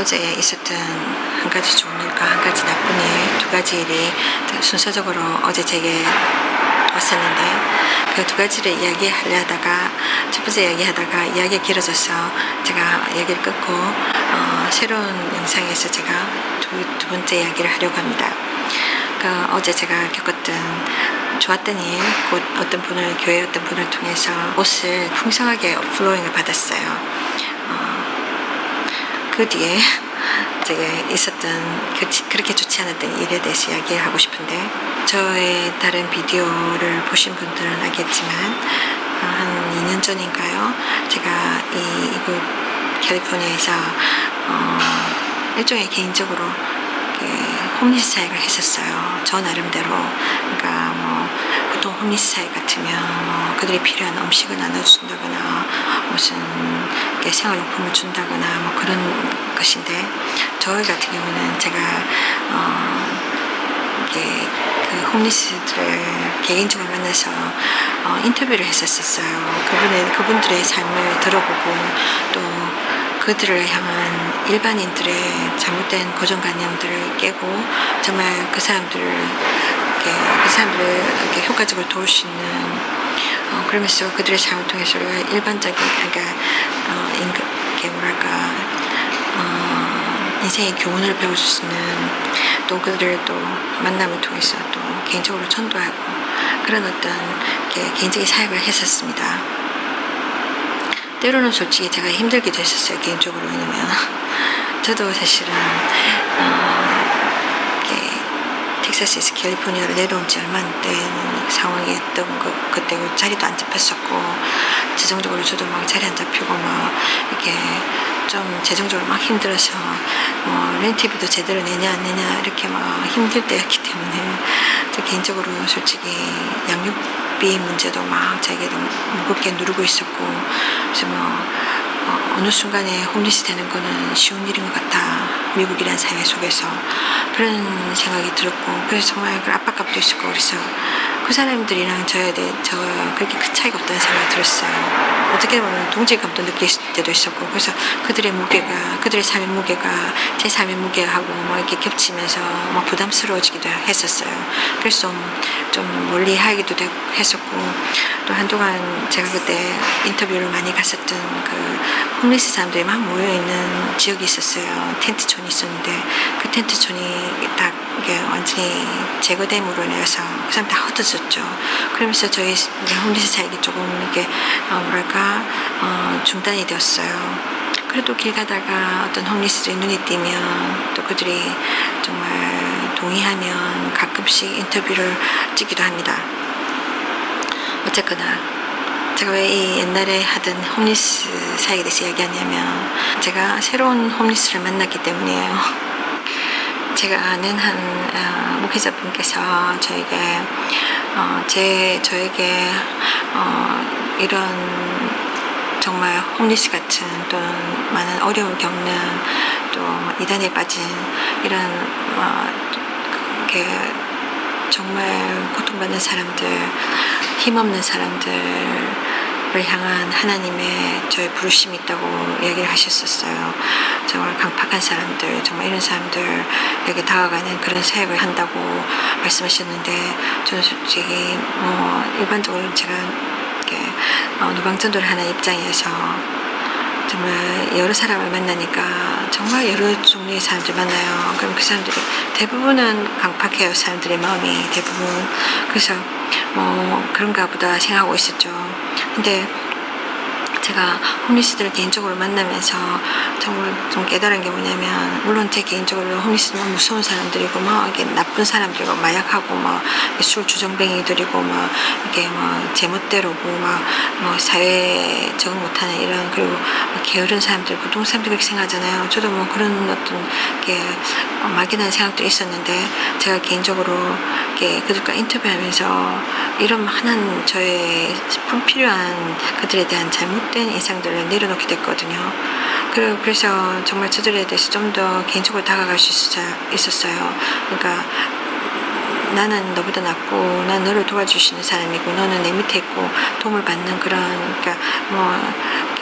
어제 있었던 한 가지 좋은 일과 한 가지 나쁜 일, 두 가지 일이 순서적으로 어제 제게 왔었는데, 그 두 가지를 이야기하려다가 첫 번째 이야기하다가 이야기가 길어져서 제가 이야기를 끊고 새로운 영상에서 제가 두 번째 이야기를 하려고 합니다. 어제 제가 겪었던 좋았던 일, 곧 어떤 분을, 교회 어떤 분을 통해서 옷을 풍성하게 플로잉을 받았어요. 그 뒤에 제가 있었던 그렇게 좋지 않았던 일에 대해서 이야기를 하고 싶은데, 저의 다른 비디오를 보신 분들은 알겠지만 한 2년 전인가요? 제가 이곳 캘리포니아에서 일종의 개인적으로 홈리스 사역을 했었어요. 저 나름대로. 그러니까 보통 홈리스 사역 같으면 그들이 필요한 음식을 나눠준다거나 무슨 생활용품을 준다거나 그런 것인데, 저희 같은 경우는 제가 그 홈리스들을 개인적으로 만나서 인터뷰를 했었어요. 그분들의 삶을 들어보고 또 그들을 향한 일반인들의 잘못된 고정관념들을 깨고 정말 그 사람들을 이렇게 효과적으로 도울 수 있는, 그러면서 그들의 삶을 통해서 우리가 일반적인, 인생의 교훈을 배울 수 있는, 또 그들을 또 만남을 통해서 또 개인적으로 전도하고 그런 어떤 개인적인 사역을 했었습니다. 때로는 솔직히 제가 힘들기도 했었어요, 개인적으로. 왜냐면 저도 사실은 텍사스에서 캘리포니아로 내려온 지 얼마 안 된 상황이었던 그때 자리도 안 잡혔었고, 재정적으로 저도 막 자리 안 잡히고 이렇게 좀 재정적으로 막 힘들어서 렌트비도 제대로 내냐 안 내냐 이렇게 힘들 때였기 때문에, 저 개인적으로 솔직히 양육비 문제도 저에게도 무겁게 누르고 있었고, 그래서 어느 순간에 홈리스 되는 거는 쉬운 일인 것 같다, 미국이라는 사회 속에서. 그런 생각이 들었고, 그래서 정말 그 압박감도 있었고, 그래서 그 사람들이랑 저에 대해 그렇게 큰 차이가 없다는 생각이 들었어요. 어떻게 보면 동질감도 느낄 때도 있었고, 그래서 그들의 삶의 무게가 제 삶의 무게하고 이렇게 겹치면서 부담스러워지기도 했었어요. 그래서 좀 멀리 하기도 했었고, 또 한동안 제가 그때 인터뷰를 많이 갔었던 그 홈리스 사람들이 막 모여있는 지역이 있었어요. 텐트촌이 있었는데, 그 텐트촌이 다 이게 완전히 제거됨으로 인해서 그 사람 다 흩어졌죠. 그러면서 저희 홈리스 사역이 조금 이렇게 중단이 되었어요. 그래도 길 가다가 어떤 홈리스들이 눈에 띄면 또 그들이 정말 동의하면 가끔씩 인터뷰를 찍기도 합니다. 어쨌거나 제가 왜 이 옛날에 하던 홈리스 사역에 대해서 이야기하냐면, 제가 새로운 홈리스를 만났기 때문이에요. 제가 아는 한 목회자분께서 저에게 이런 정말 홈리스 같은, 또는 많은 어려움을 겪는, 또 이단에 빠진 이런 정말 고통받는 사람들, 힘없는 사람들을 향한 하나님의 저의 부르심이 있다고 얘기를 하셨었어요. 정말 강팍한 사람들, 정말 이런 사람들에게 다가가는 그런 사역을 한다고 말씀하셨는데, 저는 솔직히 일반적으로 제가 이렇게 노방전도를 하는 입장에서 정말 여러 사람을 만나니까 정말 여러 종류의 사람들 만나요. 그럼 그 사람들이 대부분은 강팍해요. 사람들의 마음이 대부분. 그래서 그런가 보다 생각하고 있었죠. 근데 제가 홈리스들을 개인적으로 만나면서 정말 좀 깨달은 게 뭐냐면, 물론 제 개인적으로 홈리스는 너무 무서운 사람들이고 이게 나쁜 사람들이고 마약하고 술 주정뱅이들이고 이렇게 제멋대로고 사회에 적응 못하는 이런, 그리고 게으른 사람들, 보통 사람들이 그렇게 생각하잖아요. 저도 그런 어떤 막연한 생각도 있었는데, 제가 개인적으로 그들과 인터뷰하면서 이런 많은 저의 불필요한 그들에 대한 잘못된 인상들을 내려놓게 됐거든요. 그래서 정말 저들에 대해서 좀 더 개인적으로 다가갈 수 있었어요. 그러니까 나는 너보다 낫고, 난 너를 도와줄 수 있는 사람이고, 너는 내 밑에 있고 도움을 받는 그런, 그러니까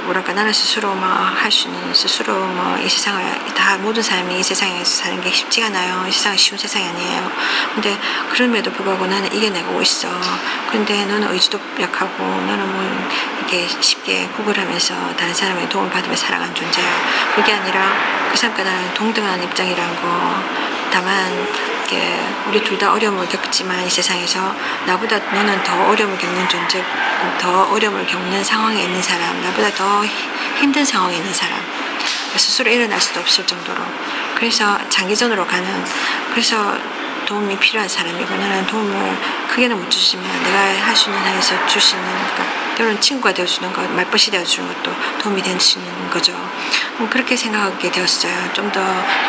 뭐랄까 나는 스스로 막 할 수 있는 스스로 뭐 이 세상을 다 모든 사람이 이 세상에서 사는 게 쉽지가 않아요. 이 세상은 쉬운 세상이 아니에요. 근데 그럼에도 불구하고 나는 이겨내고 있어. 근데 너는 의지도 약하고 너는 뭐 이렇게 쉽게 구걸하면서 다른 사람의 도움을 받으며 살아가는 존재야. 그게 아니라 그 사람과 나는 동등한 입장이란 거. 다만 우리 둘 다 어려움을 겪지만 이 세상에서 나보다 너는 더 어려움을 겪는 존재, 더 어려움을 겪는 상황에 있는 사람, 나보다 더 힘든 상황에 있는 사람, 스스로 일어날 수도 없을 정도로. 그래서 장기전으로 가는, 그래서 도움이 필요한 사람이고, 나는 도움을 크게는 못 주지만 내가 할 수 있는 한에서 줄 수 있는, 그러니까 때로는 친구가 되어주는 것, 말벗이 되어주는 것도 도움이 될 수 있는 거죠. 그렇게 생각하게 되었어요. 좀 더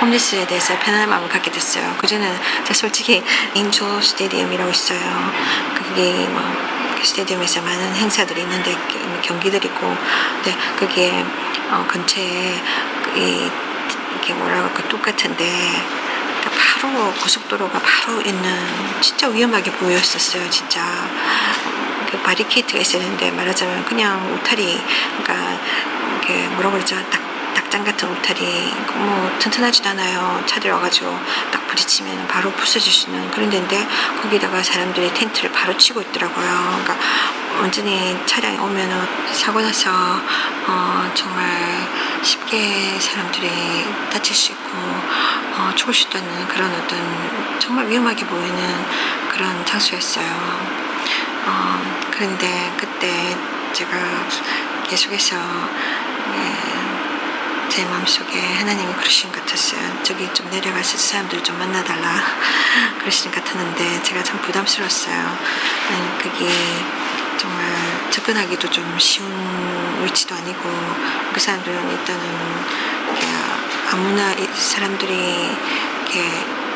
홈리스에 대해서 편안한 마음을 갖게 됐어요. 그전에는 제가 솔직히 인조 스테디움이라고 있어요. 그게 뭐 스테디움에서 많은 행사들이 있는데 경기들이 있고, 근데 그게 근처에 이게 뭐라고 할까 똑같은데 바로 고속도로가 바로 있는 진짜 위험하게 보였었어요. 진짜 그 바리케이트가 있었는데 말하자면 그냥 울타리, 그러니까 이게 뭐라고 그러죠? 닭장 같은 울타리, 뭐 튼튼하지도 않아요. 차들이 와가지고 딱 부딪히면 바로 부서질 수 있는 그런 데인데 거기다가 사람들이 텐트를 바로 치고 있더라고요. 그러니까 완전히 차량이 오면은 사고 나서 정말 쉽게 사람들이 다칠 수 있고 죽을 수도 있는 그런 어떤 정말 위험하게 보이는 그런 장소였어요. 그런데 그때 제가 계속해서 제 마음속에 하나님이 그러신 것 같았어요. 저기 좀 내려가서 사람들 좀 만나달라 그러시는 것 같았는데 제가 참 부담스러웠어요. 그게 정말 접근하기도 좀 쉬운 위치도 아니고 그 사람들은 일단은 아무나 사람들이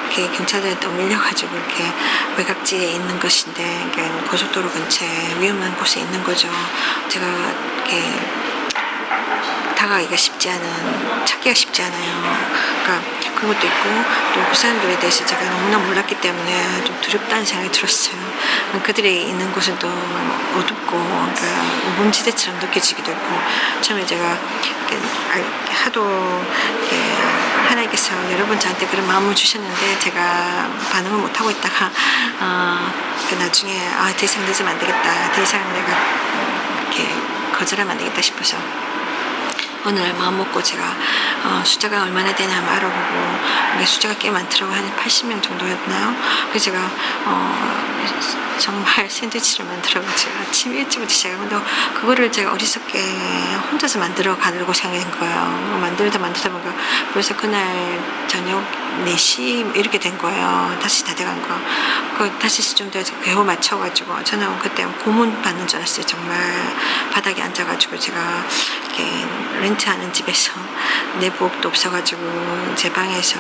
이렇게 경찰들한테 밀려가지고 이렇게 외곽지에 있는 것인데 고속도로 근처에 위험한 곳에 있는 거죠. 제가 이렇게 다가가기가 쉽지 않은, 찾기가 쉽지 않아요. 그러니까 그런 것도 있고 또 그 사람들에 대해서 제가 너무나 몰랐기 때문에 좀 두렵다는 생각이 들었어요. 그들이 있는 곳은 또 어둡고 그러니까 우범지대처럼 느껴지기도 했고 처음에 제가 하도 하나님께서 여러 번 저한테 그런 마음을 주셨는데 제가 반응을 못하고 있다가 나중에 더 이상 늦으면 안 되겠다, 더 이상 내가 이렇게 거절하면 안 되겠다 싶어서 어느 날 마음 먹고 제가 숫자가 얼마나 되나 한번 알아보고 숫자가 꽤 많더라고요. 한 80명 정도였나요? 그래서 제가 정말 샌드위치를 만들어가지고 제가 아침 일찍부터 시작하고 그거를 제가 어리석게 혼자서 만들어 가려고 생각한 거예요. 만들다 보니까 그래서 그날 저녁 4시 이렇게 된 거예요. 5시 다 돼간 거. 그 5시쯤 돼서 겨우 맞춰가지고 저는 그때 고문 받는 줄 알았어요. 정말 바닥에 앉아가지고 제가 이렇게 렌트하는 집에서 내부업도 없어가지고 제 방에서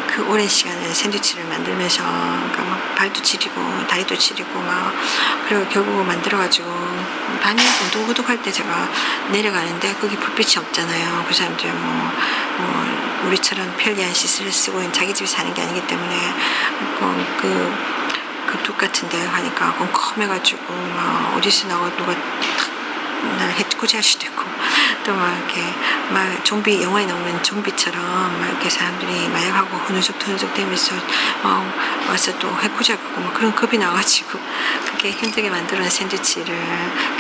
그 오랜 시간을 샌드위치를 만들면서 그러니까 막 발도 지리고 다리도 지리고 막 그리고 결국 만들어가지고 밤에 우두우둑할 때 제가 내려가는데 거기 불빛이 없잖아요. 그 사람들 뭐 우리처럼 편리한 시설을 쓰고 자기 집에 사는 게 아니기 때문에 둑 같은 데 가니까 컴컴해가지고 막 어디서 나와 누가 날 해코지 할 수도 있고 또 막 이렇게 막 좀비 영화에 나오는 좀비처럼 막 이렇게 사람들이 마약하고 흐느적흐느적 되면서 와서 또 해코지하고 막 그런 겁이 나가지고 그렇게 힘들게 만들어낸 샌드위치를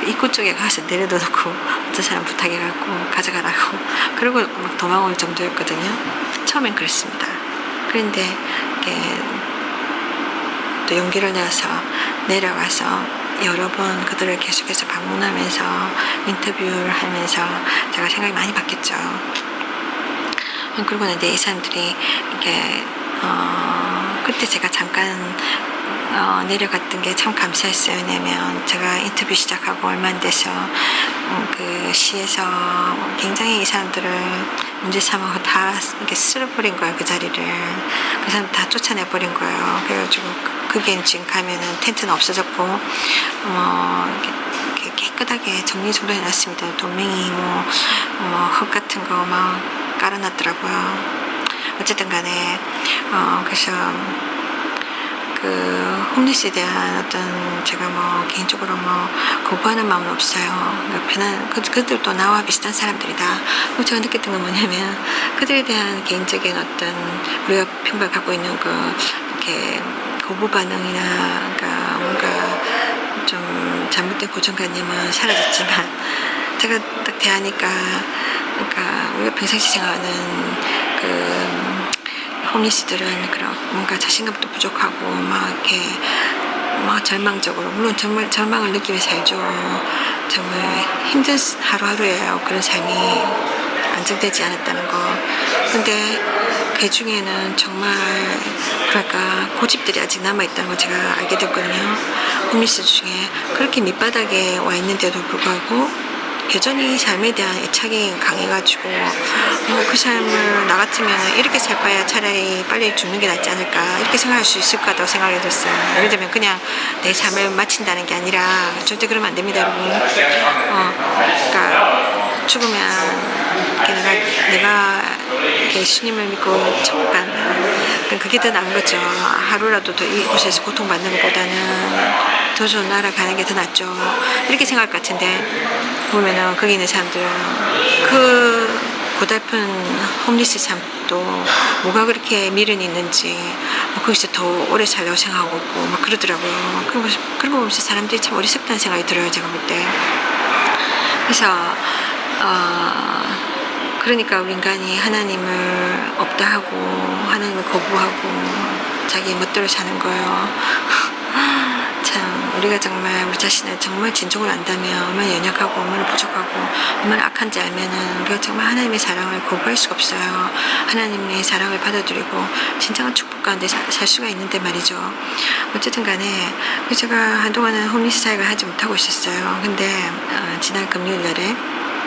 입구 쪽에 가서 내려놓고 어떤 사람 부탁해갖고 가져가라고 그러고 막 도망올 정도였거든요. 처음엔 그랬습니다. 그런데 이렇게 또 용기를 내서 내려가서 여러 번 그들을 계속해서 방문하면서 인터뷰를 하면서 제가 생각이 많이 바뀌었죠. 그러고 나는데 이 사람들이 이게 그때 제가 잠깐 내려갔던 게 참 감사했어요. 왜냐면 제가 인터뷰 시작하고 얼마 안 돼서 그 시에서 굉장히 이 사람들을 문제 삼아서 다 이렇게 쓸어버린 거예요. 그 자리를 그 사람 다 쫓아내버린 거예요. 그래가지고 그게 지금 가면은 텐트는 없어졌고 이렇게 깨끗하게 정리정돈해 놨습니다. 돌멩이 흙 같은 거 막 깔아놨더라고요. 어쨌든 간에 그래서 홈리스에 대한 어떤 제가 뭐 개인적으로 뭐 거부하는 마음은 없어요. 그러니까 편한 그들도 나와 비슷한 사람들이다. 제가 느꼈던 건 뭐냐면 그들에 대한 개인적인 어떤 우리가 평범 갖고 있는 이렇게 거부 반응이나 그러니까 뭔가 좀 잘못된 고정관념은 사라졌지만 제가 딱 대하니까 그러니까 우리가 평상시 생각하는 홈리스들은 그런 뭔가 자신감도 부족하고 막 이렇게 막 절망적으로 물론 정말 절망을 느끼며 살죠. 정말 힘든 하루하루예요. 그런 삶이 안정되지 않았다는 거. 근데 그 중에는 정말 그럴까 고집들이 아직 남아있다는 걸 제가 알게 됐거든요. 홈리스 중에 그렇게 밑바닥에 와 있는데도 불구하고 여전히 삶에 대한 애착이 강해가지고 그 삶을 나 같으면 이렇게 살 바야 차라리 빨리 죽는 게 낫지 않을까 이렇게 생각할 수 있을 것 같다고 생각이 들었어요. 예를 들면 그냥 내 삶을 마친다는 게 아니라 절대 그러면 안 됩니다, 여러분. 그러니까 죽으면 내가 예수님을 믿고 천국 가는 그게 더 나은 거죠. 하루라도 더 이곳에서 고통받는 것보다는 더 좋은 나라 가는 게 더 낫죠. 이렇게 생각할 것 같은데 보면은 거기 있는 사람들은 그 고달픈 홈리스 삶도 뭐가 그렇게 미련이 있는지 거기서 더 오래 살려고 생각하고 있고 막 그러더라고요. 그런 거 보면서 사람들이 참 어리석다는 생각이 들어요, 제가 볼 때. 그래서 그러니까 우리 인간이 하나님을 없다 하고 하나님을 거부하고 자기 멋대로 사는 거예요. 참 우리가 정말 우리 자신을 정말 진정으로 안다면 얼마나 연약하고 얼마나 부족하고 얼마나 악한지 알면은 우리가 정말 하나님의 사랑을 거부할 수가 없어요. 하나님의 사랑을 받아들이고 진정한 축복 가운데 살 수가 있는데 말이죠. 어쨌든 간에 제가 한동안은 홈리스 사역을 하지 못하고 있었어요. 근데 지난 금요일 날에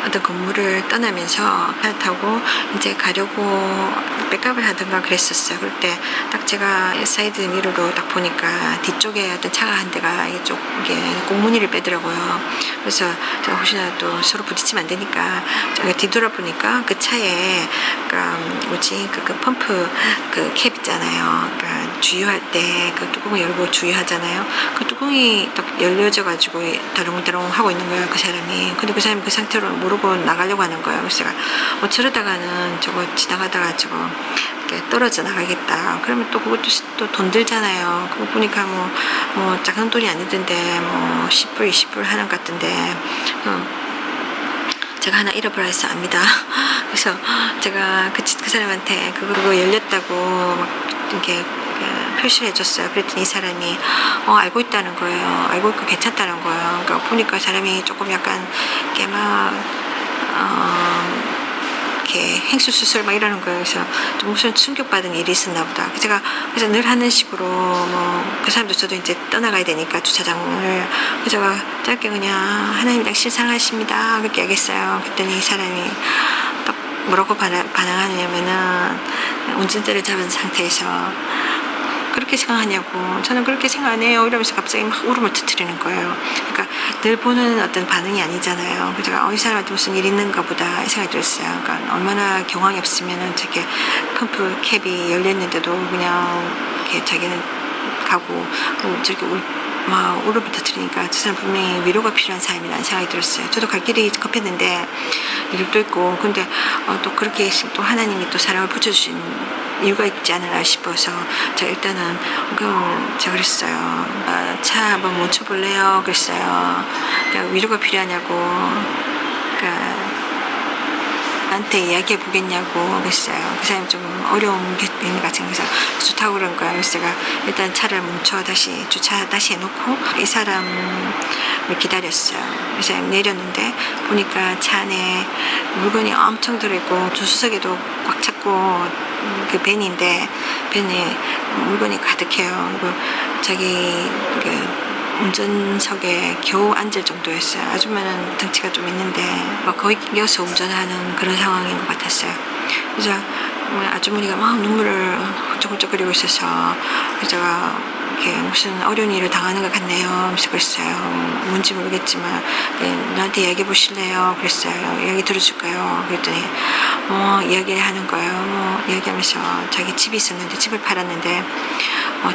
어떤 건물을 떠나면서 차 타고 이제 가려고 백업을 하던가 그랬었어요. 그럴 때 딱 제가 사이드 미러로 딱 보니까 뒤쪽에 어떤 차가 한 대가 이게 꽁무니를 빼더라고요. 그래서 제가 혹시나 또 서로 부딪히면 안 되니까 제가 뒤돌아보니까 그 차에 그 펌프 그 캡 있잖아요. 그러니까 주유할 때 그 뚜껑을 열고 주유하잖아요. 그 뚜껑이 딱 열려져 가지고 다롱다롱 하고 있는 거예요, 그 사람이. 근데 그 사람이 그 상태로 모르고 나가려고 하는 거예요. 그래서 제가 저러다가는 저거 지나가다가 저거 이렇게 떨어져 나가겠다. 그러면 또 그것도 또 돈 들잖아요. 그거 보니까 뭐 작은 돈이 아니던데 뭐 10불, 20불 하는 것 같던데. 제가 하나 잃어버려 해서 압니다. 그래서 제가 그 사람한테 그거 열렸다고 막 이렇게 표시를 해줬어요. 그랬더니 이 사람이 알고 있다는 거예요. 알고 있고 괜찮다는 거예요. 그러니까 보니까 사람이 조금 약간 이렇게 막 이렇게 행수수술 막 이러는 거예요. 그래서 좀 무슨 충격받은 일이 있었나 보다. 그래서 늘 하는 식으로 그 사람도 저도 이제 떠나가야 되니까 주차장을. 그래서 제가 짧게 그냥 하나님 당신 사랑하십니다 그렇게 얘기했어요. 그랬더니 이 사람이 딱 뭐라고 반응하냐면은 운전대를 잡은 상태에서 그렇게 생각하냐고, 저는 그렇게 생각 안 해요 이러면서 갑자기 막 울음을 터뜨리는 거예요. 그러니까 늘 보는 어떤 반응이 아니잖아요. 그래서 제가 이 사람한테 무슨 일 있는가 보다 이 생각이 들었어요. 그러니까 얼마나 경황이 없으면은 저렇게 펌프 캡이 열렸는데도 그냥 이렇게 자기는 가고 저렇게 막 울음을 터뜨리니까 저 사람 분명히 위로가 필요한 사람이라는 생각이 들었어요. 저도 갈 길이 급했는데 일도 있고 근데 또 그렇게 또 하나님이 또 사랑을 붙여주신 이유가 있지 않으나 싶어서 제가 일단은 제가 그랬어요. 차 한번 멈춰볼래요? 그랬어요. 위로가 필요하냐고, 나한테 이야기해 보겠냐고 그랬어요. 그 사람이 좀 어려운 게 있는 것 같은 거서 좋다고 그런 거야. 그래서 제가 일단 차를 멈춰 주차 다시 해놓고 이 사람을 기다렸어요. 이 사람이 내렸는데 보니까 차 안에 물건이 엄청 들어있고 조수석에도 꽉 찼고 그 밴인데 밴에 물건이 가득해요. 그리고 자기 운전석에 겨우 앉을 정도였어요. 아줌마는 덩치가 좀 있는데 거의 끼어서 운전하는 그런 상황인 것 같았어요. 그래서 아주머니가 막 눈물을 훌쩍훌쩍거리고 있어서 제가 이렇게 무슨 어려운 일을 당하는 것 같네요 하면서 그랬어요. 뭔지 모르겠지만 나한테 이야기해 보실래요? 그랬어요. 이야기 들어줄까요? 그랬더니 이야기를 하는 거예요. 이야기하면서 자기 집이 있었는데 집을 팔았는데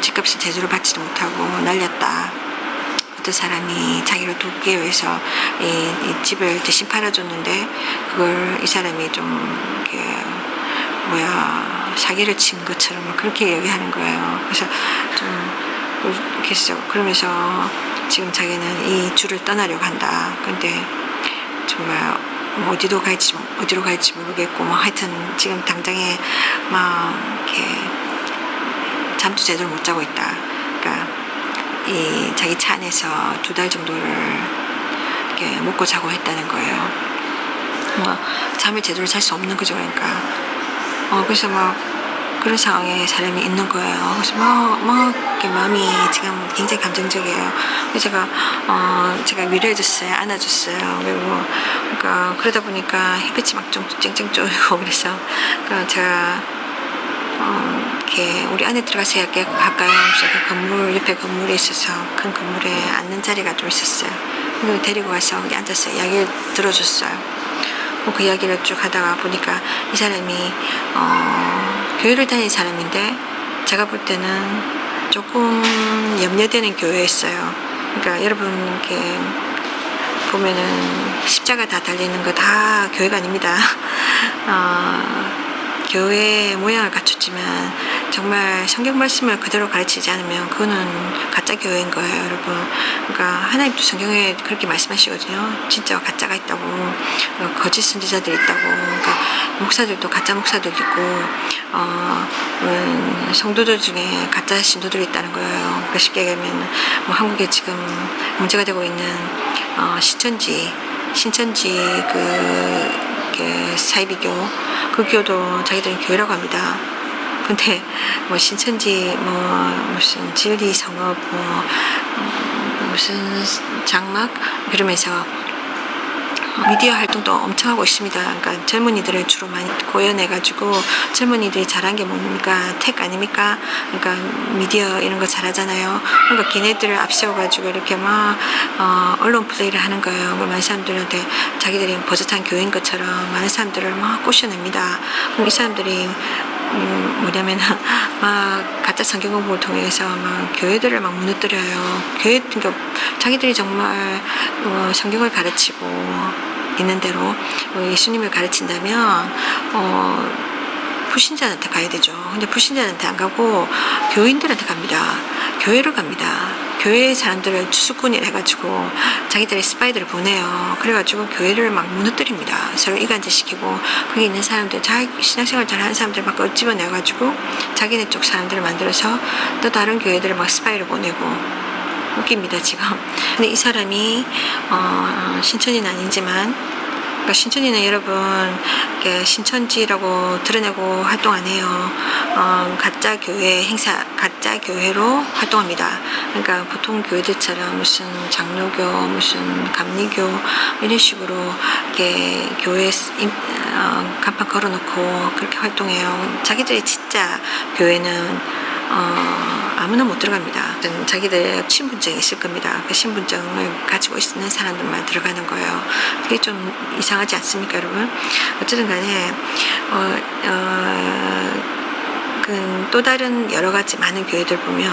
집값을 제대로 받지도 못하고 날렸다. 어떤 사람이 자기를 돕기 위해서 이 집을 대신 팔아줬는데 그걸 이 사람이 좀 이렇게 사기를 친 것처럼 막 그렇게 얘기하는 거예요. 그래서 좀 계속 그러면서 지금 자기는 이 주를 떠나려고 한다. 근데 정말 어디로 갈지 모르겠고 뭐 하여튼 지금 당장에 막 이렇게 잠도 제대로 못 자고 있다. 그러니까 이 자기 차 안에서 2달 정도를 이렇게 먹고 자고 했다는 거예요. 뭐 잠을 제대로 잘 수 없는 거죠. 그러니까 그래서 막 그런 상황에 사람이 있는 거예요. 그래서 이렇게 마음이 지금 굉장히 감정적이에요. 그래서 제가 위로해줬어요. 안아줬어요. 그리고 그러니까 그러다 보니까 햇빛이 막 좀 쨍쨍 쪼이고 그래서 그러니까 제가 이렇게 우리 안에 들어가서 이렇게 가까이 그 건물 옆에 건물에 있어서 큰 건물에 앉는 자리가 좀 있었어요. 그래서 데리고 가서 거기 앉아서 이야기를 들어줬어요. 그 이야기를 쭉 하다가 보니까 이 사람이 교회를 다니는 사람인데 제가 볼 때는 조금 염려되는 교회였어요. 그러니까 여러분 이렇게 보면은 십자가 다 달리는 거 다 교회가 아닙니다. 교회의 모양을 갖췄지만 정말 성경 말씀을 그대로 가르치지 않으면 그거는 가짜 교회인 거예요, 여러분. 그러니까 하나님도 성경에 그렇게 말씀하시거든요. 진짜 가짜가 있다고, 거짓 선지자들이 있다고. 그러니까 목사들도 가짜 목사들 있고, 성도들 중에 가짜 신도들이 있다는 거예요. 그러니까 쉽게 얘기하면 뭐 한국에 지금 문제가 되고 있는 신천지 사이비교 그 교도 자기들은 교회라고 합니다. 근데 뭐 신천지 무슨 진리 성업 무슨 장막 이러면서 미디어 활동도 엄청 하고 있습니다. 그러니까 젊은이들을 주로 많이 고연해가지고 젊은이들이 잘한 게 뭡니까? 택 아닙니까? 그러니까 미디어 이런 거 잘하잖아요. 그러니까 걔네들을 앞세워가지고 이렇게 막 언론 플레이를 하는 거예요. 많은 사람들한테 자기들이 버젓한 교회인 것처럼 많은 사람들을 막 꼬셔냅니다. 그럼 이 사람들이 뭐냐면 막 가짜 성경 공부를 통해서 막 교회들을 막 무너뜨려요. 그러니까 자기들이 정말 성경을 가르치고 있는 대로 예수님을 가르친다면 불신자한테 가야 되죠. 근데 불신자한테 안 가고 교인들한테 갑니다. 교회로 갑니다. 교회 사람들을 주수꾼이라 해가지고 자기들의 스파이들을 보내요. 그래가지고 교회를 막 무너뜨립니다. 서로 이간질시키고 거기 있는 사람들, 신앙생활 잘하는 사람들 막 집어내가지고 자기네 쪽 사람들을 만들어서 또 다른 교회들을 막 스파이를 보내고 웃깁니다 지금. 근데 이 사람이 신천지는 아니지만, 그러니까 신천지는 여러분 신천지라고 드러내고 활동 안 해요. 가짜 교회 가짜 교회로 활동합니다. 그러니까 보통 교회들처럼 무슨 장로교, 무슨 감리교 이런 식으로 이렇게 교회 간판 걸어놓고 그렇게 활동해요. 자기들이 진짜 교회는 아무나 못 들어갑니다. 자기들 신분증이 있을 겁니다. 그 신분증을 가지고 있는 사람들만 들어가는 거예요. 그게 좀 이상하지 않습니까, 여러분? 어쨌든 간에 또 다른 여러 가지 많은 교회들 보면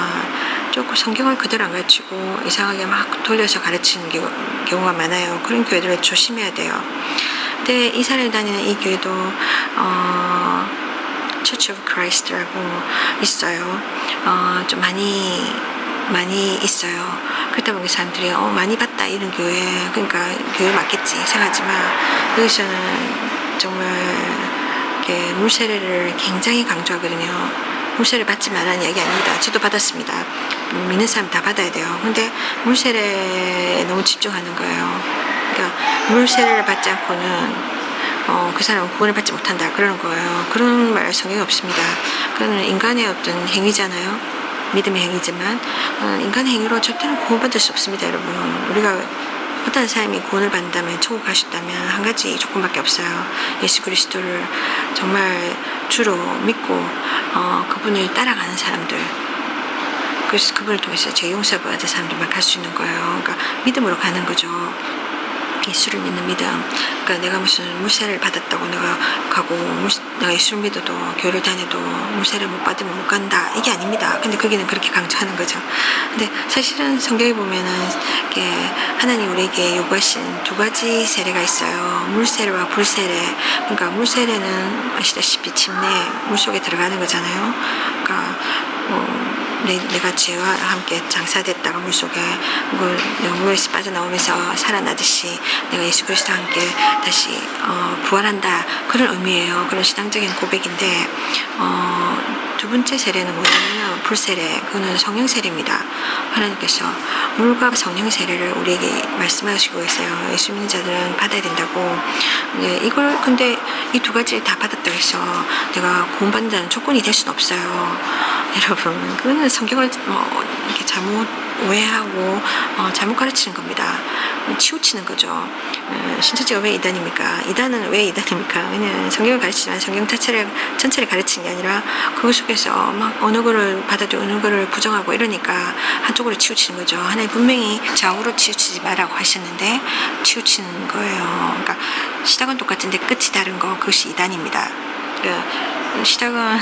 조금 성경을 그대로 안 가르치고 이상하게 막 돌려서 가르치는 경우가 많아요. 그런 교회들을 조심해야 돼요. 근데 이 사람이 다니는 이 교회도 Church of Christ라고 있어요. 좀 많이 있어요. 그러다 보니 사람들이 많이 봤다 이런 교회, 그러니까 교회 맞겠지 생각하지만 여기서는 정말 이렇게 물세례를 굉장히 강조하거든요. 물세례 받지 말라는 이야기 아닙니다. 저도 받았습니다. 믿는 사람 다 받아야 돼요. 근데 물세례에 너무 집중하는 거예요. 그러니까 물세례를 받지 않고는 그 사람은 구원을 받지 못한다 그러는 거예요. 그런 말 성경에 없습니다. 그거는 인간의 어떤 행위잖아요. 믿음의 행위지만 인간의 행위로 절대로 구원받을 수 없습니다, 여러분. 우리가 어떤 사람이 구원을 받는다면, 천국 가셨다면 한 가지 조건밖에 없어요. 예수 그리스도를 정말 주로 믿고 그분을 따라가는 사람들, 그래서 그분을 통해서 죄 용서받은 사람들만 갈 수 있는 거예요. 그러니까 믿음으로 가는 거죠. 예수를 믿는 믿음. 그러니까 내가 무슨 물세를 받았다고 내가 가고 내가 예수를 믿어도 교회를 다녀도 물세를 못 받으면 못 간다, 이게 아닙니다. 근데 거기는 그렇게 강조하는 거죠. 근데 사실은 성경에 보면은 이게 하나님 우리에게 요구하신 두 가지 세례가 있어요. 물세례와 불세례. 그러니까 물세례는 아시다시피 침내 물속에 들어가는 거잖아요. 그러니까 내가 죄와 함께 장사됐다가 물속에 물에서 빠져나오면서 살아나듯이 내가 예수 그리스도와 함께 다시 부활한다, 그런 의미예요. 그런 신앙적인 고백인데 두 번째 세례는 뭐냐면 불세례. 그거는 성령 세례입니다. 하나님께서 물과 성령 세례를 우리에게 말씀하시고 있어요. 예수 믿는 자들은 받아야 된다고. 이걸 근데 이 두 가지를 다 받았다고 해서 내가 구원받는다는 조건이 될 수는 없어요. 여러분, 그거는 성경을 이렇게 잘못 오해하고 잘못 가르치는 겁니다. 치우치는 거죠. 신천지가 왜 이단입니까? 이단은 왜 이단입니까? 왜냐면 성경을 가르치지만 성경 전체를 가르치는 게 아니라 그 속에서 막 어느 거를 받아들이고 어느 거를 부정하고 이러니까 한쪽으로 치우치는 거죠. 하나님 분명히 좌우로 치우치지 말라고 하셨는데 치우치는 거예요. 그러니까 시작은 똑같은데 끝이 다른 거, 그것이 이단입니다. 시작은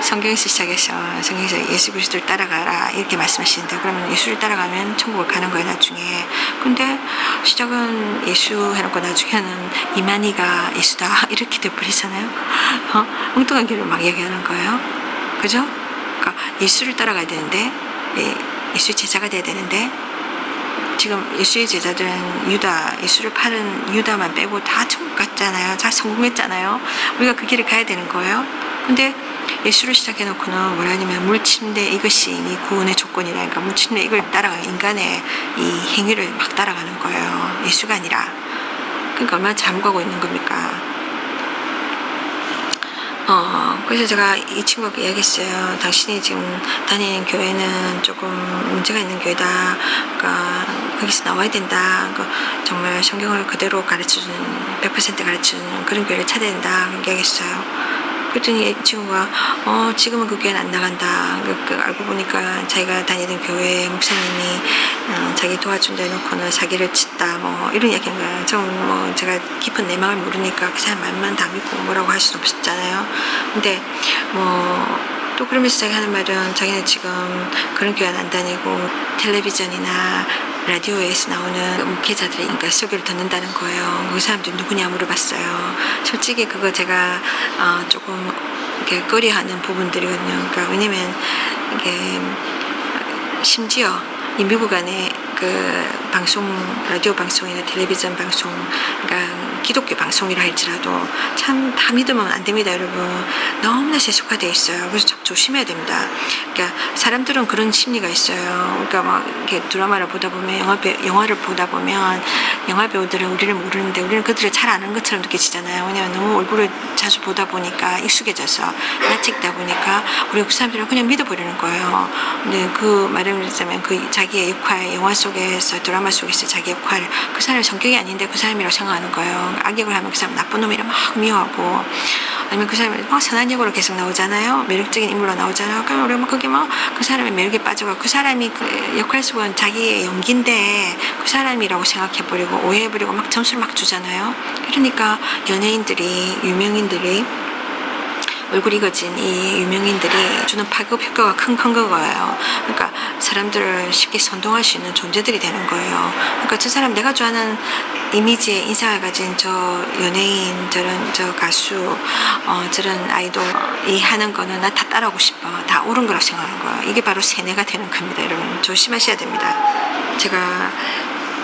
성경에서 시작해서 성경에서 예수 그리스도를 따라가라 이렇게 말씀하시는데, 그러면 예수를 따라가면 천국을 가는 거예요 나중에. 근데 시작은 예수 해놓고 나중에는 이만희가 예수다 이렇게 돼버리잖아요. 엉뚱한 길을 막 얘기하는 거예요. 그죠? 그러니까 예수를 따라가야 되는데, 예수의 제자가 돼야 되는데, 지금 예수의 제자들은 예수를 파는 유다만 빼고 다 천국 갔잖아요. 다 성공했잖아요. 우리가 그 길을 가야 되는 거예요. 근데 예수를 시작해놓고는 뭐라 하냐면 물침대 이것이 이 구원의 조건이라니까, 물침대 이걸 따라가 인간의 이 행위를 막 따라가는 거예요. 예수가 아니라. 그러니까 얼마나 잘못 가고 있는 겁니까? 그래서 제가 이 친구가 이야기했어요. 당신이 지금 다니는 교회는 조금 문제가 있는 교회다. 그러니까 거기서 나와야 된다. 그러니까 정말 성경을 그대로 가르쳐주는, 100% 가르쳐주는 그런 교회를 찾아야 된다. 그렇게 이야기했어요. 그랬더니 이 친구가 지금은 그 교회는 안 나간다. 알고 보니까 자기가 다니던 교회 목사님이 자기 도와준다 해놓고는 사기를 쳤다, 뭐 이런 이야기인 거예요. 저는 제가 깊은 내막을 모르니까 그 사람 말만 다 믿고 뭐라고 할 수는 없었잖아요. 근데 또 그러면서 자기 하는 말은 자기는 지금 그런 교회는 안 다니고 텔레비전이나 라디오에서 나오는 목회자들이 그러니까 설교를 듣는다는 거예요. 그 사람들이 누구냐 물어봤어요. 솔직히 그거 제가 조금 이렇게 꺼려하는 부분들이거든요. 그러니까 왜냐면 이게 심지어 이 미국 안에 그 방송, 라디오 방송이나 텔레비전 방송, 그러니까 기독교 방송이라 할지라도 참 다 믿으면 안 됩니다, 여러분. 너무나 세속화되어 있어요. 그래서 참 조심해야 됩니다. 그러니까 사람들은 그런 심리가 있어요. 그러니까 막 이렇게 드라마를 보다 보면, 영화를 보다 보면 영화 배우들은 우리를 모르는데 우리는 그들을 잘 아는 것처럼 느껴지잖아요. 왜냐면 너무 얼굴을 자주 보다 보니까 익숙해져서 나직다 보니까 우리 그 사람들은 그냥 믿어버리는 거예요. 근데 그 말을 듣자면 그 자기의 역할, 영화 속에서 드라마 속에서 자기 역할, 그 사람이 성격이 아닌데 그 사람이라고 생각하는 거예요. 악역을 하면 그 사람 나쁜 놈이라 막 미워하고, 아니면 그 사람이 막 선한 역으로 계속 나오잖아요. 매력적인 인물로 나오잖아요. 그러니까 우리가 막 그게 막 그 사람의 매력에 빠져가 그 사람이 그 역할 속은 자기의 연기인데 그 사람이라고 생각해버리고 오해해버리고 막 점수를 막 주잖아요. 그러니까 연예인들이, 유명인들이, 얼굴이 익어진 이 유명인들이 주는 파급 효과가 큰 거예요. 그러니까 사람들을 쉽게 선동할 수 있는 존재들이 되는 거예요. 그러니까 저 사람, 내가 좋아하는 이미지의 인상을 가진 저 연예인, 저 가수, 저런 아이돌이 하는 거는 나 다 따라하고 싶어. 다 옳은 거라고 생각하는 거예요. 이게 바로 세뇌가 되는 겁니다, 여러분. 조심하셔야 됩니다. 제가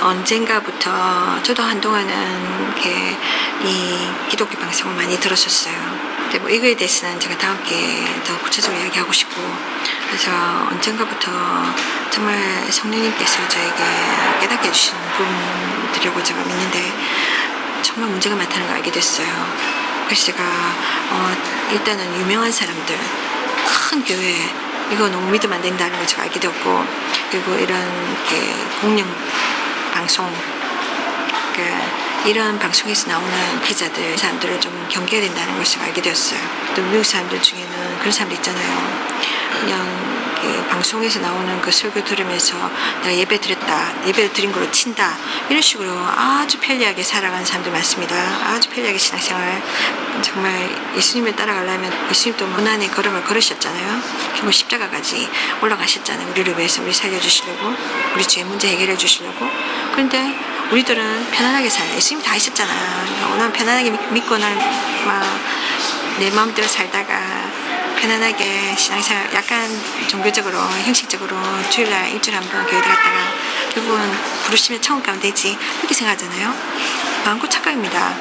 언젠가부터 저도 한동안은 이렇게 이 기독교 방송을 많이 들었었어요. 근데 뭐 이거에 대해서는 제가 다음 기회에 더 구체적으로 이야기하고 싶고, 그래서 언젠가부터 정말 성령님께서 저에게 깨닫게 해주시는 부분들이라고 제가 믿는데 정말 문제가 많다는 걸 알게 됐어요. 그래서 제가 일단은 유명한 사람들, 큰 교회, 이거 너무 믿으면 안 된다는 걸 제가 알게 되었고, 그리고 이런 이렇게 공영 방송, 이런 방송에서 나오는 기자들, 사람들을 좀 경계해야 된다는 것을 알게 되었어요. 또 미국 사람들 중에는 그런 사람들 있잖아요. 그냥 방송에서 나오는 그 설교 들으면서 내가 예배 드렸다, 예배 드린 걸로 친다, 이런 식으로 아주 편리하게 살아가는 사람들 많습니다. 아주 편리하게 신앙생활. 정말 예수님을 따라가려면 예수님도 고난의 걸음을 걸으셨잖아요. 결국 십자가까지 올라가셨잖아요. 우리를 위해서, 우리 살려주시려고, 우리 죄 문제 해결해 주시려고. 그런데 우리들은 편안하게 살아요. 예수님 다 하셨잖아요. 오늘 편안하게 믿고 내 마음대로 살다가 편안하게 신앙생활, 약간 종교적으로, 형식적으로 주일날 일주일에 한 번 교회 들어갔다가 결국은 부르시면 천국 가면 되지, 이렇게 생각하잖아요. 마음껏 착각입니다.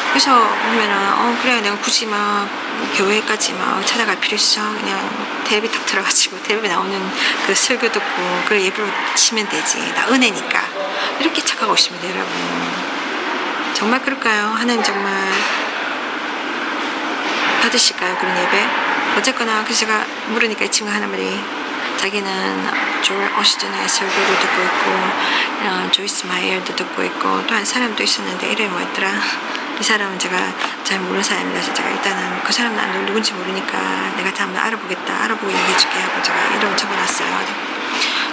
그래서 보면은 그래, 내가 굳이 막 교회까지 막 찾아갈 필요 있어. 그냥 텔레비 탁 틀어가지고 텔레비 나오는 그 설교 듣고 그 예배로 치면 되지, 나 은혜니까, 이렇게 착각하고 있습니다, 여러분. 정말 그럴까요? 하나님 정말 받으실까요, 그런 예배? 어쨌거나 그래서 제가 물으니까 이 친구가 하는 말이, 자기는 조엘 오스틴의 설교를 듣고 있고 조이스 마이얼도 듣고 있고 또 한 사람도 있었는데 이름이 뭐였더라? 이 사람은 제가 잘 모르는 사람이라서 제가 일단은 그 사람은 난 누군지 모르니까 내가 다 한번 알아보겠다, 알아보고 얘기해줄게 하고 제가 이름 적어놨어요.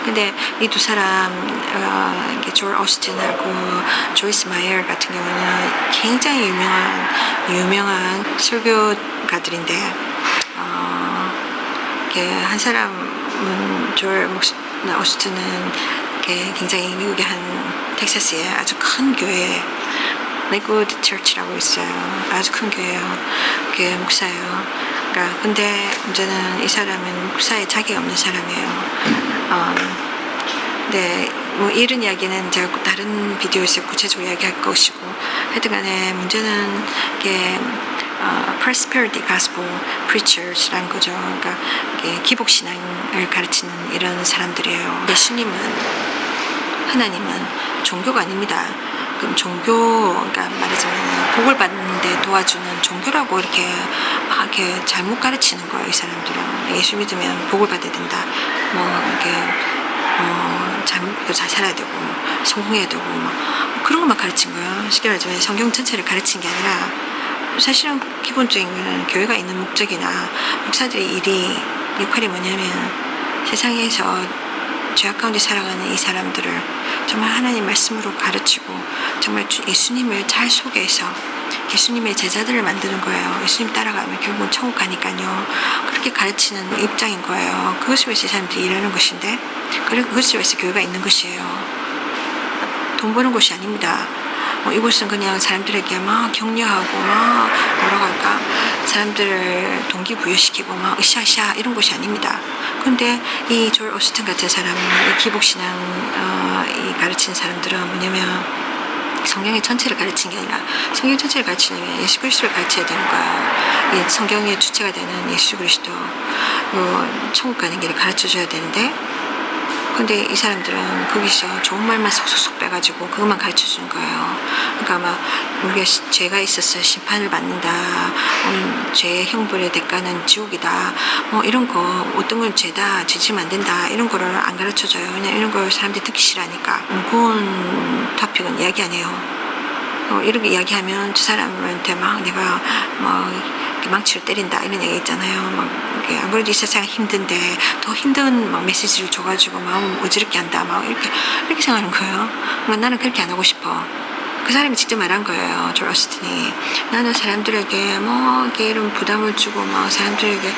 근데 이 두 사람, 조엘 오스틴하고 조이스 마이얼 같은 경우는 굉장히 유명한 설교가들인데, 한 사람은 조엘 오스틴은 굉장히 미국의 한 텍사스의 아주 큰 교회, 레이크우드 처치라고 있어요. 아주 큰 교회예요. 그게 목사예요. 그러니까 근데 문제는 이 사람은 목사에 자격이 없는 사람이에요. 네, 뭐 이런 이야기는 제가 다른 비디오에서 구체적으로 이야기할 것이고, 하여튼간에 문제는 이게 prosperity gospel preachers라는 거죠. 그러니까 이게 기복신앙을 가르치는 이런 사람들이에요. 예수님은, 하나님은 종교가 아닙니다. 그럼 종교, 그러니까 말하자면 복을 받는데 도와주는 종교라고 이렇게 잘못 가르치는 거예요, 이 사람들은. 예수 믿으면 복을 받아야 된다, 잘 살아야 되고 성공해야 되고 그런 것만 가르친 거예요. 쉽게 말하자면 성경 전체를 가르친 게 아니라, 사실은 기본적인 거는 교회가 있는 목적이나 목사들의 역할이 뭐냐면, 세상에서 죄악 가운데 살아가는 이 사람들을 정말 하나님 말씀으로 가르치고 정말 예수님을 잘 소개해서 예수님의 제자들을 만드는 거예요. 예수님 따라가면 결국은 천국 가니까요. 그렇게 가르치는 입장인 거예요. 그것을 위해서 이 사람들이 일하는 것인데, 그리고 그것을 위해서 교회가 있는 것이에요. 돈 버는 곳이 아닙니다. 이곳은 그냥 사람들에게 막 격려하고 뭐라고 할까, 사람들을 동기부여시키고 으쌰으쌰 이런 곳이 아닙니다. 근데 이 조엘 오스틴 같은 사람은, 이 기복신앙 가르치는 사람들은 뭐냐면, 성경의 전체를 가르친 게 아니라 성경 전체를 가르치려면 예수 그리스도를 가르쳐야 되는 거야. 이 성경의 주체가 되는 예수 그리스도, 천국 가는 길을 가르쳐줘야 되는데, 근데 이 사람들은 거기서 좋은 말만 속속속 빼가지고 그것만 가르쳐주는 거예요. 그러니까 우리가 죄가 있어서 심판을 받는다, 죄의 형벌의 대가는 지옥이다, 이런 거, 어떤 건 죄다, 죄지면 안 된다, 이런 거를 안 가르쳐줘요. 그냥 이런 걸 사람들이 듣기 싫어하니까. 무거운 토픽은 이야기 안 해요. 이렇게 이야기하면 저 사람한테 내가 망치를 때린다, 이런 얘기 있잖아요. 안 그래도 이 세상 힘든데 더 힘든 메시지를 줘가지고 마음 어지럽게 한다, 이렇게 생각하는 거예요. 나는 그렇게 안 하고 싶어. 그 사람이 직접 말한 거예요, 조엘 오스틴이. 나는 사람들에게 이런 부담을 주고 사람들에게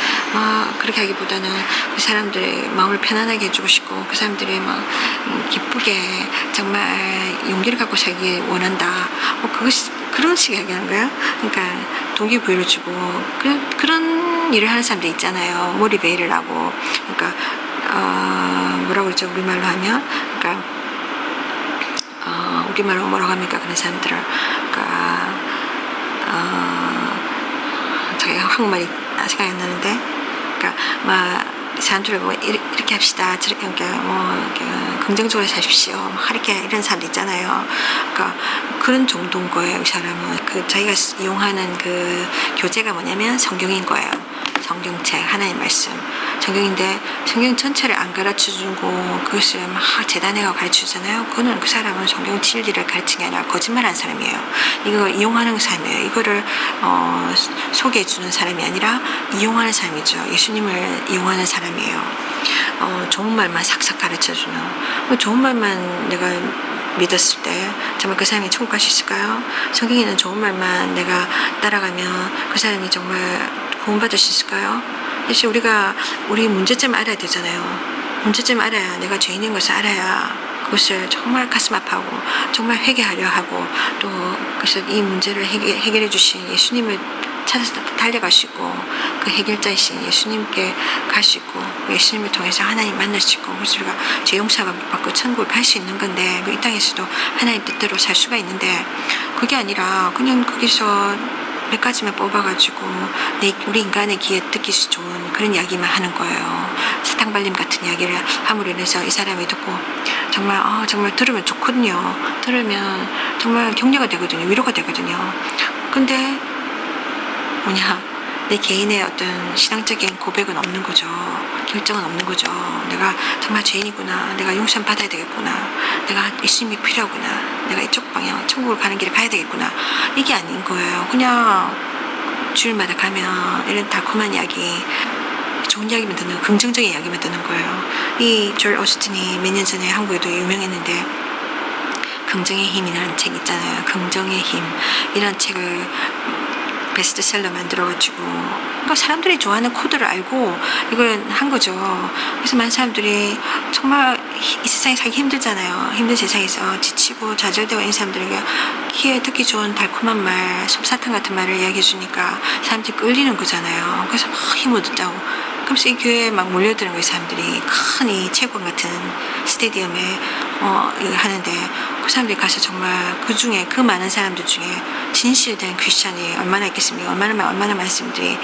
그렇게 하기보다는 그 사람들의 마음을 편안하게 해주고 싶고, 그 사람들이 기쁘게 정말 용기를 갖고 살기 원한다, 그런 식의 얘기하는 거예요. 그러니까 동기부여를 주고, 그런 일을 하는 사람들 있잖아요. 모티베이터를 하고. 그러니까 뭐라고 그러죠, 우리말로 하면. 그러니까 우리말로 뭐라고 합니까, 그런 사람들을. 그러니까 제가 한국말이 생각이 안 나는데, 그러니까 사람들을 이렇게 합시다, 저렇게, 이렇게 긍정적으로 사십시오, 이런 사람들 있잖아요. 그러니까 그런 정도인 거예요, 이 사람은. 자기가 이용하는 그 교재가 뭐냐면 성경인 거예요. 성경책, 하나님 말씀, 성경인데 성경 전체를 안 가르쳐주고 그것을 재단해가 가르쳐주잖아요. 그 사람은 성경 진리를 가르친 게 아니라 거짓말하는 사람이에요. 이거 이용하는 사람이에요. 이거를 소개해 주는 사람이 아니라 이용하는 사람이죠. 예수님을 이용하는 사람이에요. 좋은 말만 삭삭 가르쳐주는, 좋은 말만 내가 믿었을 때 정말 그 사람이 천국 갈 수 있을까요? 성경에는 좋은 말만 내가 따라가면 그 사람이 정말 구원받을 수 있을까요? 사실 우리 문제점 알아야 되잖아요. 문제점 알아야, 내가 죄인인 것을 알아야 그것을 정말 가슴 아파하고 정말 회개하려 하고, 또 그래서 이 문제를 해결해 주신 예수님을 찾아서 달려갈 수 있고, 그 해결자이신 예수님께 갈 수 있고, 예수님을 통해서 하나님 만날 수 있고, 그래서 우리가 죄 용서가 받고 천국을 갈 수 있는 건데, 이 땅에서도 하나님 뜻대로 살 수가 있는데, 그게 아니라 그냥 거기서 몇 가지만 뽑아가지고 우리 인간의 귀에 듣기 좋은 그런 이야기만 하는 거예요. 사탕발림 같은 이야기를 함으로 인해서 이 사람이 듣고 정말 들으면 좋거든요. 들으면 정말 격려가 되거든요. 위로가 되거든요. 근데 내 개인의 어떤 신앙적인 고백은 없는 거죠. 결정은 없는 거죠. 내가 정말 죄인이구나. 내가 용서 받아야 되겠구나. 내가 예수님이 필요하구나. 내가 이쪽 방향, 천국을 가는 길을 가야 되겠구나. 이게 아닌 거예요. 그냥 주일마다 가면 이런 달콤한 이야기, 좋은 이야기만 듣는, 긍정적인 이야기만 듣는 거예요. 이 조엘 오스틴이 몇 년 전에 한국에도 유명했는데, 긍정의 힘이라는 책 있잖아요. 긍정의 힘. 이런 책을 베스트셀러 만들어가지고, 그러니까 사람들이 좋아하는 코드를 알고 이걸 한 거죠. 그래서 많은 사람들이 정말 이 세상에 살기 힘들잖아요. 힘든 세상에서 지치고 좌절되고 있는 사람들에게 귀에 듣기 좋은 달콤한 말, 솜사탕 같은 말을 이야기해 주니까 사람들이 끌리는 거잖아요. 그래서 막 힘을 얻자고. 그래서 이 교회에 막 몰려드는 거예요. 사람들이 큰 이 체육관 같은 스테디움에 하는데, 그 사람들이 가서 정말 그 중에, 그 많은 사람들 중에 진실된 크리스찬이 얼마나 있겠습니까? 얼마나 많은 사람들이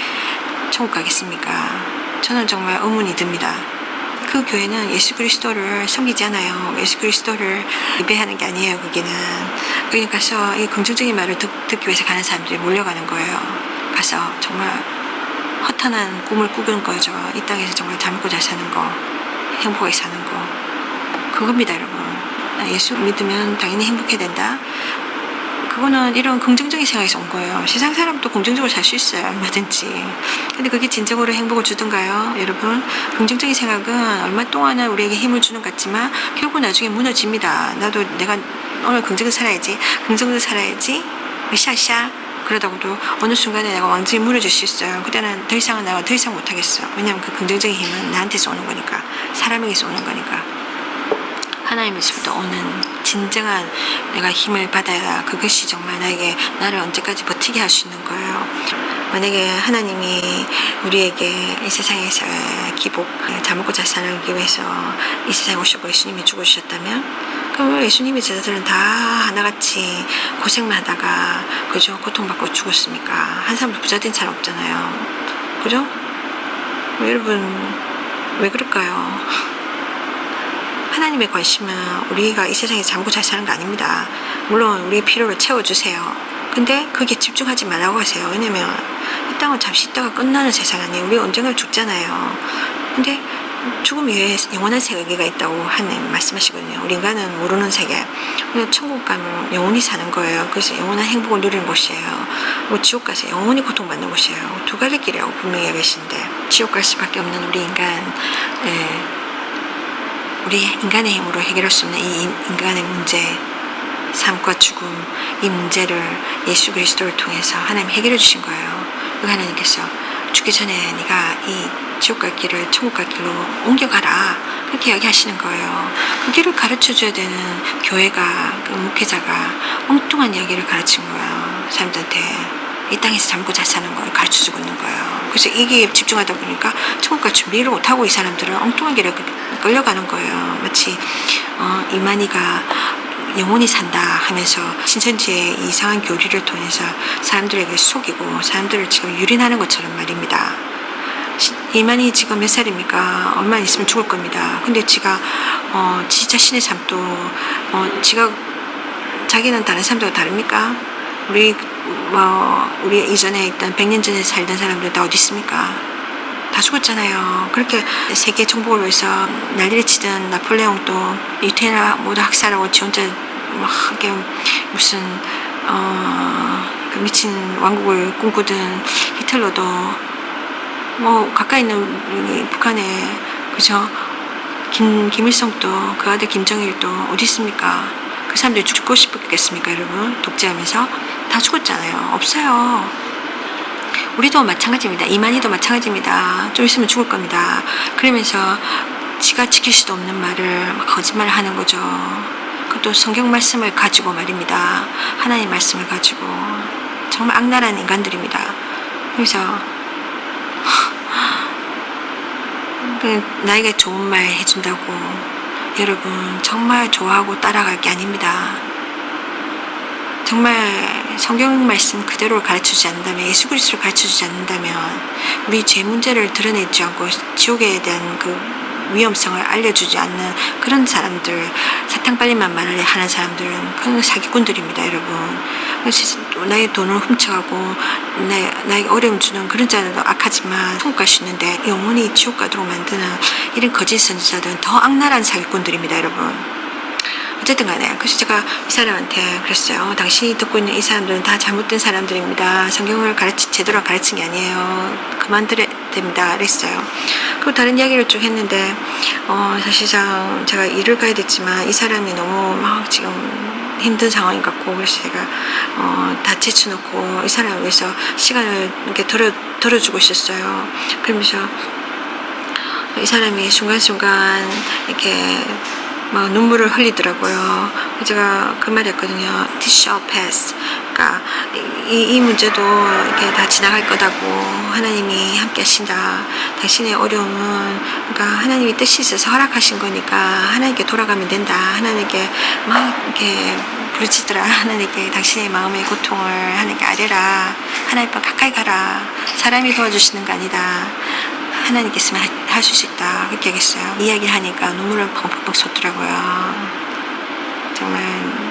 천국 가겠습니까? 저는 정말 의문이 듭니다. 그 교회는 예수 그리스도를 섬기지 않아요. 예수 그리스도를 예배하는 게 아니에요. 거기는 가서 이 긍정적인 말을 듣기 위해서 가는 사람들이 몰려가는 거예요. 가서 정말 허탄한 꿈을 꾸는 거죠. 이 땅에서 정말 잘 먹고 잘 사는 거, 행복하게 사는 거, 그겁니다, 여러분. 예수 믿으면 당연히 행복해야 된다. 그거는 이런 긍정적인 생각에서 온 거예요. 세상 사람도 긍정적으로 살 수 있어요. 얼마든지. 근데 그게 진정으로 행복을 주던가요? 여러분, 긍정적인 생각은 얼마 동안은 우리에게 힘을 주는 것 같지만 결국 나중에 무너집니다. 나도 내가 오늘 긍정적으로 살아야지, 으쌰으쌰 그러다가도 어느 순간에 내가 완전히 무너질 수 있어요. 그때는 더 이상 못하겠어. 왜냐하면 그 긍정적인 힘은 나한테서 오는 거니까, 사람에게서 오는 거니까. 하나님에서부터 오는 진정한 내가 힘을 받아야 그것이 정말 나를 언제까지 버티게 할 수 있는 거예요. 만약에 하나님이 우리에게 이 세상에서의 기복, 잘 먹고 잘 살기 위해서 이 세상에 오셨고 예수님이 죽으셨다면, 그럼 예수님의 제자들은 다 하나같이 고생만 하다가 그죠? 고통받고 죽었습니까? 한 사람도 부자 된 사람 없잖아요. 그죠? 여러분, 왜 그럴까요? 하나님의 관심은 우리가 이 세상에 잘 먹고 잘 사는 거 아닙니다. 물론 우리의 필요를 채워주세요. 근데 거기에 집중하지 말라고 하세요. 왜냐면 이 땅은 잠시 있다가 끝나는 세상 아니에요. 우리 언젠가 죽잖아요. 근데 죽음 이후에 영원한 세계가 있다고 하는 말씀하시거든요. 우리 인간은 모르는 세계. 천국 가면 영원히 사는 거예요. 그래서 영원한 행복을 누리는 곳이에요. 지옥 가서 영원히 고통받는 곳이에요. 두 가지 길이라고 분명히 계신데, 지옥 갈 수밖에 없는 우리 인간, 우리 인간의 힘으로 해결할 수 없는 이 인간의 문제, 삶과 죽음, 이 문제를 예수 그리스도를 통해서 하나님 해결해 주신 거예요. 그 하나님께서 죽기 전에 네가 이 지옥 갈 길을 천국 갈 길로 옮겨가라, 그렇게 이야기하시는 거예요. 그 길을 가르쳐줘야 되는 교회가, 그 목회자가 엉뚱한 이야기를 가르친 거예요. 사람들한테 이 땅에서 잘 먹고 잘 사는 걸 가르쳐주고 있는 거예요. 그래서 이게 집중하다 보니까 천국 갈 준비를 못하고 이 사람들은 엉뚱한 길에 끌려가는 거예요. 마치 이만희가 영원히 산다 하면서 신천지의 이상한 교리를 통해서 사람들에게 속이고 사람들을 지금 유린하는 것처럼 말입니다. 이만희 지금 몇 살입니까? 얼마 있으면 죽을 겁니다. 근데 지가 지 자신의 삶도 자기는 다른 사람들과 다릅니까? 우리 이전에 있던 100년 전에 살던 사람들 다 어디 있습니까? 다 죽었잖아요. 그렇게 세계 정복을 위해서 난리를 치던 나폴레옹도 유태인을 모두 학살하고 지 혼자 막 무슨 그 미친 왕국을 꿈꾸던 히틀러도 뭐 가까이 있는 북한에 그죠? 김일성도 그 아들 김정일도 어디 있습니까? 그 사람들이 죽고 싶었겠습니까, 여러분? 독재하면서 다 죽었잖아요. 없어요. 우리도 마찬가지입니다. 이만희도 마찬가지입니다. 좀 있으면 죽을 겁니다. 그러면서 지가 지킬 수도 없는 말을 막 거짓말을 하는 거죠. 그것도 성경 말씀을 가지고 말입니다. 하나님 말씀을 가지고 정말 악랄한 인간들입니다. 그래서 나에게 좋은 말 해준다고 여러분 정말 좋아하고 따라갈 게 아닙니다. 정말 성경 말씀 그대로 가르쳐주지 않는다면, 예수 그리스도를 가르쳐주지 않는다면, 우리 죄 문제를 드러내지 않고 지옥에 대한 그 위험성을 알려주지 않는 그런 사람들, 사탕빨리만 말을 하는 사람들은 그런 사기꾼들입니다, 여러분. 그래서 나의 돈을 훔쳐가고 나에게 어려움 주는 그런 자들도 악하지만 천국 갈 수 있는데 영원히 지옥 가도록 만드는 이런 거짓 선지자들은 더 악랄한 사기꾼들입니다, 여러분. 어쨌든 간에 그래서 제가 이 사람한테 그랬어요. 당신이 듣고 있는 이 사람들은 다 잘못된 사람들입니다. 성경을 제대로 가르친 게 아니에요. 그만들어야 됩니다. 그랬어요. 그리고 다른 이야기를 쭉 했는데 사실상 제가 일을 가야 됐지만 이 사람이 너무 막 지금 힘든 상황인 것 같고, 그래서 제가 다 제쳐놓고 이 사람을 위해서 시간을 이렇게 덜어주고 있었어요. 그러면서 이 사람이 순간순간 이렇게 막 눈물을 흘리더라고요. 제가 그 말 했거든요. This shall pass. 그러니까 이 문제도 이렇게 다 지나갈 거다고, 하나님이 함께 하신다. 당신의 어려움은 그러니까 하나님이 뜻이 있어서 허락하신 거니까 하나님께 돌아가면 된다. 하나님께 막 이렇게 부르짖더라. 하나님께 당신의 마음의 고통을 하나님께 아뢰라. 하나님과 가까이 가라. 사람이 도와주시는 거 아니다. 하나님께서만 하실 수 있다. 그렇게 얘기했어요. 이야기를 하니까 눈물을 펑펑펑 쏟더라고요. 정말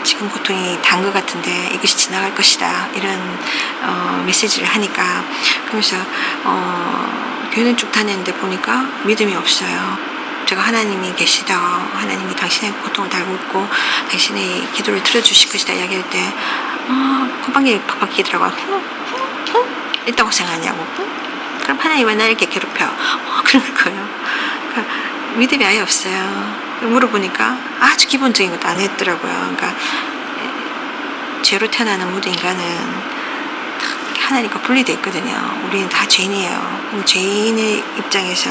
지금 고통이 단 것 같은데 이것이 지나갈 것이다. 이런 메시지를 하니까, 그러면서 교회는 쭉 다녔는데 보니까 믿음이 없어요. 제가 하나님이 계시다, 하나님이 당신의 고통을 달고 있고 당신의 기도를 들어주실 것이다 이야기할 때 콧방귀 팍팍 끼더라고요. 있다고 생각하냐고. 그럼 하나님 왜 나를 이렇게 괴롭혀? 그런 거예요. 그러니까 믿음이 아예 없어요. 물어보니까 아주 기본적인 것도 안 했더라고요. 그러니까 죄로 태어나는 모든 인간은 하나님과 분리되어 있거든요. 우리는 다 죄인이에요. 죄인의 입장에서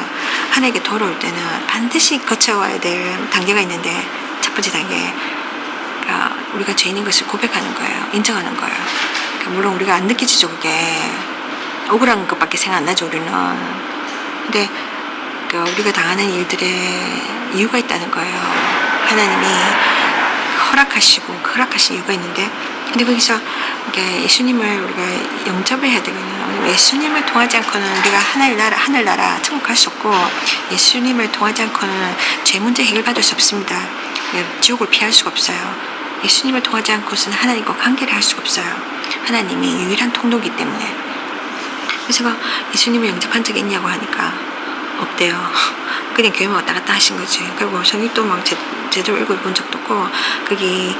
하나님께 돌아올 때는 반드시 거쳐와야 될 단계가 있는데, 첫 번째 단계, 그러니까 우리가 죄인인 것을 고백하는 거예요. 인정하는 거예요. 그러니까 물론 우리가 안 느끼지죠, 그게. 억울한 것밖에 생각 안 나죠, 우리는. 근데 그러니까 우리가 당하는 일들에 이유가 있다는 거예요. 하나님이 허락하시고 허락하신 이유가 있는데, 근데 거기서 예수님을 우리가 영접을 해야 되거든요. 예수님을 통하지 않고는 우리가 하늘나라 천국 갈 수 없고, 예수님을 통하지 않고는 죄 문제 해결받을 수 없습니다. 지옥을 피할 수가 없어요. 예수님을 통하지 않고서는 하나님과 관계를 할 수가 없어요. 하나님이 유일한 통로이기 때문에. 그래서 막 예수님을 영접한 적이 있냐고 하니까 없대요. 그냥 교회만 왔다 갔다 하신 거지. 그리고 성경도 막 제대로 읽어본 적도 없고, 거기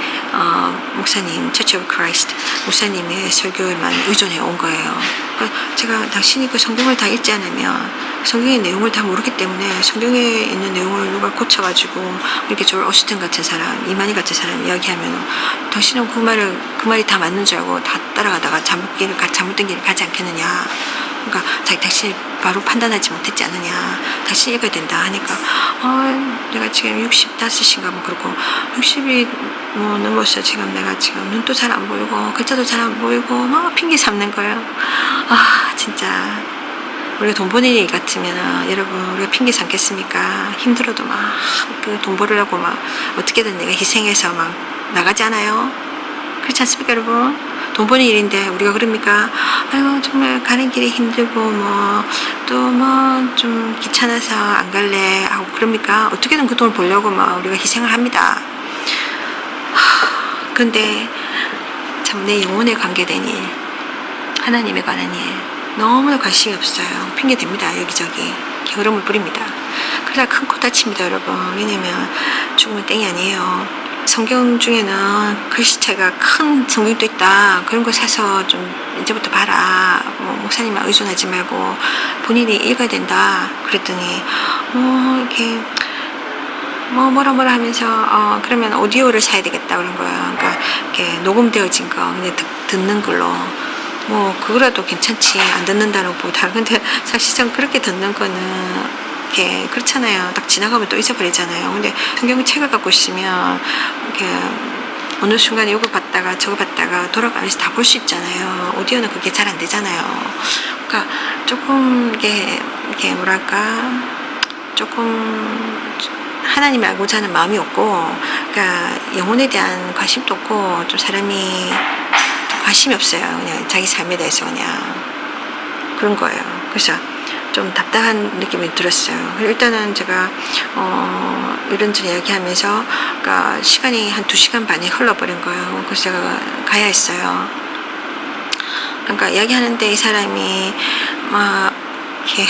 목사님, Church of Christ 목사님의 설교에만 의존해 온 거예요. 그러니까 제가 당신이 그 성경을 다 읽지 않으면 성경의 내용을 다 모르기 때문에 성경에 있는 내용을 누가 고쳐가지고 이렇게 저를 어시튼 같은 사람, 이만희 같은 사람 이야기하면 당신은 그 말이 다 맞는 줄 알고 다 따라가다가 잘못된 길을 가지 않겠느냐. 그러니까 당신이 바로 판단하지 못했지 않느냐. 당신이 읽어야 된다 하니까 내가 지금 65인가 뭐 그러고 60이 뭐 넘었어. 지금 내가 지금 눈도 잘 안 보이고 글자도 잘 안 보이고 막 핑계 삼는 거예요. 진짜 우리가 돈 버는 일 같으면 여러분 우리가 핑계 삼겠습니까? 힘들어도 막 그 돈 벌으려고 막 어떻게든 내가 희생해서 막 나가잖아요. 그렇지 않습니까, 여러분? 돈 버는 일인데 우리가 그럽니까? 아이고 정말 가는 길이 힘들고 뭐 또 뭐 좀 귀찮아서 안 갈래 하고 그럽니까? 어떻게든 그 돈을 벌려고 막 우리가 희생을 합니다. 근데 참 내 영혼에 관계된 일, 하나님에 관한 일 너무나 관심이 없어요. 핑계 댑니다. 여기저기 게으름을 부립니다. 그러다 큰 코 다칩니다, 여러분. 왜냐면 죽으면 땡이 아니에요. 성경 중에는 글씨체가 큰 성경도 있다. 그런 거 사서 좀 이제부터 봐라. 목사님만 의존하지 말고 본인이 읽어야 된다. 그랬더니 이렇게 뭐라 하면서 그러면 오디오를 사야 되겠다 그런 거야. 그러니까 이렇게 녹음되어진 거 그냥 듣는 걸로 그거라도 괜찮지. 안 듣는다는 것보다. 근데 사실상 그렇게 듣는 거는 이렇게 그렇잖아요. 딱 지나가면 또 잊어버리잖아요. 근데 성경 책을 갖고 있으면 이렇게 어느 순간에 이거 봤다가 저거 봤다가 돌아가면서 다 볼 수 있잖아요. 오디오는 그게 잘 안 되잖아요. 그러니까 조금 이게 뭐랄까 조금 하나님을 알고자 하는 마음이 없고, 그러니까 영혼에 대한 관심도 없고, 좀 사람이 관심이 없어요. 그냥 자기 삶에 대해서 그냥 그런 거예요. 그래서 좀 답답한 느낌이 들었어요. 일단은 제가 이런저런 이야기하면서 그러니까 시간이 한 2시간 반이 흘러버린 거예요. 그래서 제가 가야 했어요. 그러니까 이야기하는데 이 사람이 막 이렇게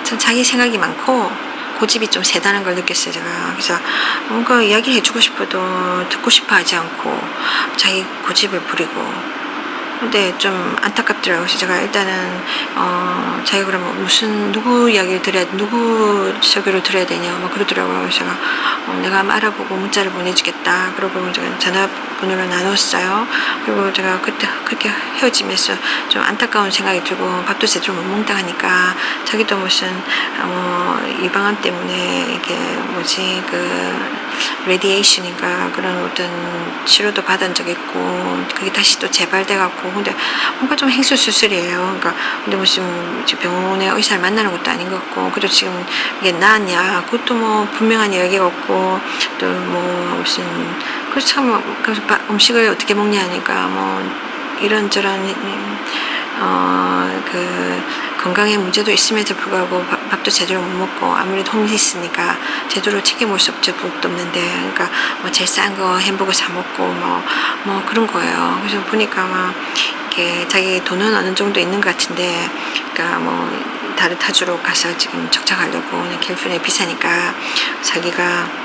좀 자기 생각이 많고 고집이 좀 세다는 걸 느꼈어요, 제가. 그래서 뭔가 이야기를 해주고 싶어도 듣고 싶어 하지 않고 자기 고집을 부리고. 근데 좀 안타깝더라고요. 그래서 제가 일단은 자기가 그러면 누구 이야기를 누구 설교를 들어야 되냐 그러더라고요. 그래서 제가 내가 한번 알아보고 문자를 보내주겠다. 그러고 제가 전화번호를 나눴어요. 그리고 제가 그때 그렇게 헤어지면서 좀 안타까운 생각이 들고 밥도 제대로 못 먹다 하니까 자기도 무슨 유방암 때문에 이게 레디에이션인가 그런 어떤 치료도 받은 적 있고 그게 다시 또 재발돼갖고 근데 뭔가 좀 행수수술이에요. 그러니까 근데 무슨 병원에 의사를 만나는 것도 아닌 것 같고 그리고 지금 이게 나았냐 그것도 분명한 이야기가 없고 또 무슨 그렇죠. 그래서 음식을 어떻게 먹냐 하니까 이런저런 건강에 문제도 있음에도 불구하고 밥도 제대로 못 먹고 아무래도 홈리스니까 제대로 챙겨 먹을 수 없죠. 부엌도 없는데 그러니까 제일 싼 거 햄버거 사 먹고 그런 거예요. 그래서 보니까 이렇게 자기 돈은 어느 정도 있는 것 같은데 그러니까 다른 타주로 가서 지금 적자가려고 그냥 캘리포니아 비싸니까 자기가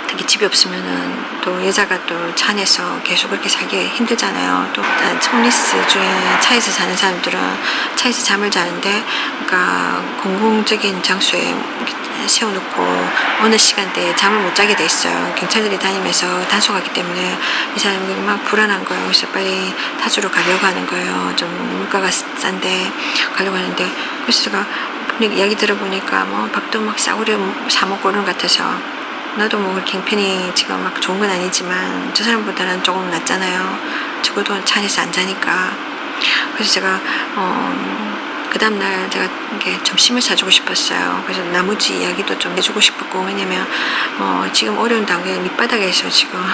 특히 집이 없으면은 또 여자가 또 차 안에서 계속 그렇게 살기 힘들잖아요. 또 홈리스 중에 차에서 사는 사람들은 차에서 잠을 자는데 그러니까 공공적인 장소에 세워놓고 어느 시간대에 잠을 못 자게 돼 있어요. 경찰들이 다니면서 단속하기 때문에 이 사람이 막 불안한 거예요. 그래서 빨리 타주로 가려고 하는 거예요. 좀 물가가 싼데 가려고 하는데 그래서 제가 이야기 들어보니까 밥도 막 싸구려 사 먹고 그런 것 같아서 나도 그렇게 형편이 지금 막 좋은 건 아니지만 저 사람보다는 조금 낫잖아요. 적어도 차 안에서 안 자니까. 그래서 제가 그 다음날 제가 이렇게 점심을 사주고 싶었어요. 그래서 나머지 이야기도 좀 해주고 싶었고 왜냐면 지금 어려운 단계 밑바닥에서 지금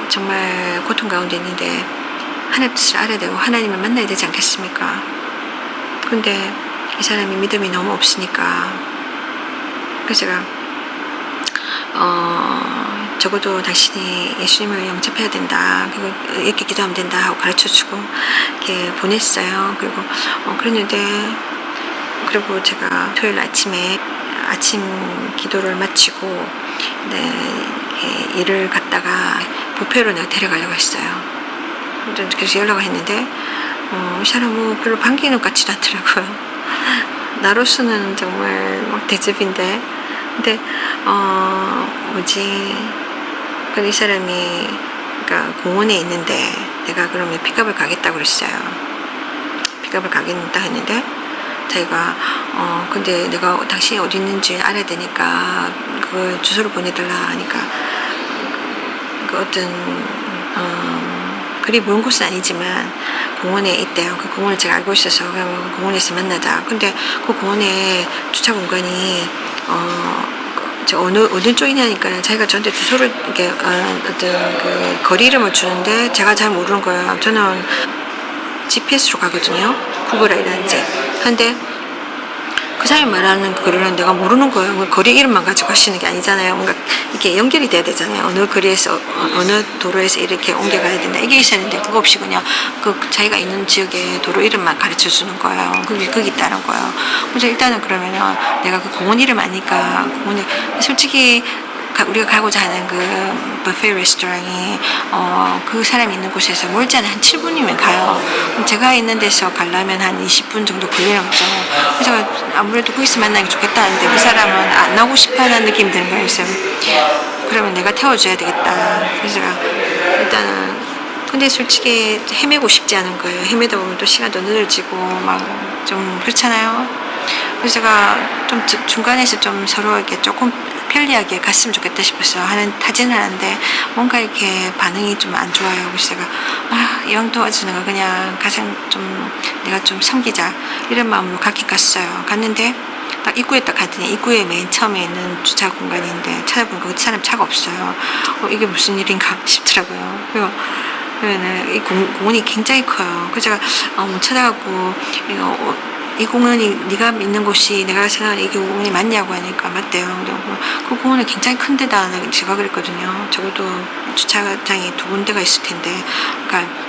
정말 고통 가운데 있는데 하나님 뜻을 알아야 되고 하나님을 만나야 되지 않겠습니까? 근데 이 사람이 믿음이 너무 없으니까 그래서 제가 적어도 당신이 예수님을 영접해야 된다. 그리고 이렇게 기도하면 된다 하고 가르쳐주고 이렇게 보냈어요. 그리고 그랬는데 그리고 제가 토요일 아침에 아침 기도를 마치고 일을 갔다가 부페로 내가 데려가려고 했어요. 그래서 연락을 했는데 이 사람 별로 반기는 것 같지도 않더라고요. 나로서는 정말 대접인데 근데 근데 이 사람이 그러니까 공원에 있는데 내가 그러면 픽업을 가겠다고 그랬어요. 픽업을 가겠다 했는데 자기가 근데 내가 당신이 어디 있는지 알아야 되니까 그걸 주소를 보내달라 하니까 그 어떤 그리 먼 곳은 아니지만 공원에 있대요. 그 공원을 제가 알고 있어서 공원에서 만나자. 근데 그 공원에 주차 공간이 어느 쪽이냐니까 자기가 저한테 주소를 이렇게 어떤 그 거리 이름을 주는데 제가 잘 모르는 거예요. 저는 GPS로 가거든요. 구글이라든지. 근데 그 사람이 말하는 거리는 내가 모르는 거예요. 뭐 거리 이름만 가지고 하시는 게 아니잖아요. 뭔가 이렇게 연결이 돼야 되잖아요. 어느 거리에서 어느 도로에서 이렇게 옮겨가야 된다. 이게 있어야 되는데 그거 없이 그냥 그 자기가 있는 지역의 도로 이름만 가르쳐 주는 거예요. 거기 있다는 거예요. 그래서 일단은 그러면은 내가 그 공원 이름 아니까 공원에 솔직히 우리가 가고자 하는 그 버페 레스토랑이 그 사람이 있는 곳에서 멀지 않아 한 7분이면 가요. 제가 있는 데서 가려면 한 20분 정도 걸리는 거죠. 그래서 아무래도 거기서 만나기 좋겠다는데 그 사람은 안 나오고 싶어하는 느낌이 드는 거예요. 그래서 그러면 내가 태워줘야 되겠다. 그래서 제가 일단은 근데 솔직히 헤매고 싶지 않은 거예요. 헤매다 보면 또 시간도 늦어지고 막 좀 그렇잖아요. 그래서 제가 좀 중간에서 좀 서로 이렇게 조금 편리하게 갔으면 좋겠다 싶어서 타지는 않은데 뭔가 이렇게 반응이 좀 안 좋아요. 그래서 제가 이왕 도와주는 거 그냥 가장 좀 내가 좀 섬기자 이런 마음으로 갔긴 갔어요. 갔는데 딱 입구에 딱 갔더니 입구에 맨 처음에 있는 주차 공간인데 찾아보니까 그 사람 차가 없어요. 이게 무슨 일인가 싶더라고요. 그리고 이 공원이 굉장히 커요. 그래서 제가 못 찾아가고 이 공원이 네가 있는 곳이 내가 생각하는 이 공원이 맞냐고 하니까 맞대요. 그 공원은 굉장히 큰 데다 제가 그랬거든요. 적어도 주차장이 2군데가 있을 텐데 그러니까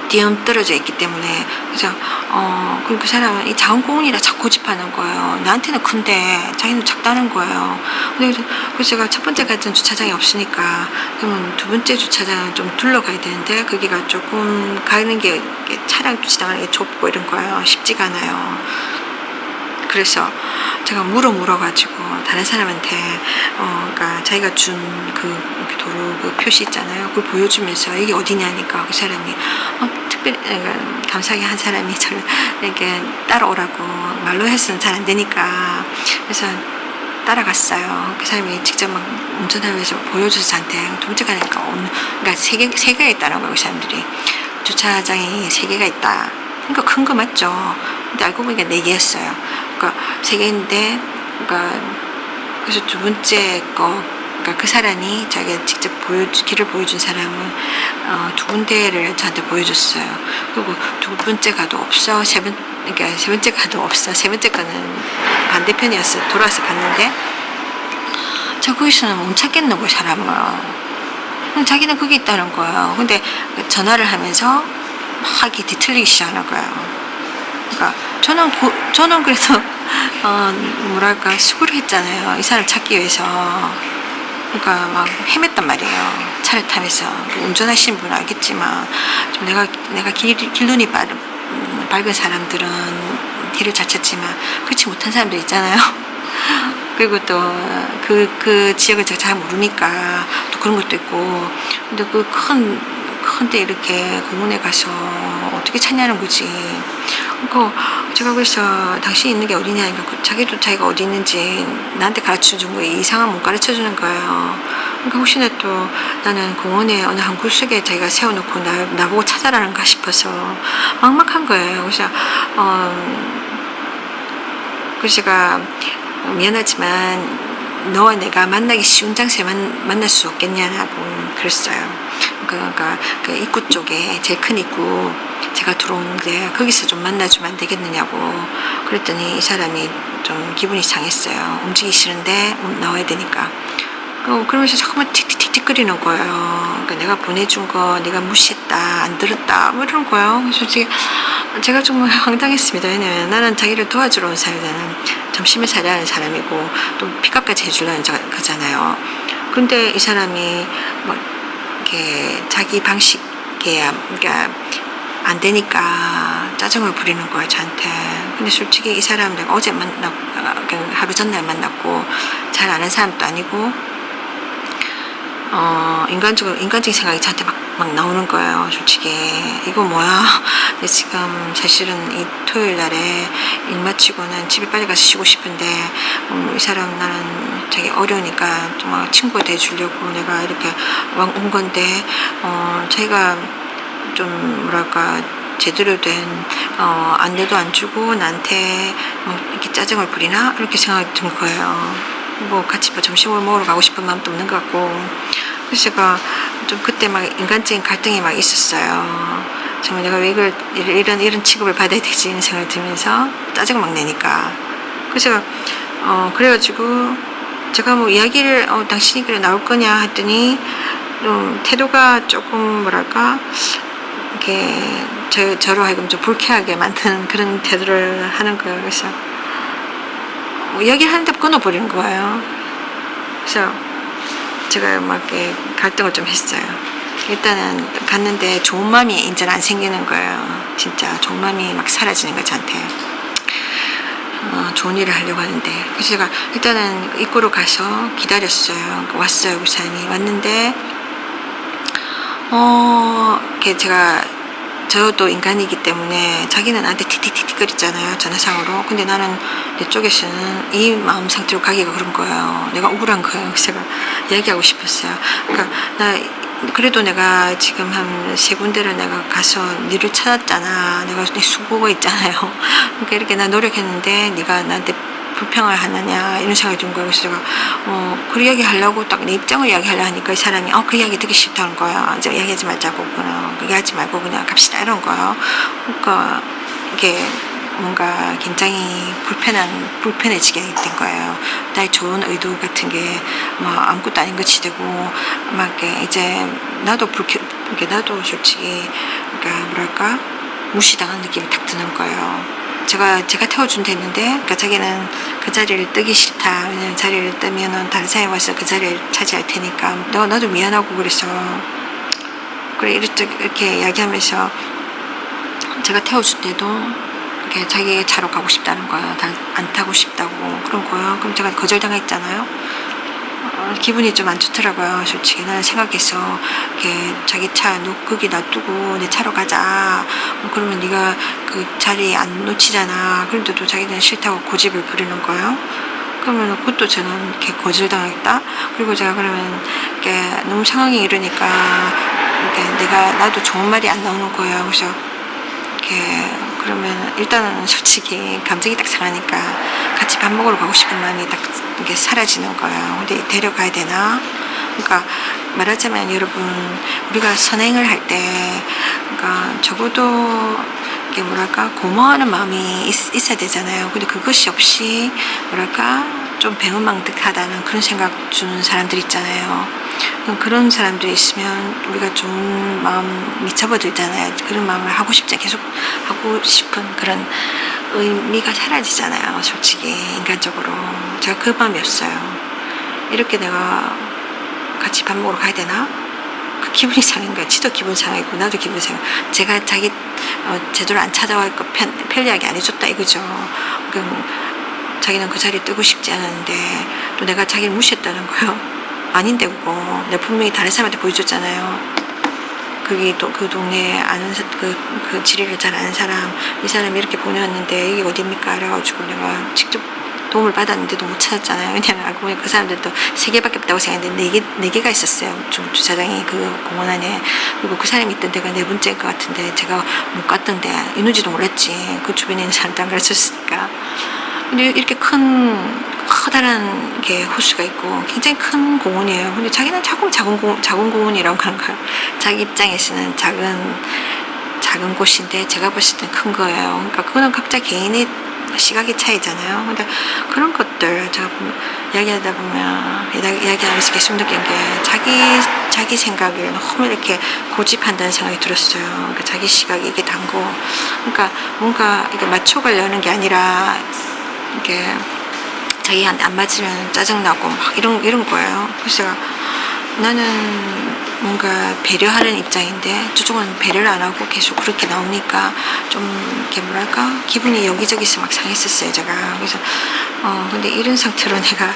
뒤엄 떨어져 있기 때문에 그래서 그리고 그 사람은 이 작은 공원이라 자꾸 고집하는 거예요. 나한테는 큰데 자기는 작다는 거예요. 그래서 제가 첫 번째 갔던 주차장이 없으니까 그러면 두 번째 주차장을 좀 둘러가야 되는데 거기가 조금 가는 게 차량 지나가는 게 좁고 이런 거예요. 쉽지가 않아요. 그래서 제가 물어가지고 다른 사람한테 그러니까 자기가 준 그 도로 그 표시 있잖아요. 그걸 보여주면서 이게 어디냐니까 그 사람이 특별히 감사하게 한 사람이 저를 이렇게 따라오라고 말로 해서는 잘 안 되니까 그래서 따라갔어요. 그 사람이 직접 막 운전하면서 보여줘서 저한테 두 번째 가니까 그러니까 세 개가 있다는 거예요. 그 사람들이 주차장이 3개가 있다. 그러니까 큰 거 맞죠. 근데 알고 보니까 4개였어요. 그러니까 3개인데, 그러니까 그래서 두 번째 거, 그러니까 그 사람이 자기가 직접 길을 보여준 사람은 2군데를 저한테 보여줬어요. 그리고 두 번째 가도 없어, 그러니까 세 번째 가도 없어. 세 번째 가는 반대편이었어요. 돌아서 갔는데, 저 거기서는 못 찾겠는 거예요, 사람을. 자기는 거기 있다는 거예요. 근데 전화를 하면서 막 이렇게 뒤틀리기 시작하는 거예요. 그러니까 저는 그래서 뭐랄까 수고를 했잖아요. 이 사람 찾기 위해서. 그러니까 막 헤맸단 말이에요. 차를 타면서. 운전하시는 분은 알겠지만 좀 내가 길눈이 밝은 사람들은 길을 잘 찾지만 그렇지 못한 사람들 있잖아요. 그리고 또 그 지역을 제가 잘 모르니까 또 그런 것도 있고. 근데 그 큰데 이렇게 공원에 가서 어떻게 찾냐는 거지. 그러니까 제가 그래서 당신이 있는 게 어디냐 하니까 자기도 자기가 어디 있는지 나한테 가르쳐 준 거예요. 이상한 못 가르쳐 주는 거예요. 그러니까 혹시나 또 나는 공원에 어느 한 구석에 자기가 세워놓고 나보고 찾아라는가 싶어서 막막한 거예요. 그래서 그래서 제가 미안하지만 너와 내가 만나기 쉬운 장소에 만날 수 없겠냐고 그랬어요. 그러니까 그 입구 쪽에 제일 큰 입구 제가 들어오는데 거기서 좀 만나주면 안 되겠느냐고 그랬더니 이 사람이 좀 기분이 상했어요. 움직이기 싫은데 나와야 되니까. 그러면서 자꾸만 틱틱틱틱거리는 거예요. 그러니까 내가 보내준 거 네가 무시했다, 안 들었다 뭐 이런 거예요. 그래서 제가 정말 황당했습니다. 왜냐면 나는 자기를 도와주러 온 사람이라는 점심을 사려 하는 사람이고 또 픽업까지 해주려는 거잖아요. 그런데 이 사람이 뭐 이렇게 자기 방식에 그러니까 안 되니까 짜증을 부리는 거예요, 저한테. 근데 솔직히 이 사람 내가 어제 만났고 하루 전날 만났고 잘 아는 사람도 아니고 인간적인 생각이 저한테 막 나오는 거예요. 솔직히 이거 뭐야. 근데 지금 사실은 이 토요일 날에 일 마치고는 집에 빨리 가서 쉬고 싶은데 이 사람 나는 되게 어려우니까 정말 친구가 돼주려고 내가 이렇게 온 건데 자기가 좀 뭐랄까 제대로 된 안내도 안 주고 나한테 이렇게 짜증을 부리나 이렇게 생각이 든 거예요. 뭐 같이 점심을 먹으러 가고 싶은 마음도 없는 것 같고. 그래서 제가 좀 그때 막 인간적인 갈등이 막 있었어요. 정말 내가 왜 이런 취급을 받아야 되지 이런 생각이 들면서 짜증을 막 내니까. 그래서 제가 그래가지고 제가 뭐 이야기를 당신이 그래 나올 거냐 했더니 좀 태도가 조금 뭐랄까 이렇게 저로 하여금 좀 불쾌하게 만드는 그런 태도를 하는 거예요. 그래서 뭐 이야기를 하는데 끊어버리는 거예요. 그래서 제가 막 이렇게 갈등을 좀 했어요. 일단은 갔는데 좋은 마음이 이제 안 생기는 거예요. 진짜 좋은 마음이 막 사라지는 거예요, 저한테. 좋은 일을 하려고 하는데. 그래서 제가 일단은 입구로 가서 기다렸어요. 왔어요, 그 사람이. 왔는데, 이렇게 저도 인간이기 때문에 자기는 나한테 티티티티 거리잖아요, 전화상으로. 근데 나는 내 쪽에서는 이 마음 상태로 가기가 그런 거예요. 내가 억울한 거예요. 그래서 제가 이야기하고 싶었어요. 그러니까 그래도 내가 지금 한 3군데를 내가 가서 니를 찾았잖아. 내가 내 수고가 있잖아요. 그러니까 이렇게 나 노력했는데 네가 나한테 불평을 하느냐 이런 생각이 든 거예요. 그래서 제가 그 이야기 하려고 딱 내 입장을 이야기하려 하니까 이 사람이 그 이야기 듣기 싫다는 거야. 이제 이야기하지 말자고 그냥 얘기하지 말고 그냥 갑시다 이런 거예요. 그러니까 이게 뭔가 굉장히 불편해지게 된 거예요. 나의 좋은 의도 같은 게 막 아무것도 아닌 것이 되고 막 이렇게 이제 나도 솔직히 그러니까 뭐랄까 무시당한 느낌이 딱 드는 거예요. 제가 태워준다 했는데, 그러니까 자기는 그 자리를 뜨기 싫다. 왜냐면 자리를 뜨면은 다른 사람이 와서 그 자리를 차지할 테니까. 나도 미안하고 그래서. 그래, 이렇게 이야기하면서 제가 태워준데도 이렇게 자기 차로 가고 싶다는 거예요. 안 타고 싶다고. 그런 거예요. 그럼 제가 거절당했잖아요. 기분이 좀 안 좋더라고요. 솔직히 나는 생각해서 이렇게 자기 차 거기 놔두고 내 차로 가자. 그러면 네가 그 자리 안 놓치잖아. 그런데도 자기는 싫다고 고집을 부리는 거예요. 그러면 그것도 저는 이렇게 거절당했다. 그리고 제가 그러면 이렇게 너무 상황이 이러니까 이렇게 나도 좋은 말이 안 나오는 거예요. 그래서 이렇게 그러면 일단은 솔직히 감정이 딱 상하니까 같이 밥 먹으러 가고 싶은 마음이 딱 이게 사라지는 거예요. 근데 데려가야 되나? 그러니까 말하자면 여러분 우리가 선행을 할 때 그러니까 적어도 이게 뭐랄까 고마워하는 마음이 있어야 되잖아요. 근데 그것이 없이 뭐랄까 좀 배은망덕하다는 그런 생각 주는 사람들 있잖아요. 그런 사람들이 있으면 우리가 좋은 마음 미쳐버리잖아요. 그런 마음을 계속 하고 싶은 그런 의미가 사라지잖아요. 솔직히 인간적으로 제가 그 마음이었어요. 이렇게 내가 같이 밥 먹으러 가야 되나? 그 기분이 상한 거야. 지도 기분 상하고 나도 기분 상해. 제가 자기 제대로 안 찾아갈 거 편리하게 안 해줬다 이거죠. 자기는 그 자리에 뜨고 싶지 않았는데 또 내가 자기를 무시했다는 거예요. 아닌데 그거 내가 분명히 다른 사람한테 보여줬잖아요. 그 동네에 아는 그 지리를 잘 아는 사람, 이 사람이 이렇게 보내왔는데 이게 어딥니까? 그래가지고 내가 직접 도움을 받았는데도 못 찾았잖아요. 왜냐면 알고 보니 그 사람들도 3개밖에 없다고 생각했는데 4개가 있었어요. 주차장이 그 공원 안에. 그리고 그 사람이 있던 데가 4번째인 것 같은데 제가 못 갔던데 있는지도 몰랐지. 그 주변에 있는 사람도 안 가르쳤으니까. 근데 이렇게 커다란 게 호수가 있고 굉장히 큰 공원이에요. 근데 자기는 자꾸 작은 공원이라고 하는 거예요. 자기 입장에서는 작은 곳인데 제가 봤을 땐 큰 거예요. 그러니까 그거는 각자 개인의 시각의 차이잖아요. 근데 그런 것들 제가 이야기하다 보면 이야기하면서 계속 느낀 게 자기 생각을 너무 이렇게 고집한다는 생각이 들었어요. 그러니까 자기 시각이 이게 단고, 그러니까 뭔가 이게 맞춰가려는 게 아니라 이렇게 자기한테 안 맞으면 짜증나고 막 이런 거예요. 그래서 제가 나는 뭔가 배려하는 입장인데 저쪽은 배려를 안 하고 계속 그렇게 나오니까 좀 이렇게 뭐랄까 기분이 여기저기서 막 상했었어요 제가. 그래서 근데 이런 상태로 내가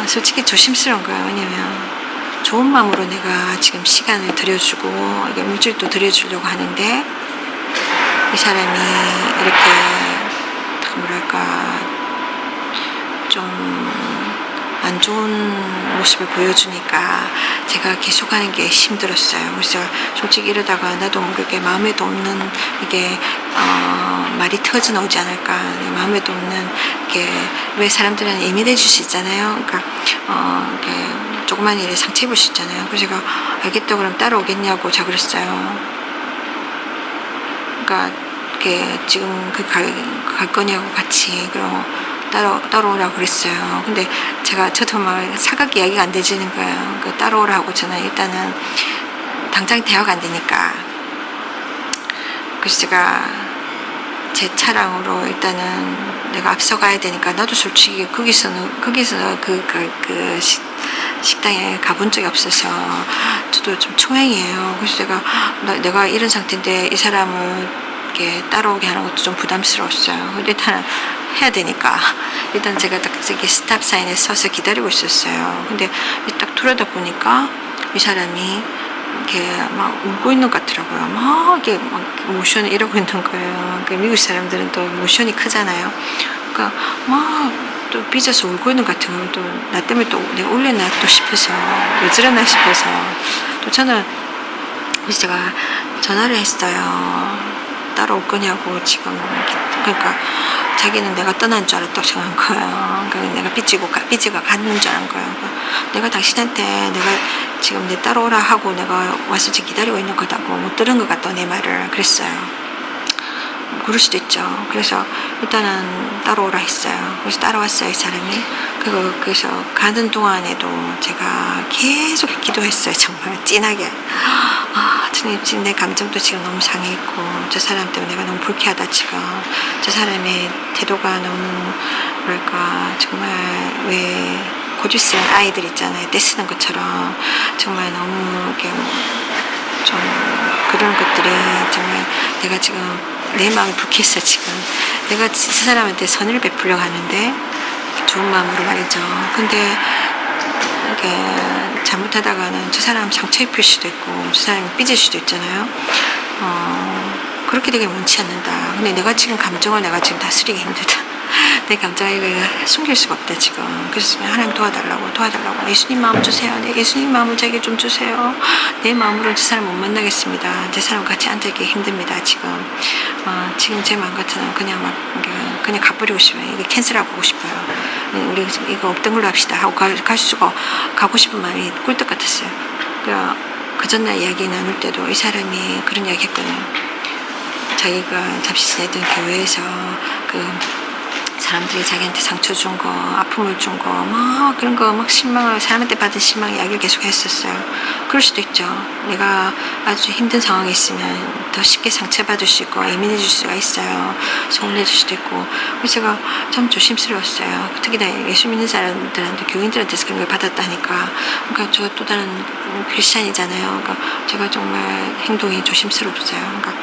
솔직히 조심스러운 거예요. 왜냐면 좋은 마음으로 내가 지금 시간을 들여주고 이게 물질도 들여주려고 하는데 이 사람이 이렇게 뭐랄까 좀 안 좋은 모습을 보여주니까 제가 계속하는 게 힘들었어요. 그래서 솔직히 이러다가 나도 모르게 마음에도 없는 이게 말이 터져 나오지 않을까. 마음에도 없는 이게 왜 사람들은 예민해질 수 있잖아요. 그러니까 이렇게 조그만 일에 상처 입을 수 있잖아요. 그래서 제가 알겠다 그럼 따라오겠냐고 제가 그랬어요. 그러니까 이게 지금 갈 거냐고 같이 그럼 따라오라고 그랬어요. 근데 저도 막 사각 이야기가 안 되지는 거예요. 따라오라고 저는 일단은 당장 대화가 안 되니까. 그래서 제가 제 차량으로 일단은 내가 앞서가야 되니까 나도 솔직히 거기서 식당에 가본 적이 없어서 저도 좀 초행이에요. 그래서 내가 이런 상태인데 이 사람을 이렇게 따라오게 하는 것도 좀 부담스러웠어요. 근데 일단 해야 되니까 일단 제가 딱 저기 스탑 사인에 서서 기다리고 있었어요. 근데 딱 돌아다 보니까 이 사람이 이렇게 막 울고 있는 것 같더라고요. 막 이렇게 막 모션을 이러고 있는 거예요. 그러니까 미국 사람들은 또 모션이 크잖아요. 그러니까 막 또 삐져서 울고 있는 것 같은 또 나 때문에 또 내가 울렸나 또 싶어서 왜 저러나 싶어서 또 저는 그래서 제가 전화를 했어요. 따라올 거냐고 지금. 그러니까 자기는 내가 떠난 줄 알았다고 생각한 거예요. 그러니까 내가 삐지고 가는 줄 알은 거예요. 그러니까 내가 당신한테 내가 지금 내 따라오라 하고 내가 와서 지금 기다리고 있는 거다고 못 들은 것 같다 내 말을 그랬어요. 그럴 수도 있죠. 그래서 일단은 따라오라 했어요. 그래서 따라왔어요 이 사람이. 그래서 가는 동안에도 제가 계속 기도했어요. 정말 찐하게. 주님 지금 내 감정도 지금 너무 상해있고 저 사람 때문에 내가 너무 불쾌하다 지금. 저 사람의 태도가 너무 뭐랄까 정말 왜 고집스러운 아이들 있잖아요. 떼쓰는 것처럼 정말 너무 이렇게 좀 그런 것들이 정말 내가 지금 내 마음이 불쾌했어 지금. 내가 저 사람한테 선을 베풀려고 하는데 좋은 마음으로 말이죠. 근데 이렇게 잘못하다가는 저 사람 상처 입힐 수도 있고 저 사람이 삐질 수도 있잖아요. 그렇게 되길 원치 않는다. 근데 내가 지금 감정을 내가 지금 다스리기 힘들다. 내 감정을 숨길 수가 없다 지금. 그래서 하나님 도와달라고 예수님 마음 주세요. 네, 예수님 마음을 제게 좀 주세요. 내 마음으로는 저 사람 못 만나겠습니다. 저 사람 같이 앉아있기 힘듭니다 지금. 지금 제 마음 같으면 그냥 가버리고 싶어요. 이게 캔슬하고 가고 싶어요. 우리 이거 없던 걸로 합시다 하고 가고 싶은 마음이 꿀떡 같았어요. 그 전날 이야기 나눌 때도 이 사람이 그런 이야기 했거든요. 자기가 잠시 지내던 교회에서 사람들이 자기한테 상처 준 거, 아픔을 준 거, 막 그런 거 막 실망을, 사람한테 받은 실망 이야기를 계속 했었어요. 그럴 수도 있죠. 내가 아주 힘든 상황에 있으면 더 쉽게 상처받을 수 있고 예민해질 수가 있어요. 서운해질 수도 있고. 그래서 제가 참 조심스러웠어요. 특히나 예수 믿는 사람들한테, 교인들한테서 그런 걸 받았다니까. 그러니까 제가 또 다른 크리스찬이잖아요. 그러니까 제가 정말 행동이 조심스럽어요. 그러니까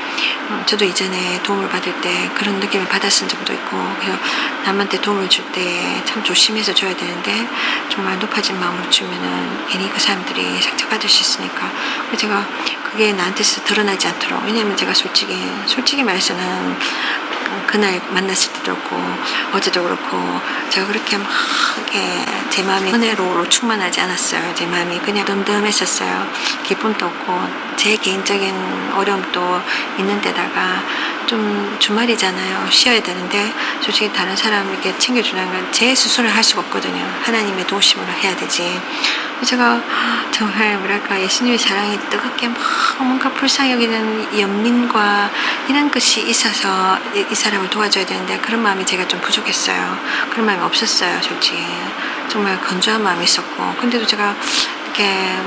저도 이전에 도움을 받을 때 그런 느낌을 받았은 적도 있고, 그래서 남한테 도움을 줄 때 참 조심해서 줘야 되는데 정말 높아진 마음으로 주면은 괜히 그 사람들이 상처받을 수 있으니까. 제가 그게 나한테서 드러나지 않도록, 왜냐면 제가 솔직히 말해서는 그날 만났을 때도 그렇고 어제도 그렇고 제가 그렇게 막 이렇게 제 마음이 은혜로 충만하지 않았어요. 제 마음이 그냥 덤덤했었어요. 기쁨도 없고 제 개인적인 어려움도 있는 데다가 좀 주말이잖아요. 쉬어야 되는데 솔직히 다른 사람에게 챙겨주는 건 제 스스로 할 수가 없거든요. 하나님의 도우심으로 해야 되지. 제가 정말 뭐랄까 예수님의 사랑이 뜨겁게 막 뭔가 불쌍히 여기는 연민과 이런 것이 있어서 이 사람을 도와줘야 되는데 그런 마음이 제가 좀 부족했어요. 그런 마음이 없었어요. 솔직히 정말 건조한 마음이 있었고, 근데도 제가 이렇게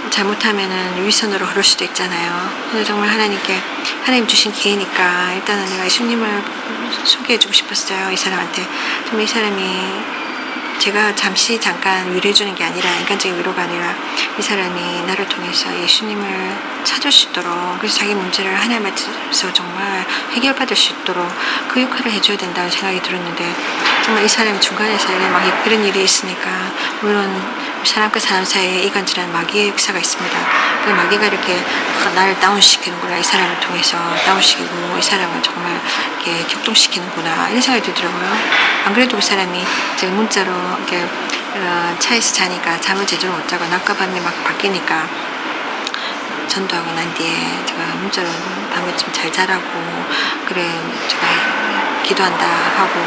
잘못하면은 위선으로 흐를 수도 있잖아요. 근데 정말 하나님 주신 기회니까 일단은 내가 예수님을 소개해주고 싶었어요. 이 사람한테. 정말 이 사람이 제가 잠깐 위로해주는 게 아니라, 인간적인 위로가 아니라 이 사람이 나를 통해서 예수님을 찾을 수 있도록, 그래서 자기 문제를 하나님께서 정말 해결받을 수 있도록 그 역할을 해줘야 된다는 생각이 들었는데, 정말 이 사람이 중간에서 막 그런 일이 있으니까, 물론 사람과 사람 사이에 이간질한 마귀의 역사가 있습니다. 그 마귀가 이렇게 나를 다운시키는구나, 이 사람을 통해서 다운시키고 이 사람을 정말 이렇게 격동시키는구나, 이런 생각이 들더라고요. 안 그래도 그 사람이 제가 문자로 이렇게 차에서 자니까 잠을 제대로 못 자고 낮과 밤이 막 바뀌니까 전도하고 난 뒤에 제가 문자로 밤에 좀 잘 자라고, 그래 제가 기도한다 하고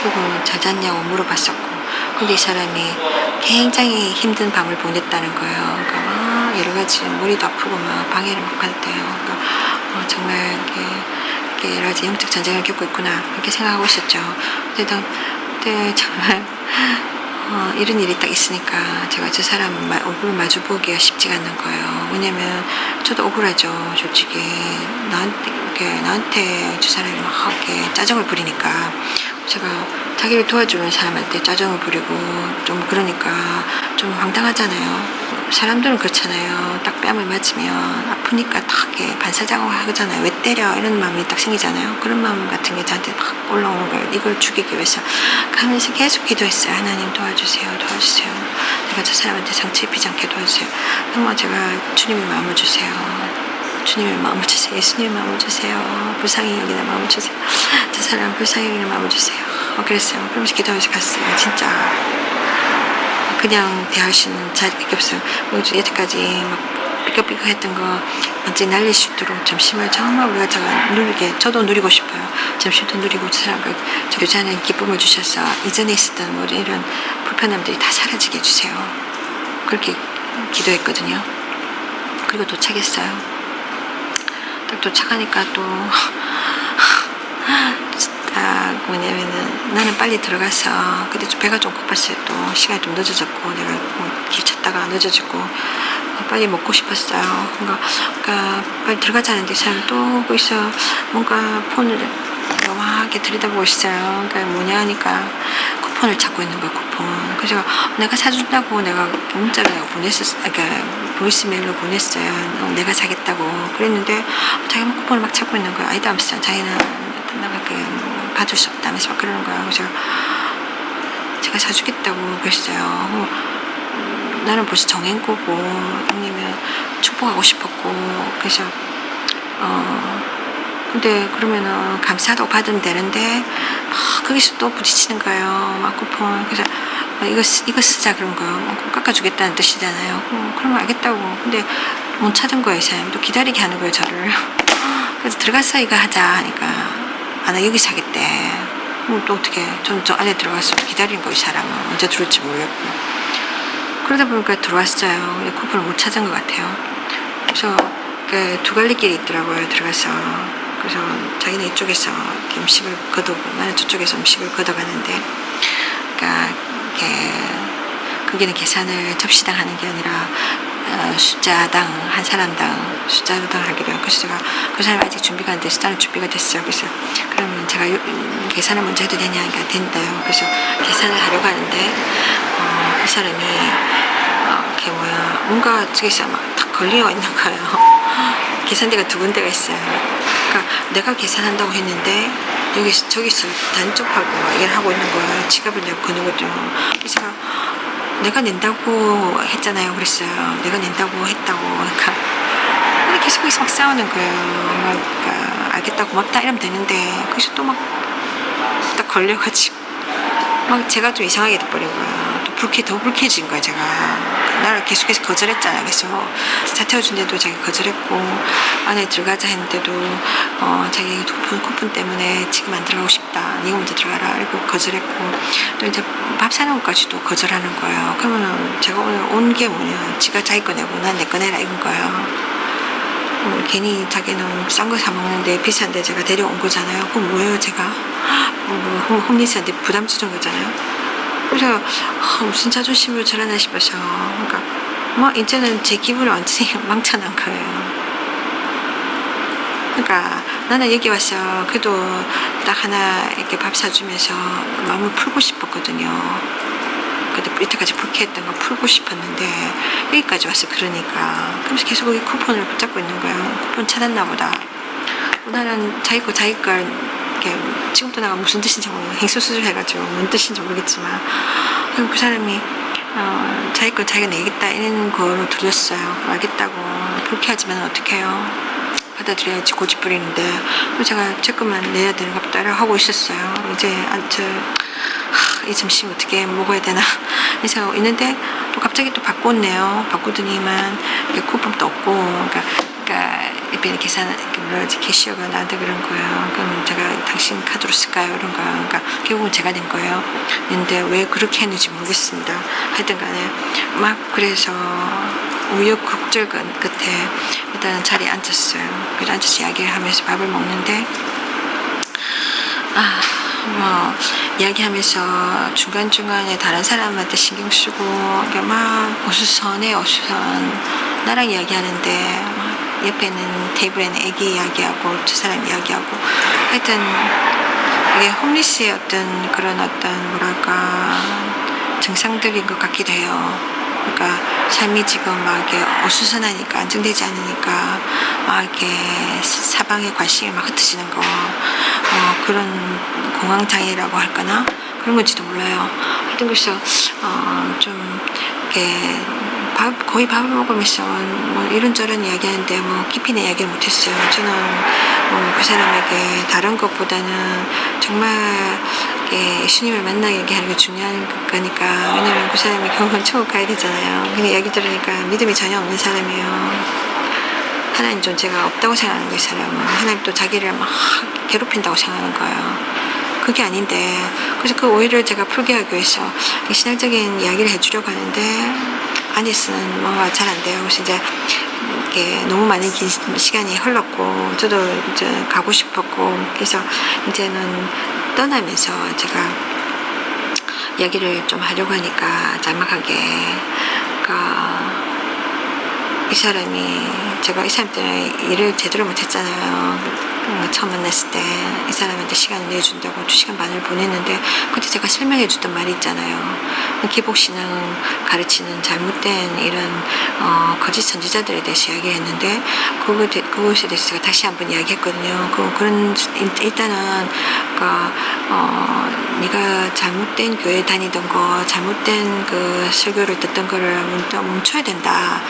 혹은 잘 잤냐고 물어봤었고, 근데 이 사람이 굉장히 힘든 밤을 보냈다는 거예요. 그러니까 막 여러 가지 머리도 아프고 막 방해를 막 받았대요. 그러니까 정말 이렇게 여러 가지 영적 전쟁을 겪고 있구나 그렇게 생각하고 있었죠. 그때 정말 이런 일이 딱 있으니까 제가 저 사람 얼굴 마주 보기가 쉽지가 않는 거예요. 왜냐면 저도 억울하죠. 솔직히 나한테 저 사람이 막 이렇게 짜증을 부리니까 제가 자기를 도와주는 사람한테 짜증을 부리고 좀 그러니까 좀 황당하잖아요. 사람들은 그렇잖아요. 딱 뺨을 맞으면 아프니까 딱 이렇게 반사작용을 하잖아요. 왜 때려? 이런 마음이 딱 생기잖아요. 그런 마음 같은 게 저한테 막 올라오는 거예요. 이걸 죽이기 위해서. 하면서 계속 기도했어요. 하나님 도와주세요. 도와주세요. 내가 저 사람한테 상처 입히지 않게 도와주세요. 정말 제가 주님의 마음을 주세요. 주님의 마음을 주세요. 예수님의 마음을 주세요. 불쌍히 여기는 마음을 주세요. 저 사람 불쌍히 여기는 마음을 주세요. 그랬어요. 그러면서 기도하면서 갔어요. 진짜 그냥 대할 수 있는 자리밖에 없어요. 여태까지 막 삐걱삐걱 했던 거 완전히 날릴 수 있도록 점심을 정말 우리가 누리게 저도 누리고 싶어요. 점심도 누리고 저 사람과 저 여자는 기쁨을 주셔서 이전에 있었던 뭐 이런 불편함들이 다 사라지게 해주세요. 그렇게 기도했거든요. 그리고 도착했어요. 딱 도착하니까 또 뭐냐면은 나는 빨리 들어가서 근데 좀 배가 좀 고팠어요. 또 시간이 좀 늦어졌고 내가 길 찾다가 늦어지고 빨리 먹고 싶었어요. 그러니까 빨리 들어가자는데 사람 또 오고 있어. 뭔가 폰을 막 들여다보고 있어요. 그러니까 뭐냐 하니까 쿠폰을 찾고 있는 거야. 쿠폰. 그래서 내가 사준다고 내가 문자를 보냈었어. 그러니까 보이스메일로 보냈어요. 내가 사겠다고 그랬는데 자기가 쿠폰을 막 찾고 있는 거야. 아니다 하면서 자기는 나가 받을 수 없다면서 막 그러는 거야. 그래서 제가 사주겠다고 그랬어요. 나는 벌써 정한 거고 형님은 축복하고 싶었고 그래서 근데 그러면은 감사하다고 받으면 되는데 거기서 또 부딪히는 거예요. 막 쿠폰. 그래서 이거 쓰자 그런 거예요. 깎아주겠다는 뜻이잖아요. 그러면 알겠다고. 근데 못 찾은 거예요. 이 사람이 또 기다리게 하는 거예요. 저를. 그래서 들어가서 이거 하자 하니까 나 여기 사겠대. 또 어떻게 전 저 안에 들어가서 기다리는 거예요. 이 사람은 언제 들어올지 모르겠고. 그러다 보니까 들어왔어요. 쿠폰을 못 찾은 것 같아요. 그래서 두 갈래 길이 있더라고요. 들어가서. 그래서 자기는 이쪽에서 음식을 걷어고 나는 저쪽에서 음식을 걷어가는데 그러니까 거기는 계산을 접시당 하는 게 아니라 숫자당 한 사람당 숫자당 하기로 해요. 그래서 제가 그 사람이 아직 준비가 안 돼서 나는 준비가 됐어요. 그래서 그러면 제가 계산을 먼저 해도 되냐? 그러니까 된다요. 그래서 계산을 하려고 하는데 그 사람이 이렇게 뭔가 저기서 막 탁 걸려 있는 거예요. 계산대가 2군데가 있어요. 그러니까 내가 계산한다고 했는데 저기서 단쪽하고 얘기를 하고 있는 거예요. 지갑을 내고 거는 거죠. 그래서 내가 낸다고 했잖아요. 그랬어요. 내가 낸다고 했다고. 그러니까 계속 막 싸우는 거예요. 그러니까 알겠다 고맙다 이러면 되는데 그래서 또 막 딱 걸려가지고 막 제가 좀 이상하게 돼버린 거예요. 더 불쾌해진 거야. 제가 나를 계속해서 거절했잖아요. 그래서 차 태워준데도 자기 거절했고 안에 들어가자 했는데도 자기 쿠폰 때문에 지금 안 들어가고 싶다. 네가 먼저 들어가라. 이렇게 거절했고 또 이제 밥 사는 것까지도 거절하는 거예요. 그러면은 제가 오늘 온 게 뭐냐? 지가 자기 거 내고 난 내 거 내라 이건 거예요. 괜히 자기는 싼 거 사 먹는데 비싼데 제가 데려온 거잖아요. 그럼 뭐예요? 제가 홈리스한테 부담 주는 거잖아요. 그래서 무슨 자존심을 저러나 싶어서 그러니까 막 이제는 제 기분을 완전히 망쳐난 거예요. 그러니까 나는 여기 와서 그래도 딱 하나 이렇게 밥 사주면서 마음을 풀고 싶었거든요. 그래도 이때까지 불쾌했던 거 풀고 싶었는데 여기까지 와서 그러니까 그래서 계속 거기 쿠폰을 붙잡고 있는 거예요. 쿠폰 찾았나 보다. 나는 자기 걸 이렇게 지금도 내가 무슨 뜻인지 모르겠고 행수수술 해가지고 뭔 뜻인지 모르겠지만 그럼 그 사람이 자기 걸 자기가 내겠다 이런 거로 들렸어요. 알겠다고. 불쾌하지만 어떻게 해요? 받아들여야지 고집 부리는데 제가 제 것만 내야 되는 것보다 하고 있었어요. 이제 이 점심 어떻게 먹어야 되나 이 생각 있는데 또 갑자기 또 바꿨네요. 바꾸더니만 쿠폰도 없고 그러니까 옆에 계산 캐시어가 나한테 그런 거예요. 그럼 제가 당신 카드로 쓸까요? 이런 거예요. 그러니까 결국은 제가 낸 거예요. 근데 왜 그렇게 했는지 모르겠습니다. 하여튼 간에 막 그래서 우여곡절 끝에 일단 자리에 앉았어요. 그래서 앉아서 이야기를 하면서 밥을 먹는데 이야기하면서 중간중간에 다른 사람한테 신경 쓰고 막 어수선 나랑 이야기하는데 옆에는 테이블에는 애기 이야기하고 두 사람 이야기하고 하여튼 이게 홈리스의 어떤 뭐랄까 증상들인 것 같기도 해요. 그러니까 삶이 지금 막 이렇게 어수선하니까 안정되지 않으니까 막 이렇게 사방에 관심이 막 흩어지는 거 그런 공황장애라고 할까나 그런 건지도 몰라요. 하여튼 그래서 좀 이렇게 거의 밥을 먹으면서 뭐 이런저런 이야기하는데 뭐 깊이 내 이야기를 못했어요. 저는 그 사람에게 다른 것보다는 정말 예수님을 만나게 얘기하는 게 중요한 거니까. 왜냐면 그 사람이 결국은 천국 가야 되잖아요. 근데 이야기 들으니까 믿음이 전혀 없는 사람이에요. 하나님 존재가 없다고 생각하는 거예요. 이 사람은 하나님 또 자기를 막 괴롭힌다고 생각하는 거예요. 그게 아닌데 그래서 그 오해를 제가 풀게 하기 위해서 신앙적인 이야기를 해주려고 하는데 안에서는 뭐가 잘 안 돼요. 그래서 이제 이렇게 너무 많은 긴 시간이 흘렀고 저도 이제 가고 싶었고 그래서 이제는 떠나면서 제가 이야기를 좀 하려고 하니까 짤막하게 이 사람이 제가 이 사람 때문에 일을 제대로 못했잖아요. 처음 만났을 때 이 사람한테 시간을 내준다고 2시간 반을 보냈는데 그때 제가 설명해 줬던 말이 있잖아요. 기복신앙 가르치는 잘못된 이런 거짓 선지자들에 대해서 이야기했는데 그것에 대해서 제가 다시 한번 이야기했거든요. 그런 일단은 네가 잘못된 교회 다니던 거 잘못된 그 설교를 듣던 거를 멈춰야 된다.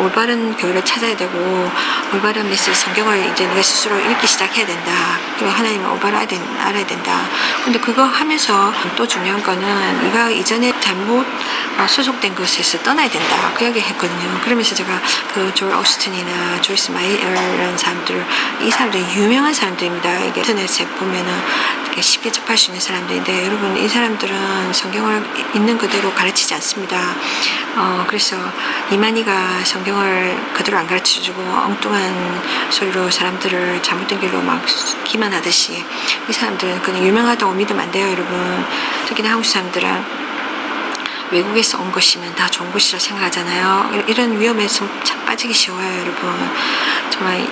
올바른 교회를 찾아야 되고 올바른 메시지 성경을 이제 네가 스스로 읽기 시작해야 된다. 그리고 하나님을 올바로 알아야 된다. 근데 그거 하면서 또 중요한 거는 네가 이전에 잘못 소속된 것에서 떠나야 된다. 그 이야기 했거든요. 그러면서 제가 그 조엘 오스틴이나 조이스 마이어라는 사람들 이 사람들이 유명한 사람들입니다. 이게 인터넷에 보면은 쉽게 접할 수 있는 사람들인데 여러분 이 사람들은 성경을 있는 그대로 가르치지 않습니다. 그래서 이만희가 성경을 그대로 안 가르쳐주고 엉뚱한 소리로 사람들을 잘못된 길로 막 기만하듯이 이 사람들은 그냥 유명하다고 믿으면 안 돼요. 여러분 특히나 한국 사람들은 외국에서 온 것이면 다 좋은 것이라 생각하잖아요. 이런 위험에서 참 빠지기 쉬워요. 여러분 정말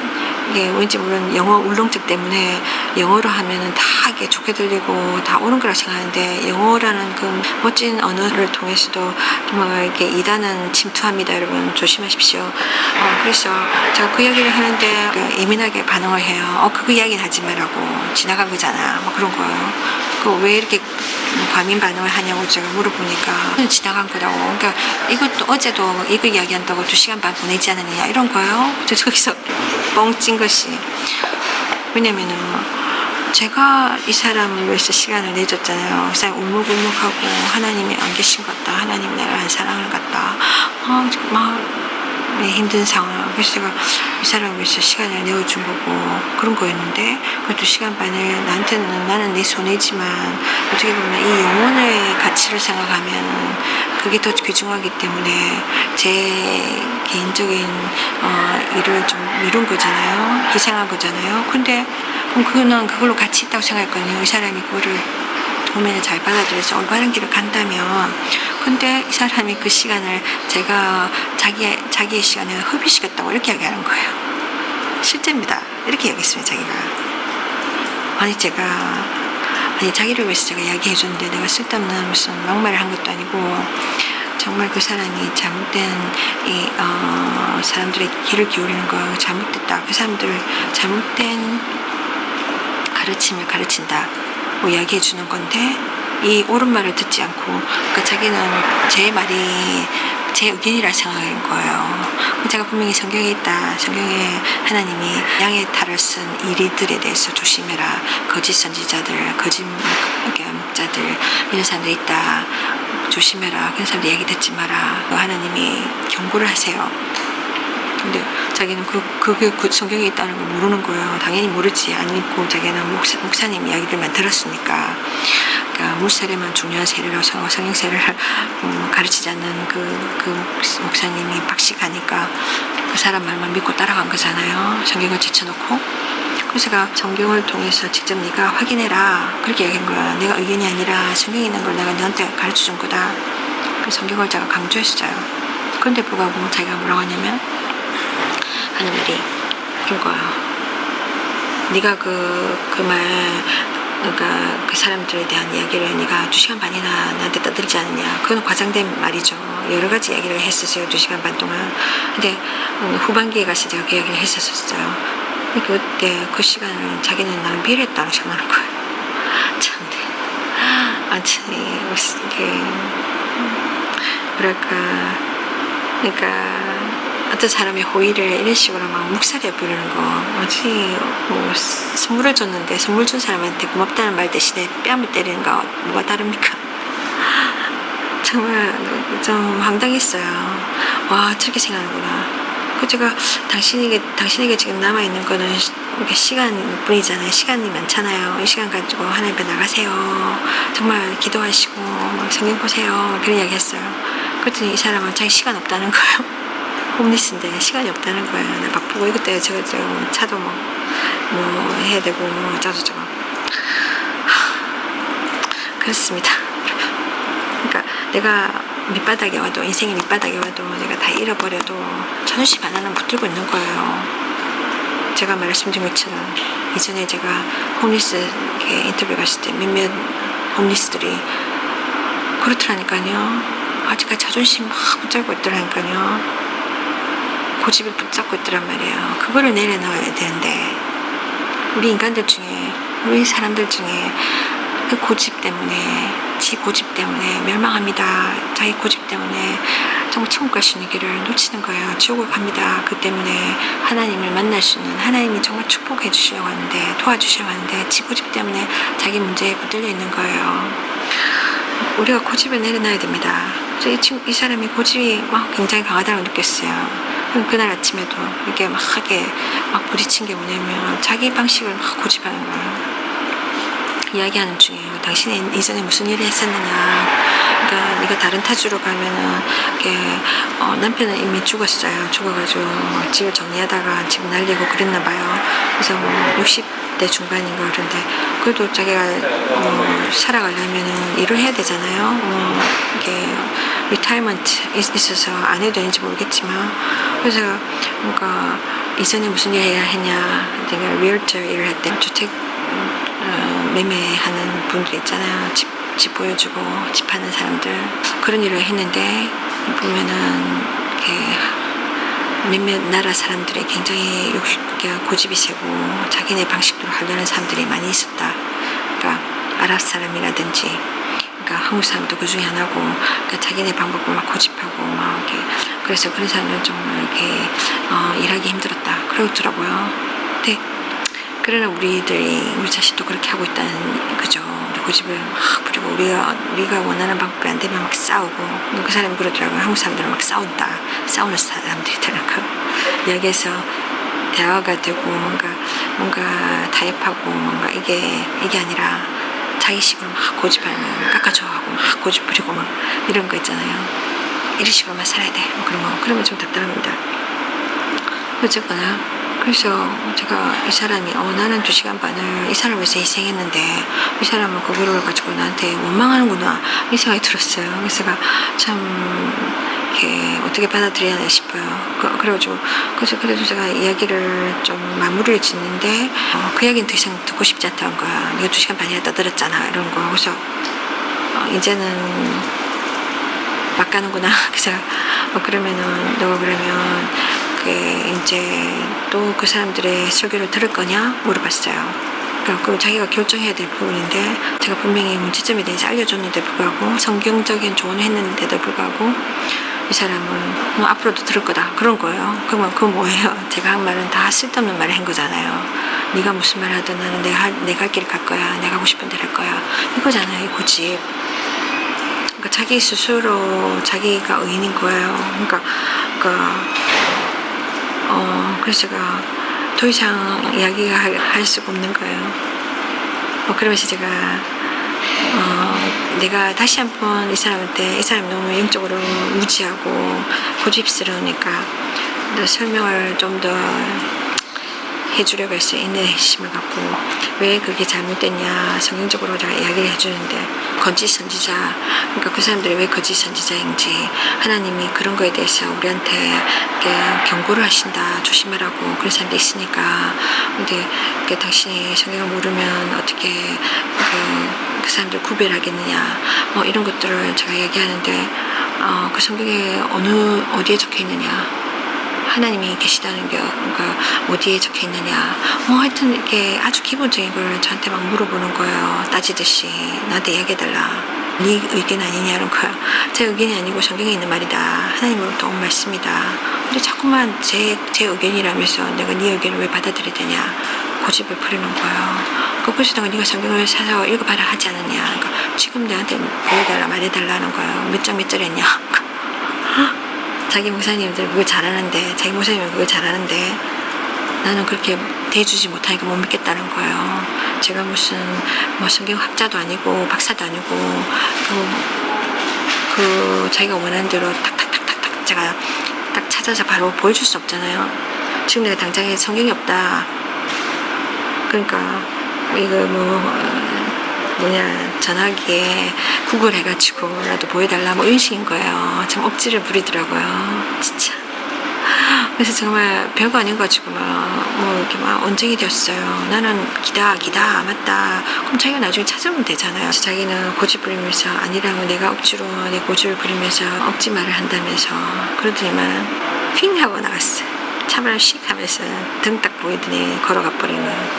이게 왠지 모르는 영어 울렁증 때문에 영어로 하면은 다 이게 좋게 들리고 다 옳은 거라 생각하는데 영어라는 그 멋진 언어를 통해서도 정말 이렇게 이단은 침투합니다. 여러분 조심하십시오. 그래서 제가 그 이야기를 하는데 예민하게 반응을 해요. 그거 이야기는 하지 말라고 지나간 거잖아. 뭐 그런 거예요. 왜 이렇게 과민 반응을 하냐고 제가 물어보니까 지나간 거라고. 그러니까 이것도 어제도 이거 이야기한다고 2시간 반 보내지 않았느냐 이런 거예요. 저기서 뻥 찐 것이 왜냐면은 제가 이 사람을 위해서 시간을 내줬잖아요. 그 사람 울먹울먹하고 하나님이 안 계신 것 같다. 하나님이 나를 안 사랑하는 것 같다. 막 힘든 상황. 그래서 제가 이 사람을 위해서 시간을 내어준 거고 그런 거였는데 그 2시간 반을 나한테는 나는 내 손해지만 어떻게 보면 이 영혼의 가치를 생각하면 그게 더 귀중하기 때문에 제 개인적인 일을 좀 미룬 거잖아요. 희생한 거잖아요. 근데 그거는 그걸로 가치 있다고 생각했거든요. 이 사람이 그거를 도면을 잘 받아들여서 올바른 길을 간다면 근데 이 사람이 그 시간을 제가 자기의 시간을 허비시켰다고 이렇게 이야기하는 거예요. 실제입니다. 이렇게 이야기했어요. 자기가 자기를 위해서 제가 이야기해 줬는데 내가 쓸데없는 무슨 막말을 한 것도 아니고 정말 그 사람이 잘못된 사람들의 귀를 기울이는 거 잘못됐다. 그 사람들을 잘못된 가르침을 가르친다. 이야기해 주는 건데 이 옳은 말을 듣지 않고 그러니까 자기는 제 말이 제 의견이라 생각한 거예요. 제가 분명히 성경에 있다. 성경에 하나님이 양의 탈을 쓴 이리들에 대해서 조심해라. 거짓 선지자들, 거짓 목자들 이런 사람들이 있다. 조심해라. 그런 사람들 얘기 듣지 마라. 하나님이 경고를 하세요. 근데 자기는 그 성경에 있다는 걸 모르는 거예요. 당연히 모르지. 안 믿고 자기는 목사님 이야기들만 들었으니까. 그러니까 물세례만 중요한 세례라고 성경 세례를 가르치지 않는 그 목사님이 박식하니까 그 사람 말만 믿고 따라간 거잖아요. 성경을 제쳐놓고. 그래서 제가 성경을 통해서 직접 네가 확인해라 그렇게 얘기한 거야. 내가 의견이 아니라 성경에 있는 걸 내가 너한테 가르쳐 준 거다. 그 성경을 제가 강조했어요. 그런데 불구하고 자기가 뭐라고 하냐면 하는 말이 이거야. 네가 그 말, 그러니까 그 사람들에 대한 이야기를 네가 2시간 반이나 나한테 떠들지 않느냐. 그건 과장된 말이죠. 여러 가지 이야기를 했었어요. 2시간 반 동안. 근데 후반기에 가서 제가 그 이야기를 했었어요. 그때 그 시간을 자기는 나를 미래했다고 생각하는 거예요. 참네. 아무튼 이게 뭐랄까, 그러니까 어떤 사람의 호의를 이런 식으로 막 묵살해 부르는 거, 어찌 뭐 선물을 줬는데 선물 준 사람한테 고맙다는 말 대신에 뺨을 때리는 거 뭐가 다릅니까? 정말 좀 황당했어요. 와, 저렇게 생각하는구나. 그 제가 당신에게 지금 남아있는 거는 시간뿐이잖아요. 시간이 많잖아요. 이 시간 가지고 하나님 앞에 나가세요. 정말 기도하시고 막 성경 보세요. 그런 이야기 했어요. 그랬더니 이 사람은 자기 시간 없다는 거예요. 홈리스인데 시간이 없다는 거예요. 나 바쁘고 이것도 저거 차도 뭐 해야 되고 뭐 어쩌고저쩌고. 그렇습니다. 그러니까 내가 밑바닥에 와도, 인생의 밑바닥에 와도 내가 다 잃어버려도 자존심 하나는 붙들고 있는 거예요. 제가 말씀드린 것처럼 이전에 제가 홈리스 인터뷰 갔을 때 몇몇 홈리스들이 그렇더라니까요. 아직까지 자존심 막 붙잡고 있더라니까요. 고집을 붙잡고 있더란 말이에요. 그거를 내려놔야 되는데 우리 인간들 중에, 우리 사람들 중에 그 고집 때문에, 지 고집 때문에 멸망합니다. 자기 고집 때문에 정말 천국 갈 수 있는 길을 놓치는 거예요. 지옥을 갑니다. 그 때문에 하나님을 만날 수 있는, 하나님이 정말 축복해 주시려고 하는데, 도와주시려고 하는데 지 고집 때문에 자기 문제에 붙들려 있는 거예요. 우리가 고집을 내려놔야 됩니다. 이 사람이 고집이 막 굉장히 강하다고 느꼈어요. 그날 아침에도 이게 막 부딪힌 게 뭐냐면 자기 방식을 막 고집하는 거예요. 이야기하는 중에 당신이 이전에 무슨 일을 했었느냐. 그러니까 네가 다른 타주로 가면은 남편은 이미 죽었어요. 죽어가지고 집을 정리하다가 집 날리고 그랬나 봐요. 그래서 60대 중반인가 그런데 그래도 자기가 살아가려면은 일을 해야 되잖아요. 이게 리타이먼트 있어서 안 해도 되는지 모르겠지만, 그래서 뭔가 이전에 무슨 일을 했냐. 내가 리얼터 일을 할 때 주택 매매하는 분들 있잖아요. 집 보여주고 집 파는 사람들, 그런 일을 했는데 보면은 몇몇 나라 사람들이 굉장히 고집이 세고 자기네 방식대로 하려는 사람들이 많이 있었다. 그러니까 아랍 사람이라든지, 그러니까 한국 사람도 그 중에 하나고, 그러니까 자기네 방법을 막 고집하고 막 이렇게. 그래서 그런 사람들은 정말 이렇게 일하기 힘들었다 그러더라고요. 근데 그러나 우리 자신도 그렇게 하고 있다는 거죠. 우리 고집을 막 부리고 우리가 원하는 방법이 안 되면 막 싸우고. 그 사람이 그러더라고요. 한국 사람들은 막 싸우는 사람들이더라고요. 여기에서 대화가 되고 뭔가 타협하고 뭔가 이게 아니라 자기식으로 막 고집하면 깎아줘 하고 막 고집 부리고 막 이런 거 있잖아요. 이런 식으로만 살아야 돼. 그러면 좀 답답합니다. 어쨌거나 그래서 제가 이 사람이 나는 2시간 반을 이 사람을 위해서 희생했는데 이 사람은 그거를 가지고 나한테 원망하는구나 이 생각이 들었어요. 그래서 제가 참 이렇게 어떻게 받아들여야 하나 싶어요. 그래가지고 그래도 제가 이야기를 좀 마무리를 짓는데 그 이야기는 더 이상 듣고 싶지 않다는 거야. 네가 2시간 반이나 떠들었잖아 이런 거. 그래서 이제는 막 가는구나. 그래서 그러면은 너가 그러면 이제 또 그 사람들의 설교를 들을 거냐 물어봤어요. 그럼 자기가 결정해야 될 부분인데 제가 분명히 문제점에 대해서 알려줬는데 불구하고 성경적인 조언을 했는데도 불구하고 이 사람은 앞으로도 들을 거다 그런 거예요. 그러면 그건 뭐예요? 제가 한 말은 다 쓸데없는 말을 한 거잖아요. 네가 무슨 말 하든 나는 내 갈 길 갈 거야. 내가 하고 싶은 대로 할 거야. 이거잖아요. 이 고집. 그러니까 자기 스스로 자기가 의인인 거예요. 그래서 제가 더 이상 이야기가 할 수가 없는 거예요. 그러면서 제가 내가 다시 한번 이 사람이 너무 영적으로 무지하고 고집스러우니까 설명을 좀 더 해주려고 했어요. 인내심을 갖고. 왜 그게 잘못됐냐 성경적으로 제가 이야기를 해주는데, 거짓 선지자, 그러니까 그 사람들이 왜 거짓 선지자인지, 하나님이 그런 거에 대해서 우리한테 이렇게 경고를 하신다, 조심하라고. 그런 사람도 있으니까. 근데 당신이 성경을 모르면 어떻게 그 사람들 구별하겠느냐, 뭐 이런 것들을 제가 얘기하는데, 그 성경에 어디에 적혀 있느냐, 하나님이 계시다는 게 그러니까 어디에 적혀 있느냐, 하여튼 이렇게 아주 기본적인 걸 저한테 막 물어보는 거예요. 따지듯이 나한테 이야기해달라. 네 의견 아니냐 이런 거야. 제 의견이 아니고 성경에 있는 말이다. 하나님으로부터 온 말씀이다. 근데 자꾸만 제 의견이라면서 내가 네 의견을 왜 받아들여야 되냐, 고집을 부리는 거예요. 그래서 내가 네가 성경을 사서 읽어봐라 하지 않았냐. 그러니까 지금 내한테 보여달라 말해달라는 거예요. 몇 장 몇 절 했냐. 자기 목사님들 그걸 잘하는데, 자기 목사님은 그걸 잘하는데 나는 그렇게 대해주지 못하니까 못 믿겠다는 거예요. 제가 무슨 성경 학자도 아니고 박사도 아니고 그 자기가 원하는 대로 탁탁탁탁탁 제가 딱 찾아서 바로 보여줄 수 없잖아요. 지금 내가 당장에 성경이 없다, 그러니까 이거 전화기에 구글 해가지고 나도 보여달라 뭐 이런 식인 거예요. 참 억지를 부리더라고요, 진짜. 그래서 정말 별거 아닌 거 가지고 이렇게 언쟁이 되었어요. 나는 기다 맞다. 그럼 자기가 나중에 찾아오면 되잖아요. 자기는 고집 부리면서 아니라면 내가 억지로 내 고집을 부리면서 억지 말을 한다면서 그러더니만 핑 하고 나갔어요. 차바람 씩 하면서 등 딱 보이더니 걸어가 버린 거예요.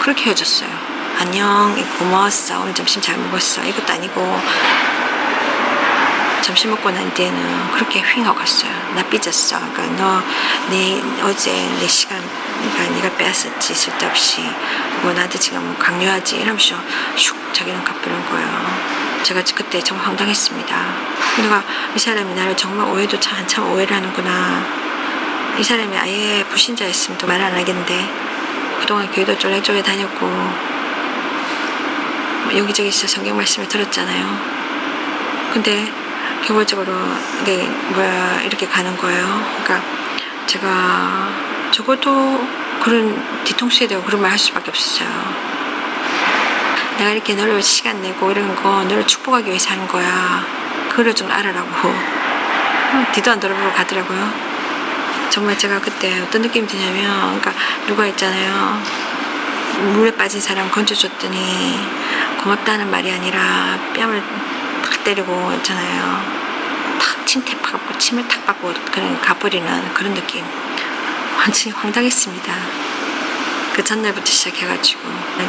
그렇게 헤어졌어요. 안녕, 고마웠어, 오늘 점심 잘 먹었어, 이것도 아니고 점심 먹고 난 뒤에는 그렇게 휙 하고 갔어요. 나 삐졌어. 그러니까 어제 내 시간, 그러니까 네가 빼앗았지, 쓸데없이. 나한테 지금 강요하지, 이러면서 슉 자기는 가버린 거예요. 제가 그때 정말 황당했습니다. 내가 이 사람이 나를 정말 오해도 한참 오해를 하는구나. 이 사람이 아예 불신자였으면 또 말 안 하겠는데, 그동안 교회도 쫄래쫄래 다녔고 여기저기서 성경 말씀을 들었잖아요. 근데 결과적으로 이렇게 가는 거예요. 그러니까 제가 적어도 그런 뒤통수에 대고 그런 말 할 수밖에 없었어요. 내가 이렇게 너를 시간 내고 이런 거 너를 축복하기 위해서 하는 거야. 그걸 좀 알아라고. 뒤도 안 돌아보고 가더라고요. 정말 제가 그때 어떤 느낌이 드냐면, 그러니까 누가 있잖아요, 물에 빠진 사람 건져줬더니 고맙다는 말이 아니라 뺨을 팍 때리고 있잖아요. 탁 침대파고 침을 탁 받고 그냥 가버리는 그런 느낌. 완전히 황당했습니다. 그 전날부터 시작해가지고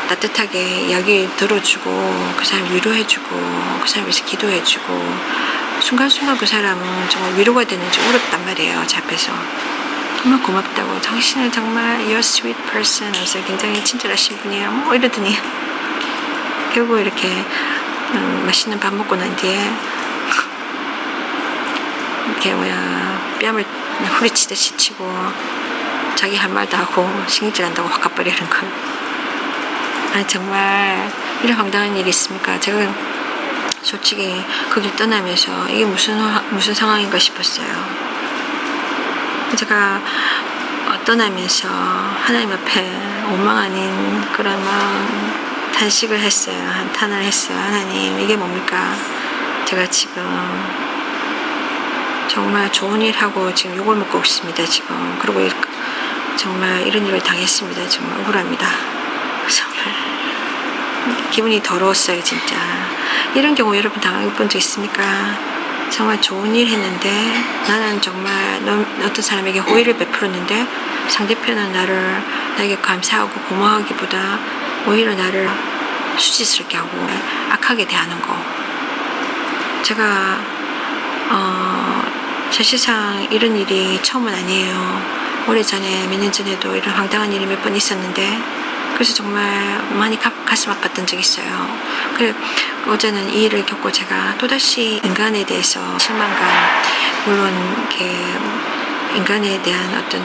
따뜻하게 이야기 들어주고 그 사람 위로해주고 그 사람 위해서 기도해주고 순간순간 그 사람은 정말 위로가 되는지 울었단 말이에요. 제 앞에서. 정말 고맙다고, 당신은 정말 you're a sweet person 하면서 굉장히 친절하신 분이에요, 뭐 이러더니 결국 이렇게 맛있는 밥 먹고 난 뒤에 이렇게 뺨을 후리치듯이 치고 자기 할 말도 하고 신경질 한다고 확 가버리는 거예요. 아니 정말 이런 황당한 일이 있습니까? 제가 솔직히 그 길 떠나면서 이게 무슨 상황인가 싶었어요. 제가 떠나면서 하나님 앞에 원망 아닌 그런 탄식을 했어요. 한탄을 했어요. 하나님, 이게 뭡니까? 제가 지금 정말 좋은 일 하고 지금 욕을 먹고 있습니다. 지금. 그리고 정말 이런 일을 당했습니다. 정말 억울합니다. 정말 기분이 더러웠어요, 진짜. 이런 경우 여러분 당해본 적 있습니까? 정말 좋은 일 했는데 나는 정말 어떤 사람에게 호의를 베풀었는데 상대편은 나에게 감사하고 고마워하기보다 오히려 나를 수치스럽게 하고 악하게 대하는 거. 제가 사실상 이런 일이 처음은 아니에요. 오래전에 몇 년 전에도 이런 황당한 일이 몇 번 있었는데 그래서 정말 많이 가슴 아팠던 적이 있어요. 그래 어제는 이 일을 겪고 제가 또다시 인간에 대해서 실망감, 물론 이렇게 인간에 대한 어떤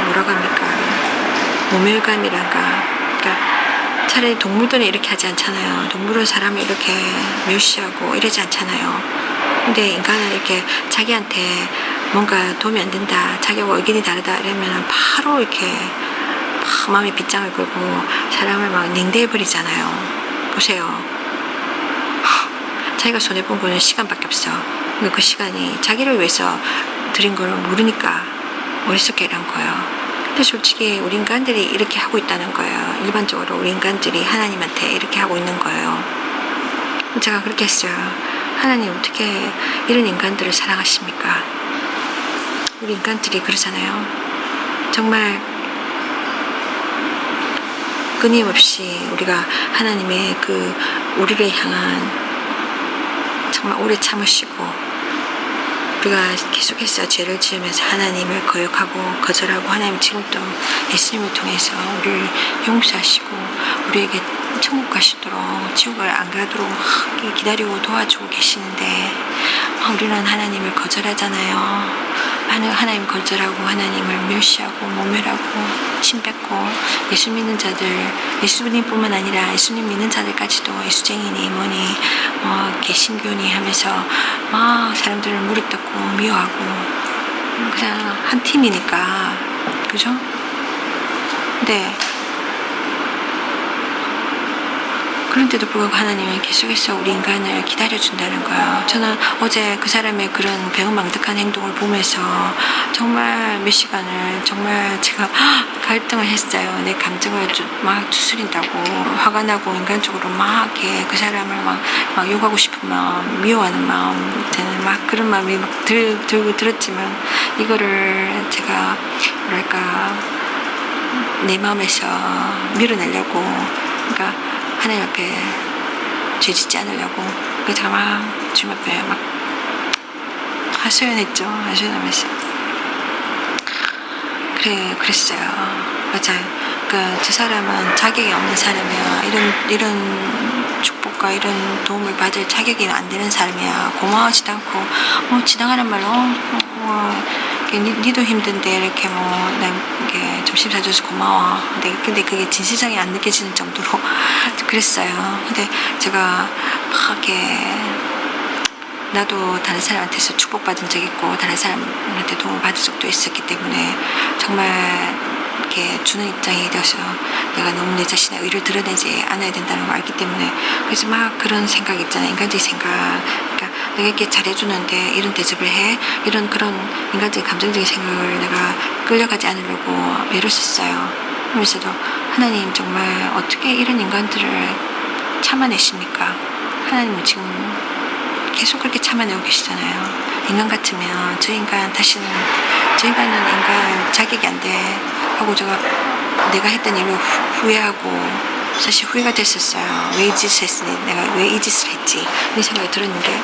뭐라고 합니까, 모멸감이랄까. 그러니까 차라리 동물들은 이렇게 하지 않잖아요. 동물은 사람을 이렇게 멸시하고 이러지 않잖아요. 근데 인간은 이렇게 자기한테 뭔가 도움이 안 된다, 자기하고 의견이 다르다 이러면 바로 이렇게 막 마음에 빗장을 걸고 사람을 막 냉대해버리잖아요. 보세요. 자기가 손해본 거는 시간밖에 없어. 근데 그 시간이 자기를 위해서 드린 걸 모르니까 어리석게 일한 거예요. 근데 솔직히 우리 인간들이 이렇게 하고 있다는 거예요. 일반적으로 우리 인간들이 하나님한테 이렇게 하고 있는 거예요. 제가 그렇게 했어요. 하나님 어떻게 이런 인간들을 사랑하십니까? 우리 인간들이 그러잖아요. 정말 끊임없이 우리가 하나님의 그 우리를 향한 정말 오래 참으시고 우리가 계속해서 죄를 지으면서 하나님을 거역하고 거절하고 하나님 지금도 예수님을 통해서 우리를 용서하시고 우리에게 천국 가시도록 지옥을 안 가도록 막 기다리고 도와주고 계시는데 우리는 하나님을 거절하잖아요. 하나님 거절하고 하나님을 멸시하고 모멸하고 침뱉고 예수 믿는 자들, 예수님뿐만 아니라 예수님 믿는 자들까지도 예수쟁이니 뭐니 개신교니 하면서 막 사람들을 무릎 꿇고 미워하고 그냥 한 팀이니까, 그죠? 네. 그런데도 불구하고 하나님은 계속해서 우리 인간을 기다려준다는 거예요. 저는 어제 그 사람의 그런 배은망덕한 행동을 보면서 정말 몇 시간을 정말 제가 갈등을 했어요. 내 감정을 막 추스린다고 화가 나고 인간적으로 막 이렇게 그 사람을 막 욕하고 싶은 마음, 미워하는 마음, 막 그런 마음이 막 들었지만 이거를 제가 뭐랄까 내 마음에서 밀어내려고, 그러니까 하나님 앞에 죄 짓지 않으려고 제가 막 주님 앞에 막 하소연했죠. 하소연하면서 그랬어요. 맞아요. 그러니까 저 사람은 자격이 없는 사람이야. 이런 축복과 이런 도움을 받을 자격이 안 되는 사람이야. 고마워하지도 않고 지나가는 말로 니도 힘든데 이렇게 이렇게 점심 사줘서 고마워. 근데 그게 진실성이 안 느껴지는 정도로 그랬어요. 근데 제가 막 이렇게 나도 다른 사람한테서 축복받은 적 있고 다른 사람한테 도움을 받은 적도 있었기 때문에 정말 이렇게 주는 입장이 되어서 내가 너무 내 자신의 의를 드러내지 않아야 된다는 걸 알기 때문에 그래서 막 그런 생각 있잖아요. 인간적인 생각. 그러니까 내가 이렇게 잘해주는데 이런 대접을 해? 이런 그런 인간적인 감정적인 생각을 내가 끌려가지 않으려고 애를 썼어요. 그러면서도 하나님 정말 어떻게 이런 인간들을 참아내십니까? 하나님은 지금 계속 그렇게 참아내고 계시잖아요. 인간 같으면 저 인간은 인간 자격이 안 돼 하고 내가 했던 일을 후회하고 사실 후회가 됐었어요. 왜 이 짓을 했으니 내가 왜 이 짓을 했지 이런 생각이 들었는데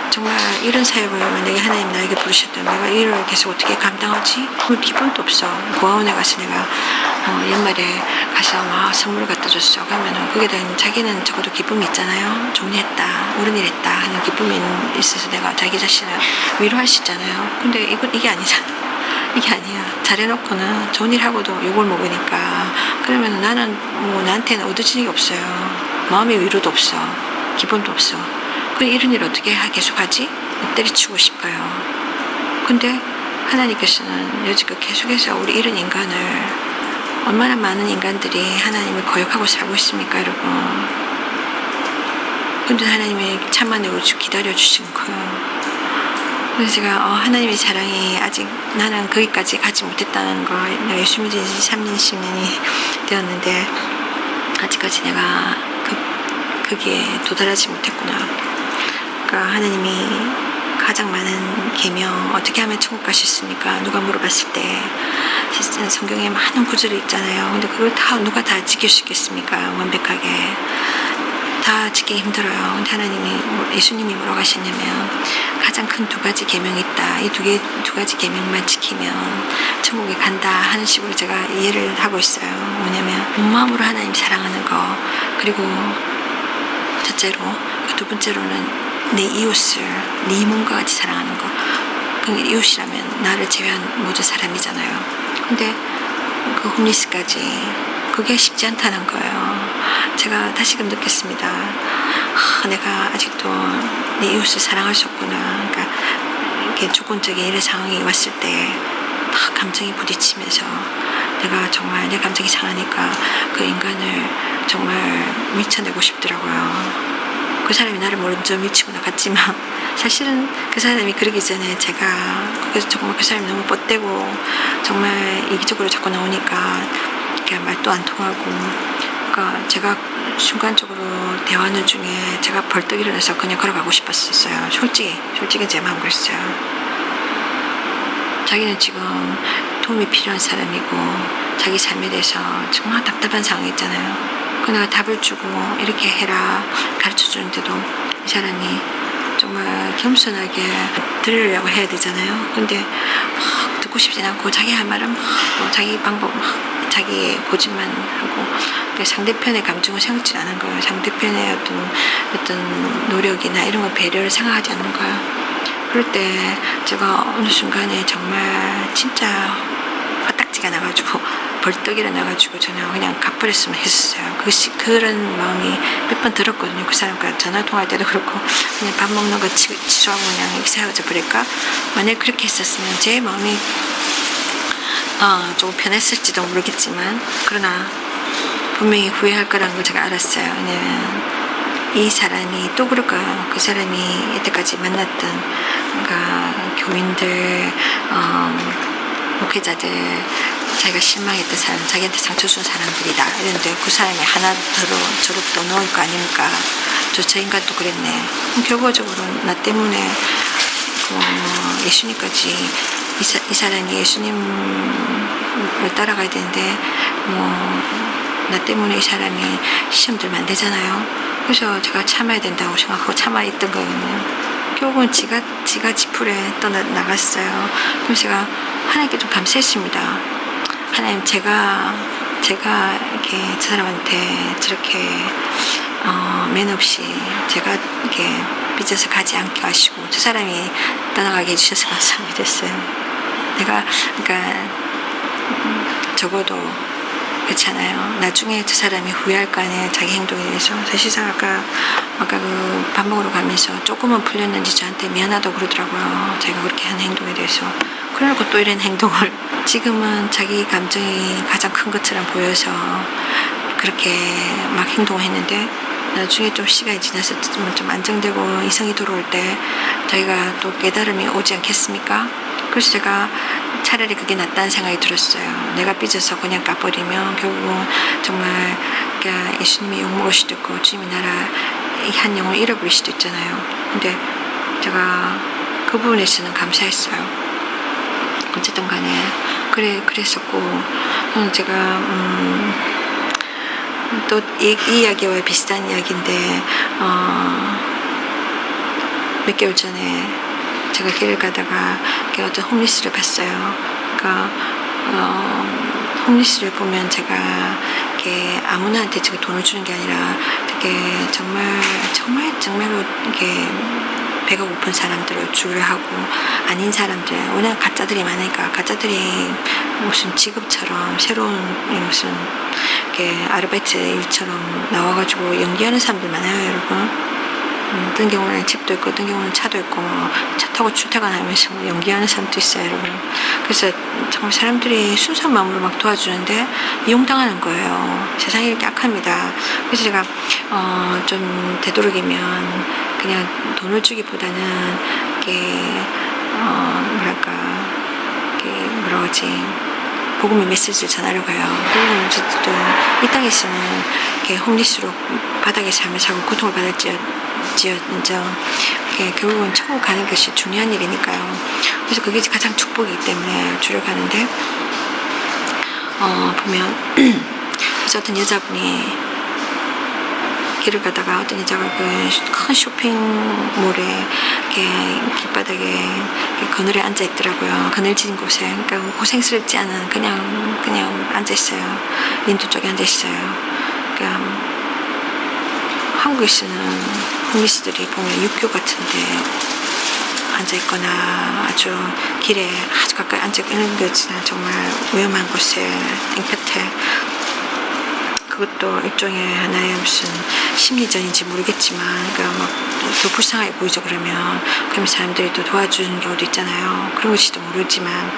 정말 이런 사역을 만약에 하나님 나에게 부르셨다면 내가 이 일을 계속 어떻게 감당하지? 그럴 기분도 없어. 고아원에 가서 내가 연말에 가서 막 선물을 갖다 줬어. 그러면은 거기에 대한 자기는 적어도 기쁨이 있잖아요. 좋은 일 했다, 옳은 일 했다 하는 기쁨이 있어서 내가 자기 자신을 위로할 수 있잖아요. 근데 이게 아니잖아. 이게 아니야. 잘해놓고는 좋은 일 하고도 욕을 먹으니까 그러면 나는 나한테는 얻어지는 게 없어요. 마음의 위로도 없어. 기분도 없어. 그럼 이런 일 어떻게 계속하지? 때려치고 싶어요. 근데 하나님께서는 여지껏 계속해서 우리 이런 인간을 얼마나 많은 인간들이 하나님을 거역하고 살고 있습니까, 여러분? 근데 하나님이 참아내고 기다려주신 거예요. 그래서 제가 하나님의 사랑이 아직 나는 거기까지 가지 못했다는 걸, 내가 예수 믿은 지 30년이 되었는데 아직까지 내가 거기에 도달하지 못했구나. 그러니까 하나님이 가장 많은 계명, 어떻게 하면 천국 가셨습니까? 누가 물어봤을 때 성경에 많은 구절이 있잖아요. 근데 그걸 누가 다 지킬 수 있겠습니까? 완벽하게 다 지키기 힘들어요. 근데 하나님이, 예수님이 뭐라고 하셨냐면 가장 큰 두 가지 계명이 있다. 이 두 가지 계명만 지키면 천국에 간다 하는 식으로 제가 이해를 하고 있어요. 뭐냐면 온 마음으로 하나님 사랑하는 거, 그리고 첫째로, 두 번째로는 내 이웃을 네 몸과 같이 사랑하는 거. 그 이웃이라면 나를 제외한 모든 사람이잖아요. 근데 그 홈리스까지 그게 쉽지 않다는 거예요. 제가 다시금 느꼈습니다. 내가 아직도 내 이웃을 사랑할 수 없구나. 그러니까 이렇게 조건적인 이런 상황이 왔을 때 막 감정이 부딪히면서 내가 정말 내 감정이 상하니까 그 인간을 정말 밀쳐내고 싶더라고요. 그 사람이 나를 먼저 밀치고 나갔지만 사실은 그 사람이 그러기 전에 제가 그래서 정말 그 사람이 너무 뻗대고 정말 이기적으로 자꾸 나오니까 이렇게 말도 안 통하고, 그러니까 제가 순간적으로 대화하는 중에 제가 벌떡 일어나서 그냥 걸어가고 싶었었어요. 솔직히 제 마음 그랬어요. 자기는 지금 도움이 필요한 사람이고 자기 삶에 대해서 정말 답답한 상황이 있잖아요. 그 내가 답을 주고 이렇게 해라 가르쳐 주는데도 이 사람이 정말 겸손하게 들으려고 해야 되잖아요. 근데 막 듣고 싶진 않고 자기 할 말은 막 자기 방법 막 자기 고집만 하고, 상대편의 감정을 생각지 않은 거예요. 상대편의 어떤 노력이나 이런 거 배려를 생각하지 않는 거예요. 그럴 때 제가 어느 순간에 정말 진짜 화딱지가 나가지고 벌떡 일어나가지고 저는 그냥 가버렸으면 했었어요. 그런 마음이 몇 번 들었거든요. 그 사람과 전화 통화할 때도 그렇고 그냥 밥 먹는 거 취소하고 그냥 이렇게 헤어져 버릴까. 만약 그렇게 했었으면 제 마음이 조금 변했을지도 모르겠지만, 그러나 분명히 후회할 거라는 걸 제가 알았어요. 왜냐면 이 사람이 또 그럴 거예요. 그 사람이 여태까지 만났던 그러니까 교인들, 목회자들, 자기가 실망했던 사람, 자기한테 상처 준 사람들이다 이런데 그 사람이 하나더러 저를 또 넣을 거 아닙니까? 저 인간도 그랬네. 결과적으로 나 때문에 예수님까지 이 사람이 예수님을 따라가야 되는데 나 때문에 이 사람이 시험 들면 안 되잖아요. 그래서 제가 참아야 된다고 생각하고 참아있던 거거든요. 결국은 지가 지풀에 떠나갔어요. 그래서 제가 하나님께 좀 감사했습니다. 하나님, 제가 이렇게 저 사람한테 저렇게 맨 없이 제가 이렇게 삐져서 가지 않게 하시고 저 사람이 떠나가게 해주셔서 감사합니다 했어요. 내가 그러니까 적어도 그렇잖아요. 나중에 저 사람이 후회할 거 아니에요. 자기 행동에 대해서. 사실상 아까 그 밥 먹으러 가면서 조금은 풀렸는지 저한테 미안하다고 그러더라고요. 제가 그렇게 한 행동에 대해서. 그러고 또 이런 행동을 지금은 자기 감정이 가장 큰 것처럼 보여서 그렇게 막 행동을 했는데, 나중에 좀 시간이 지나서 좀 안정되고 이성이 돌아올 때 자기가 또 깨달음이 오지 않겠습니까? 그래서 제가 차라리 그게 낫다는 생각이 들었어요. 내가 삐져서 그냥 까버리면 결국은 정말 그러니까 예수님이 욕먹을 수도 있고 주님의 나라 한 영을 잃어버릴 수도 있잖아요. 근데 제가 그 부분에서는 감사했어요. 어쨌든 간에 그랬었고, 제가 또 이 이야기와 비슷한 이야기인데 몇 개월 전에 제가 길을 가다가 어떤 홈리스를 봤어요. 그러니까 홈리스를 보면 제가 이렇게 아무나한테 제가 돈을 주는 게 아니라 되게 정말로 이렇게 배가 고픈 사람들을 줄을 하고, 아닌 사람들, 워낙 가짜들이 많으니까 가짜들이 무슨 직업처럼 새로운 무슨 이렇게 아르바이트 일처럼 나와가지고 연기하는 사람들 많아요, 여러분. 어떤 경우는 집도 있고 어떤 경우는 차도 있고 차 타고 출퇴근하면서 연기하는 사람도 있어요, 여러분. 그래서 정말 사람들이 순수한 마음으로 막 도와주는데 이용당하는 거예요. 세상이 이렇게 악합니다. 그래서 제가 좀 되도록이면 그냥 돈을 주기보다는 이게 뭐라 그러지, 복음의 메시지를 전하려고 해요. 그러면 어쨌든 이 땅에 있으면 이렇게 홈리스로 바닥에 살면서 하고 고통을 받을지언정 결국은 천국 가는 것이 중요한 일이니까요. 그래서 그게 가장 축복이기 때문에 주려가는데 보면 그래서 어떤 여자분이 길을 가다가 어떤 여자가 그 큰 쇼핑몰에 이렇게 길바닥에 그늘에 앉아 있더라고요. 그늘진 곳에. 그러니까 고생스럽지 않은 그냥 앉아 있어요. 인도 쪽에 앉아 있어요. 그러니까 한국에서는 홈리스들이 보면 육교 같은데 앉아 있거나 아주 길에 아주 가까이 앉아 있는 것이나 정말 위험한 곳에 땡볕에 그것도 일종의 하나의 무슨 심리전인지 모르겠지만 그러니까 막 더 불쌍하게 보이죠. 그러면 사람들이 또 도와주는 경우도 있잖아요. 그런 것일지도 모르지만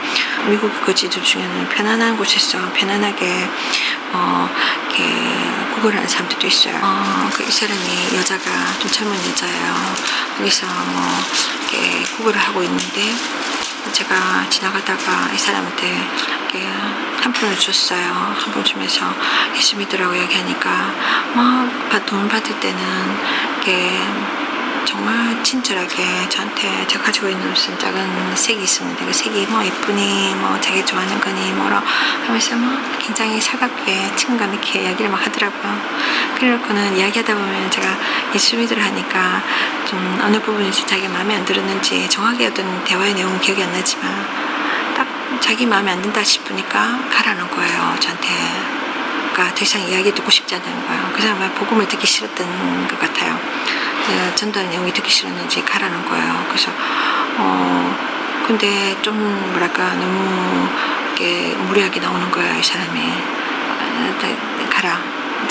미국 거지들 중에는 편안한 곳에서 편안하게 이렇게 구걸을 하는 사람들도 있어요. 이 사람이 여자가 좀 젊은 여자예요. 거기서 이렇게 구걸을 하고 있는데 제가 지나가다가 이 사람한테 이렇게 한 푼을 줬어요. 한 푼 주면서 예수 믿으라고 이야기하니까 돈 받을 때는 이렇게 정말 친절하게 저한테 제가 가지고 있는 무슨 작은 색이 있었는데 그 색이 예쁘니 자기 좋아하는 거니 뭐라 하면서 굉장히 살갑게 친구감 있게 이야기를 막 하더라고요. 그래놓고는 이야기하다 보면 제가 예수 믿으라 하니까 좀 어느 부분에서 자기가 마음에 안 들었는지 정확히 어떤 대화의 내용은 기억이 안 나지만 딱 자기 마음에 안 든다 싶으니까 가라는 거예요. 저한테. 그러니까 더 이상 이야기 듣고 싶지 않다는 거예요. 그 사람은 복음을 듣기 싫었던 것 같아요. 전도하는 내용이 듣기 싫었는지 가라는 거예요. 그래서 근데 좀 뭐랄까 너무 이렇게 무리하게 나오는 거예요. 이 사람이.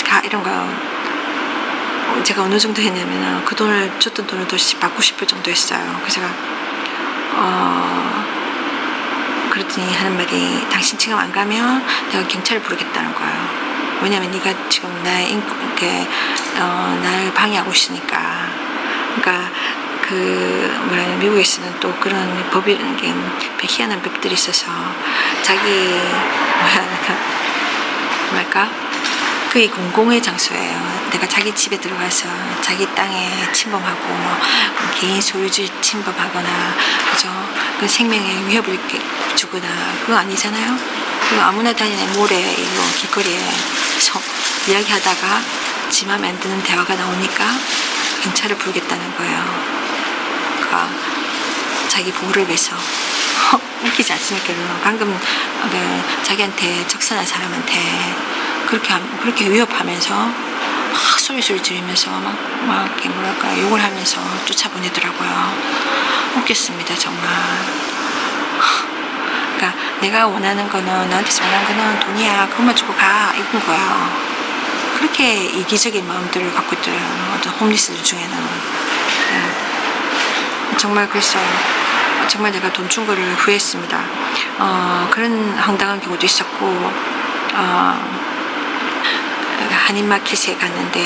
가 이런 거 제가 어느 정도 했냐면 그 돈을 줬던 돈을 더 받고 싶을 정도 했어요. 그래서 제가 그랬더니 하는 말이 당신 지금 안 가면 내가 경찰을 부르겠다는 거예요. 왜냐면 네가 지금 날 방해하고 있으니까. 그러니까 미국에서는 또 그런 법이 희한한 법들이 있어서 자기 그게 공공의 장소예요. 내가 자기 집에 들어가서 자기 땅에 침범하고 개인 소유지 침범하거나 그죠? 그 생명에 위협을 주거나 그거 아니잖아요. 그거 아무나 다니는 모래 길거리에 이야기하다가 지 맘에 안 드는 대화가 나오니까 경찰을 부르겠다는 거예요. 그러니까 자기 보호를 위해서 웃기지 않습니까? 방금 자기한테 적선한 사람한테 그렇게 위협하면서 막 소리 지르면서 막 이렇게 욕을 하면서 쫓아보내더라고요. 웃겼습니다, 정말. 그러니까 내가 원하는 거는 나한테서 원하는 거는 돈이야. 그것만 주고 가. 이건 거예요. 그렇게 이기적인 마음들을 갖고 있더라고요. 어떤 홈리스들 중에는. 정말 그래서 정말 내가 돈 준 거를 후회했습니다. 그런 황당한 경우도 있었고 한인마켓에 갔는데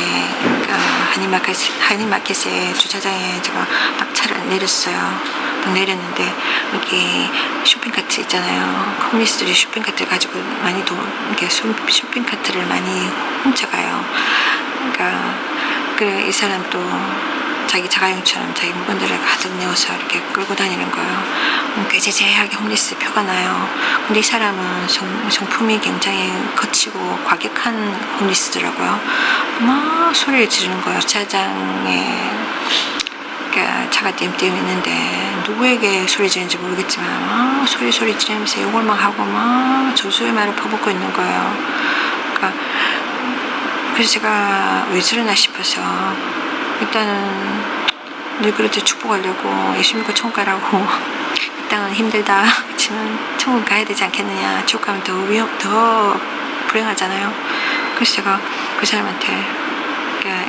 한인마켓에 주차장에 제가 막 차를 내렸어요. 내렸는데 여기 쇼핑카트 있잖아요. 홈리스들이 쇼핑카트를 가지고 많이 이렇게 쇼핑카트를 많이 훔쳐가요. 그러니까 그래 이 사람도 자기 자가용처럼 자기 물건들을 가득 내어서 이렇게 끌고 다니는 거예요. 꾀죄죄하게 홈리스 표가 나요. 근데 이 사람은 성품이 굉장히 거치고 과격한 홈리스더라고요. 막 소리를 지르는 거예요. 주차장에 차가 띄엄띄엄 있는데 누구에게 소리 지르는지 모르겠지만 막 소리 지르면서 욕을 막 하고 막 조소의 말을 퍼붓고 있는 거예요. 그러니까 그래서 제가 왜 저러나 싶어서 일단은 늘 그렇게 축복하려고 예수 믿고 천국 가라고 이 땅은 힘들다 그렇지만 천국 가야 되지 않겠느냐. 천국 가면 더 불행하잖아요. 그래서 제가 그 사람한테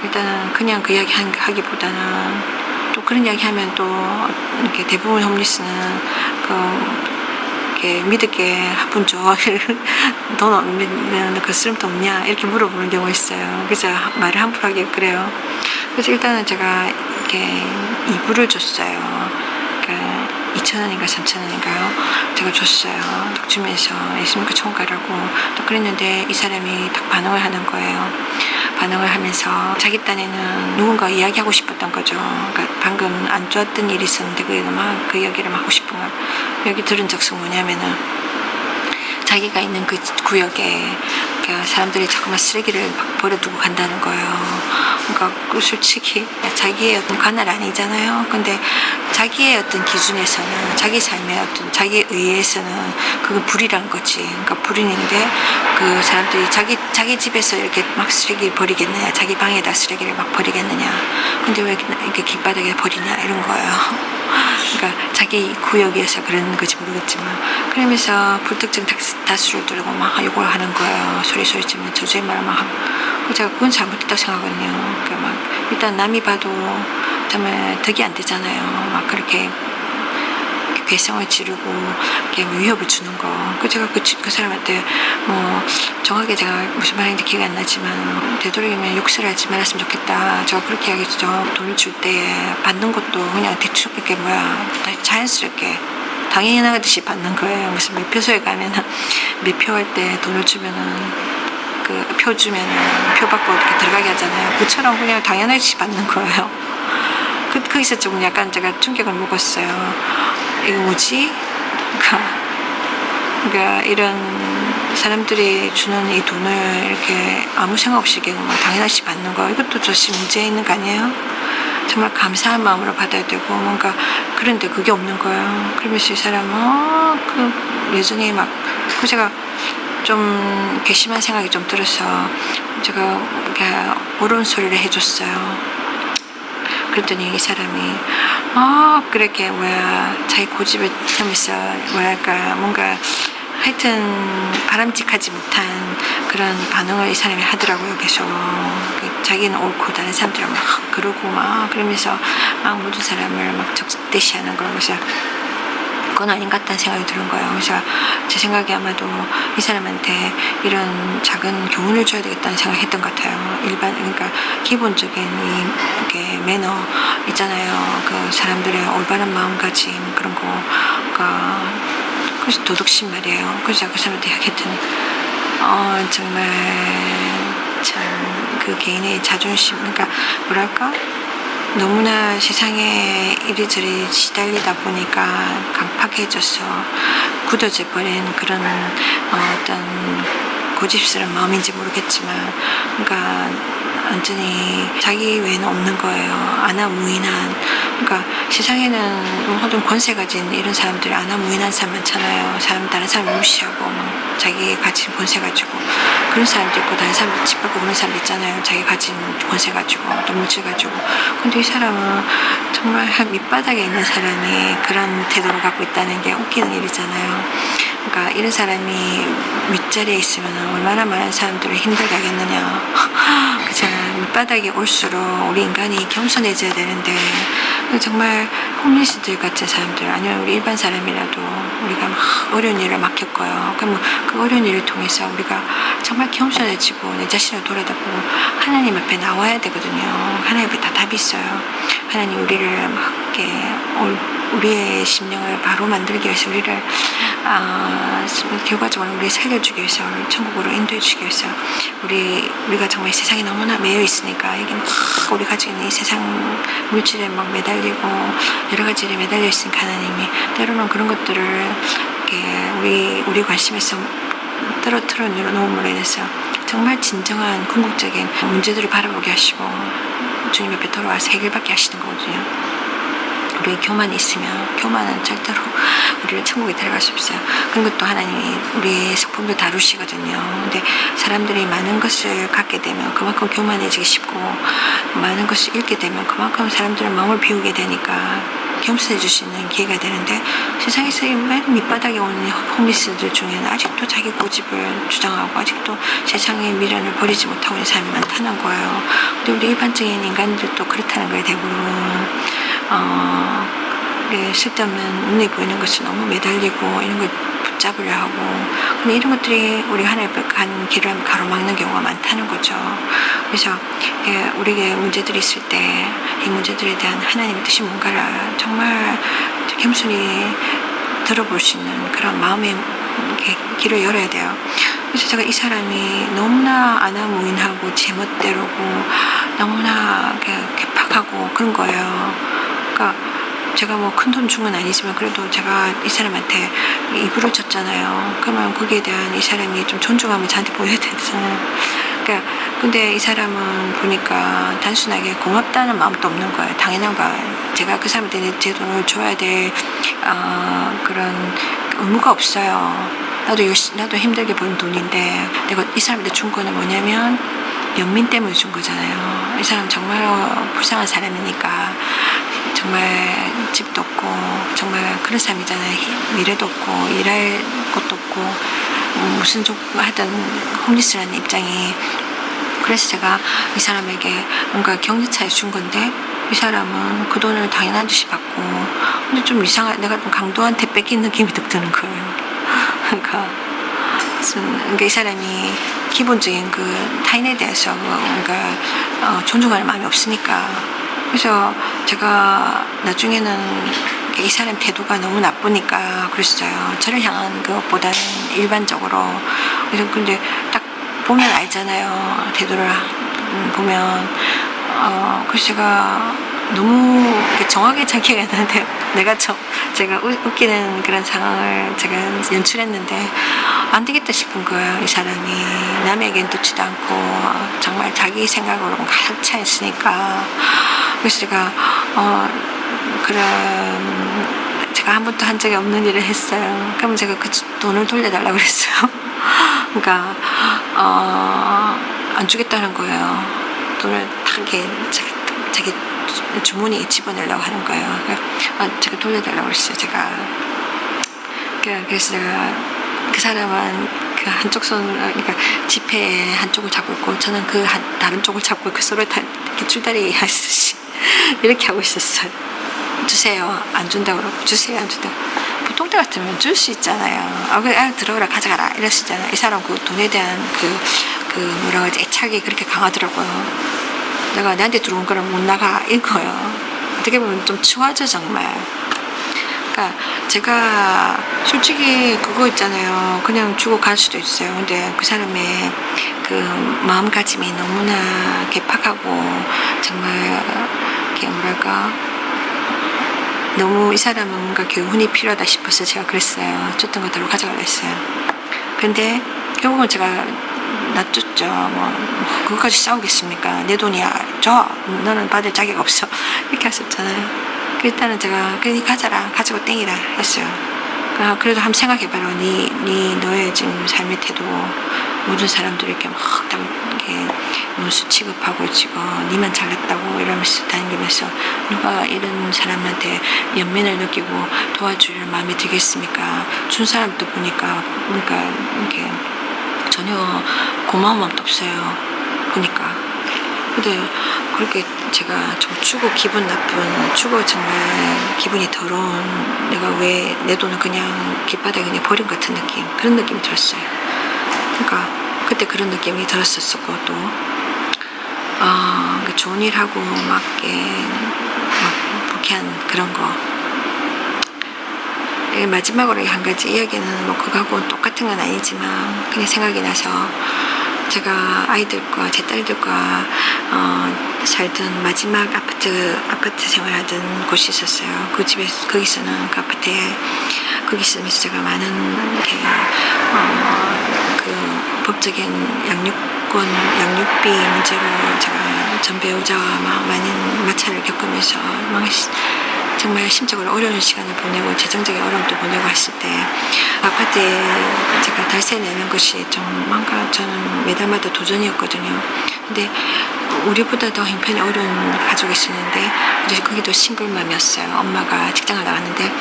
일단은 그냥 그 이야기 하기보다는 또 그런 이야기 하면 또 이렇게 대부분 홈리스는 이렇게 믿을 게 한 푼 줘. 돈 없는 그 쓰름도 없냐 이렇게 물어보는 경우가 있어요. 그래서 말을 함부로 하게 그래요. 그래서 일단은 제가 이렇게 2불을 줬어요. 그러니까 2,000원인가 3,000원인가요? 제가 줬어요. 딱 주면서 예수 믿고 천국 가라고 딱 그랬는데 이 사람이 딱 반응을 하는 거예요. 반응을 하면서 자기 딴에는 누군가 이야기하고 싶었던 거죠. 그러니까 방금 안 좋았던 일이 있었는데 그 이야기를 하고 싶은 거예요. 여기 들은 적은 뭐냐면은 자기가 있는 그 구역에 사람들이 자꾸만 쓰레기를 막 버려두고 간다는 거예요. 그러니까 그 솔직히 자기의 어떤 관할 아니잖아요. 근데 자기의 어떤 기준에서는, 자기 삶의 어떤 자기의 의에서는 그건 불이란 거지. 그러니까 불인인데 그 사람들이 자기 집에서 이렇게 막 쓰레기를 버리겠느냐, 자기 방에다 쓰레기를 막 버리겠느냐, 근데 왜 이렇게 길바닥에 버리냐, 이런 거예요. 그러니까 자기 구역에서 그런 건지 모르겠지만, 그러면서 불특정 다수를 두르고 막 욕을 하는 거예요. 소리 지르면 저주의 말을 막 하고. 제가 그건 잘못됐다고 생각하거든요. 그러니까 막 일단 남이 봐도 정말 덕이 안 되잖아요. 막 그렇게 괴성을 지르고 이렇게 위협을 주는 거. 제가 그 사람한테 뭐 정확하게 제가 무슨 말인지 기억이 안 나지만, 되도록이면 욕설 하지 말았으면 좋겠다. 제가 그렇게 하겠죠. 돈을 줄 때 받는 것도 그냥 대충 이렇게 자연스럽게 당연하듯이 받는 거예요. 무슨 매표소에 가면 매표 할 때 돈을 주면은 그 표 주면은 표 받고 이렇게 들어가게 하잖아요. 그처럼 그냥 당연하듯이 받는 거예요. 거기서 좀 약간 제가 충격을 먹었어요. 이거 뭐지? 그러니까 이런 사람들이 주는 이 돈을 이렇게 아무 생각 없이 그냥 당연하시 받는 거, 이것도 조금 문제 있는 거 아니에요? 정말 감사한 마음으로 받아야 되고, 뭔가 그런데 그게 없는 거예요. 그러면서 이 사람은 여전히 막, 제가 좀 괘씸한 생각이 좀 들어서 제가 옳은 소리를 해줬어요. 그랬더니 이 사람이 그렇게 자기 고집을 하면서 뭔가 하여튼 바람직하지 못한 그런 반응을 이 사람이 하더라고요. 계속 자기는 옳고 다른 사람들은 막 그러고 막 그러면서 막 모든 사람을 막 적대시하는 걸. 그래서 그건 아닌 것 같다는 생각이 드는 거예요. 그래서 제 생각에 아마도 이 사람한테 이런 작은 교훈을 줘야 되겠다는 생각을 했던 것 같아요. 그러니까 기본적인 이렇게 매너 있잖아요. 그 사람들의 올바른 마음가짐, 그런 거. 그래서 도덕심 말이에요. 그래서 그 사람한테 하여튼 정말 참 그 개인의 자존심, 그러니까 뭐랄까, 너무나 세상에 이리저리 시달리다 보니까 강팍해져서 굳어져 버린 그런 어떤 고집스러운 마음인지 모르겠지만, 그러니까 완전히 자기 외에는 없는 거예요. 아나무인한. 그러니까 세상에는 모든 권세 가진 이런 사람들이 아나무인한 사람 많잖아요. 다른 사람 무시하고 막 자기 가진 권세 가지고 그런 사람도 있고, 다른 사람 짓밟고 그런 사람도 있잖아요. 자기 가진 권세 가지고 또 물질 가지고. 근데 이 사람은 정말 밑바닥에 있는 사람이 그런 태도를 갖고 있다는 게 웃기는 일이잖아요. 그러니까 이런 사람이 윗자리에 있으면 얼마나 많은 사람들을 힘들게 하겠느냐. 그죠? 밑바닥에 올수록 우리 인간이 겸손해져야 되는데, 정말 홈리스들 같은 사람들, 아니면 우리 일반 사람이라도 우리가 막 어려운 일을 막 겪어요. 그럼 그 어려운 일을 통해서 우리가 정말 겸손해지고 내 자신을 돌아다보고 하나님 앞에 나와야 되거든요. 하나님 앞에 다 답이 있어요. 하나님 우리를 막 이렇게 우리의 심령을 바로 만들기 위해서, 우리를 결과적으로 우리 살려주기 위해서, 천국으로 인도해주기 위해서, 우리가 정말 세상에 너무나 매여 있으니까, 이게 막 우리 가지고 있는 이 세상 물질에 막 매달리고 여러 가지 일에 매달려 있으니까, 하나님이 때로는 그런 것들을 이렇게 우리 관심에서 떨어뜨려 놓음으로 인해서 정말 진정한 궁극적인 문제들을 바라보게 하시고 주님 옆에 돌아와서 해결받게 하시는 거거든요. 우리의 교만이 있으면, 교만은 절대로 우리를 천국에 데려갈 수 없어요. 그런 것도 하나님이 우리의 성품도 다루시거든요. 근데 사람들이 많은 것을 갖게 되면 그만큼 교만해지기 쉽고, 많은 것을 잃게 되면 그만큼 사람들은 마음을 비우게 되니까 겸손해 주시는 기회가 되는데, 세상에서 맨 밑바닥에 오는 홈리스들 중에는 아직도 자기 고집을 주장하고 아직도 세상의 미련을 버리지 못하고 있는 사람이 많다는 거예요. 근데 우리 일반적인 인간들도 그렇다는 거예요. 대부분 쓸데없는 눈에 보이는 것이 너무 매달리고 이런 걸 붙잡으려 하고, 근데 이런 것들이 우리 하나님 앞에 간 길을 가로막는 경우가 많다는 거죠. 그래서 우리에게 문제들이 있을 때 이 문제들에 대한 하나님의 뜻이 뭔가를 정말 겸손히 들어볼 수 있는 그런 마음의 길을 열어야 돼요. 그래서 제가 이 사람이 너무나 아나무인하고 제멋대로고 너무나 괴팍하고 그런 거예요. 그러니까 제가 뭐 큰 돈 준 건 아니지만 그래도 제가 이 사람한테 이불을 줬잖아요. 그러면 거기에 대한 이 사람이 좀 존중함을 저한테 보여야 되잖아요. 그러니까 근데 이 사람은 보니까 단순하게 고맙다는 마음도 없는 거예요. 당연한 거예요. 제가 그 사람한테 제 돈을 줘야 될 그런 의무가 없어요. 나도 힘들게 번 돈인데 내가 이 사람한테 준 거는 뭐냐면 연민 때문에 준 거잖아요. 이 사람 정말 불쌍한 사람이니까 정말 집도 없고 정말 그런 사람이잖아요. 미래도 없고 일할 것도 없고 무슨 하든 홈리스라는 입장이. 그래서 제가 이 사람에게 뭔가 격려차에 준 건데 이 사람은 그 돈을 당연한 듯이 받고 근데 좀 이상한 내가 좀 강도한테 뺏긴 느낌이 득 드는 거예요. 그러니까 이 사람이 기본적인 그 타인에 대해서 뭔가 존중하는 마음이 없으니까. 그래서 제가 나중에는 이 사람 태도가 너무 나쁘니까 그랬어요. 저를 향한 것보다는 일반적으로. 그래서 근데 딱 보면 알잖아요. 태도를 보면. 그래서 제가 너무 정확하게 잘 기억이 안 나는데 제가 웃기는 그런 상황을 제가 연출했는데 안 되겠다 싶은 거예요. 이 사람이 남에겐 듣지도 않고 정말 자기 생각으로 가득 차 있으니까. 그래서 제가 제가 한 번도 한 적이 없는 일을 했어요. 그러면 제가 그 돈을 돌려달라고 그랬어요. 그러니까 안 주겠다는 거예요. 돈을 타게 자기 주머니에 집어넣으려고 하는 거예요. 제가 돌려달라고 그랬어요. 그래서 제가 그 사람은 그 한쪽 그러니까 지폐 한쪽을 잡고 있고 저는 그 다른 쪽을 잡고 있고 서로 다 이렇게 줄다리 하듯이 이렇게 하고 있었어요. 주세요. 안 준다고 그러고 주세요. 안 준다고. 보통 때 같으면 줄 수 있잖아요. 들어오라 가져가라 이랬었잖아요. 이 사람 그 돈에 대한 뭐라 그러지 애착이 그렇게 강하더라고요. 내가 내한테 들어온 거는 못 나가 이거예요. 어떻게 보면 좀 추하죠 정말. 그러니까 제가 솔직히 그거 있잖아요. 그냥 주고 갈 수도 있어요. 근데 그 사람의 그 마음가짐이 너무나 개팍하고 정말 이렇게 뭐랄까 너무 이 사람은 뭔가 교훈이 필요하다 싶어서 제가 그랬어요. 줬던 것대로 가져가려 했어요. 근데 결국은 제가 놔줬죠. 그것까지 싸우겠습니까? 내 돈이야. 너는 받을 자격 없어. 이렇게 하셨잖아요. 일단은 제가 그니 가져라. 가지고 땡이라 했어요. 그래도 한번 생각해봐라. 너의 지금 삶의 태도 모든 사람들이 이렇게 이렇게 문수 취급하고 지금 니만 잘났다고 이러면서 다니면서 누가 이런 사람한테 연민을 느끼고 도와줄 마음이 들겠습니까? 준 사람도 보니까 그러니까 이렇게 전혀 고마운 마음도 없어요. 보니까. 근데 그렇게 제가 좀 주고 기분 나쁜, 주고 정말 기분이 더러운, 내가 왜 내 돈을 그냥 길바닥에 그냥 버린 것 같은 느낌, 그런 느낌이 들었어요. 그러니까 그때 그런 느낌이 들었었고 또 좋은 일 하고 막 불쾌한 그런 거. 마지막으로 한 가지 이야기는 뭐 그거하고 똑같은 건 아니지만 그냥 생각이 나서 제가 아이들과 제 딸들과 살던 마지막 아파트 생활하던 곳이 있었어요. 그 집에 거기서는 그 아파트에 거기 있으면서 제가 많은 이렇게 그 법적인 양육비 문제로 제가 전 배우자와 막 많은 마찰을 겪으면서 막 정말 심적으로 어려운 시간을 보내고 재정적인 어려움도 보내고 했을 때 아파트에 제가 달세 내는 것이 좀 뭔가 저는 매달마다 도전이었거든요. 근데 우리보다 더 형편이 어려운 가족이 있었는데 거기도 싱글맘이었어요. 엄마가 직장을 나갔는데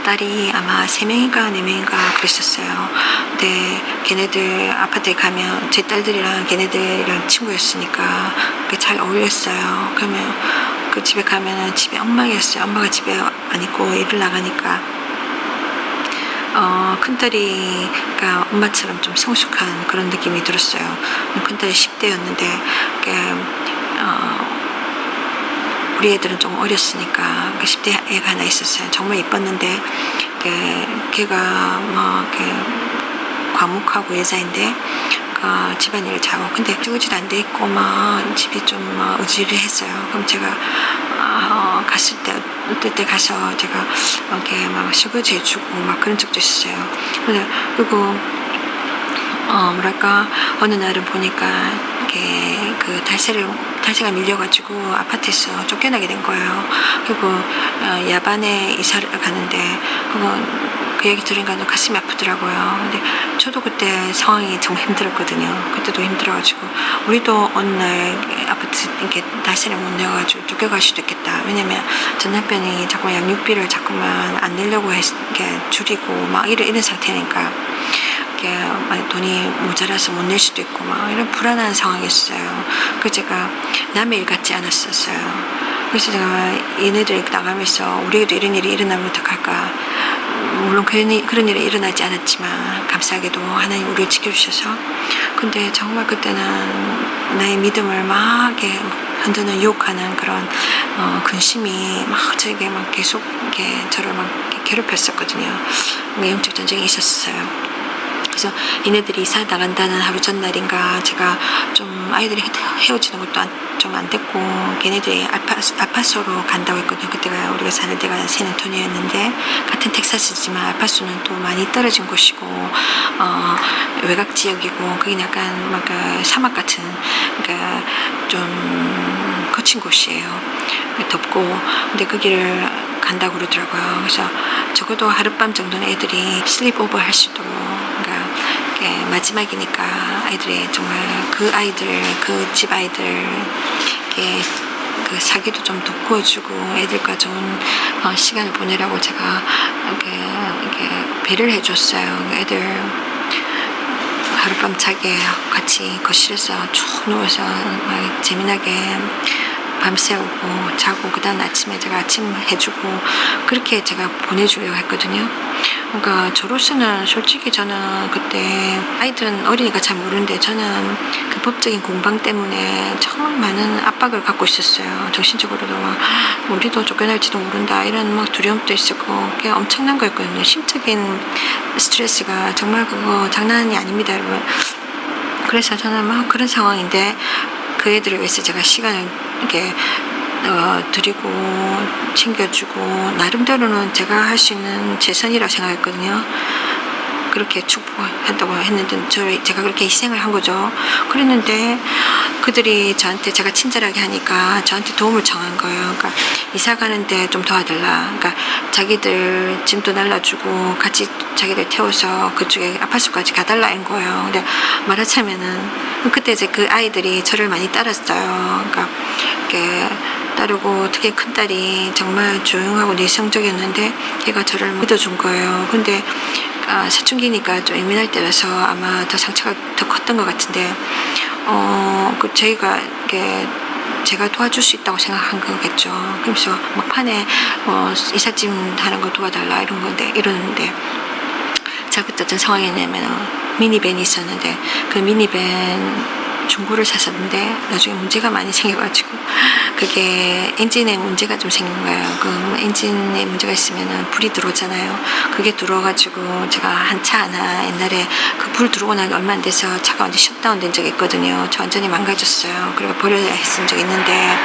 딸이 아마 3명인가 4명인가 그랬었어요. 근데 걔네들 아파트에 가면 제 딸들이랑 걔네들이랑 친구였으니까 그게 잘 어울렸어요. 그러면 그 집에 가면은 집에 엉망이었어요. 엄마가 집에 안 있고 일을 나가니까 큰딸이 그러니까 엄마처럼 좀 성숙한 그런 느낌이 들었어요. 큰딸이 10대였는데 우리 애들은 좀 어렸으니까 10대 애가 하나 있었어요. 정말 예뻤는데 걔가 뭐 과묵하고 여자인데 집안일을 잘하고 근데 주거지도 안 돼 있고 막 집이 좀 으지르했어요. 그럼 제가 갔을 때 어떨 때 가서 제가 이렇게 막 설거지 해주고 막 그런 적도 있었어요. 그리고 뭐랄까, 어느 날은 보니까 이렇게 그 달세가 밀려가지고 아파트에서 쫓겨나게 된 거예요. 그리고 야반에 이사를 가는데 그 얘기 들으니까 가슴이 아프더라고요. 근데 저도 그때 상황이 정말 힘들었거든요. 그때도 힘들어가지고 우리도 어느 날 아파트 이렇게 달세를 못 내가지고 쫓겨갈 수도 있겠다. 왜냐면 전 남편이 자꾸 양육비를 자꾸만 안 내려고 이렇게 줄이고 막 이런 상태니까 돈이 모자라서 못 낼 수도 있고 막 이런 불안한 상황이었어요. 그래서 제가 남의 일 같지 않았었어요. 그래서 제가 얘네들이 나가면서 우리에게도 이런 일이 일어나면 어떡할까. 물론 그런 일이 일어나지 않았지만 감사하게도 하나님 우리를 지켜주셔서. 근데 정말 그때는 나의 믿음을 막 이렇게 흔드는 유혹하는 그런 근심이 막 저에게 막 계속 이렇게 저를 막 괴롭혔었거든요. 영적 전쟁이 있었어요. 그래서 얘네들이 이사 나간다는 하루 전날인가 제가 좀 아이들이 헤어지는 것도 좀 안 됐고 걔네들이 알파소로 간다고 했거든요. 그때가 우리가 사는 데가 샌앤토니오였는데 같은 텍사스지만 알파소는 또 많이 떨어진 곳이고 외곽 지역이고 거기는 약간 막 사막 같은 그러니까 좀 거친 곳이에요. 덥고 근데 그 길을 간다고 그러더라고요. 그래서 적어도 하룻밤 정도는 애들이 슬립 오버 할 수 있도록 그러니까 마지막이니까 아이들이 정말 그 집 아이들 그 사기도 좀 돋구어주고 애들과 좋은 시간을 보내라고 제가 이렇게 배려를 해줬어요. 애들 하룻밤 자게 같이 거실에서 쭉 누워서 막 재미나게 밤새우고 자고 그다음 아침에 제가 아침 해주고 그렇게 제가 보내주려고 했거든요. 그러니까 저로서는 솔직히 저는 그때 아이들은 어리니까 잘 모르는데 저는 그 법적인 공방 때문에 정말 많은 압박을 갖고 있었어요. 정신적으로도 막 우리도 쫓겨날지도 모른다 이런 막 두려움도 있었고 그게 엄청난 거였거든요. 심적인 스트레스가 정말 그거 장난이 아닙니다, 여러분. 그래서 저는 막 그런 상황인데 그 애들을 위해서 제가 시간을 이렇게 드리고 챙겨주고 나름대로는 제가 할 수 있는 최선이라고 생각했거든요. 그렇게 축복한다고 했는데 제가 그렇게 희생을 한 거죠. 그랬는데 그들이 저한테 제가 친절하게 하니까 저한테 도움을 청한 거예요. 그러니까 이사 가는데 좀 도와달라. 그러니까 자기들 짐도 날라주고 같이 자기들 태워서 그쪽에 아파트까지 가달라 한 거예요. 근데 말하자면은 그때 이제 그 아이들이 저를 많이 따랐어요. 그러니까 이렇게 따르고 특히 큰딸이 정말 조용하고 내성적이었는데 걔가 저를 믿어준 거예요. 근데 사춘기니까 좀 예민할 때라서 아마 더 상처가 더 컸던 것 같은데 저희가 이렇게 제가 도와줄 수 있다고 생각한 거겠죠. 그래서 막판에 이삿짐 하는 거 도와달라 이러는데 제가 그때 어떤 상황이냐면 미니밴이 있었는데 그 미니밴 중고를 샀었는데 나중에 문제가 많이 생겨가지고 그게 엔진에 문제가 좀 생긴 거예요. 그 엔진에 문제가 있으면 불이 들어오잖아요. 그게 들어와가지고 제가 한 차 하나 옛날에 그 불 들어오고 나기 얼마 안 돼서 차가 완전 셧다운 된 적이 있거든요. 저 완전히 망가졌어요. 그리고 버려야 했은 적이 있는데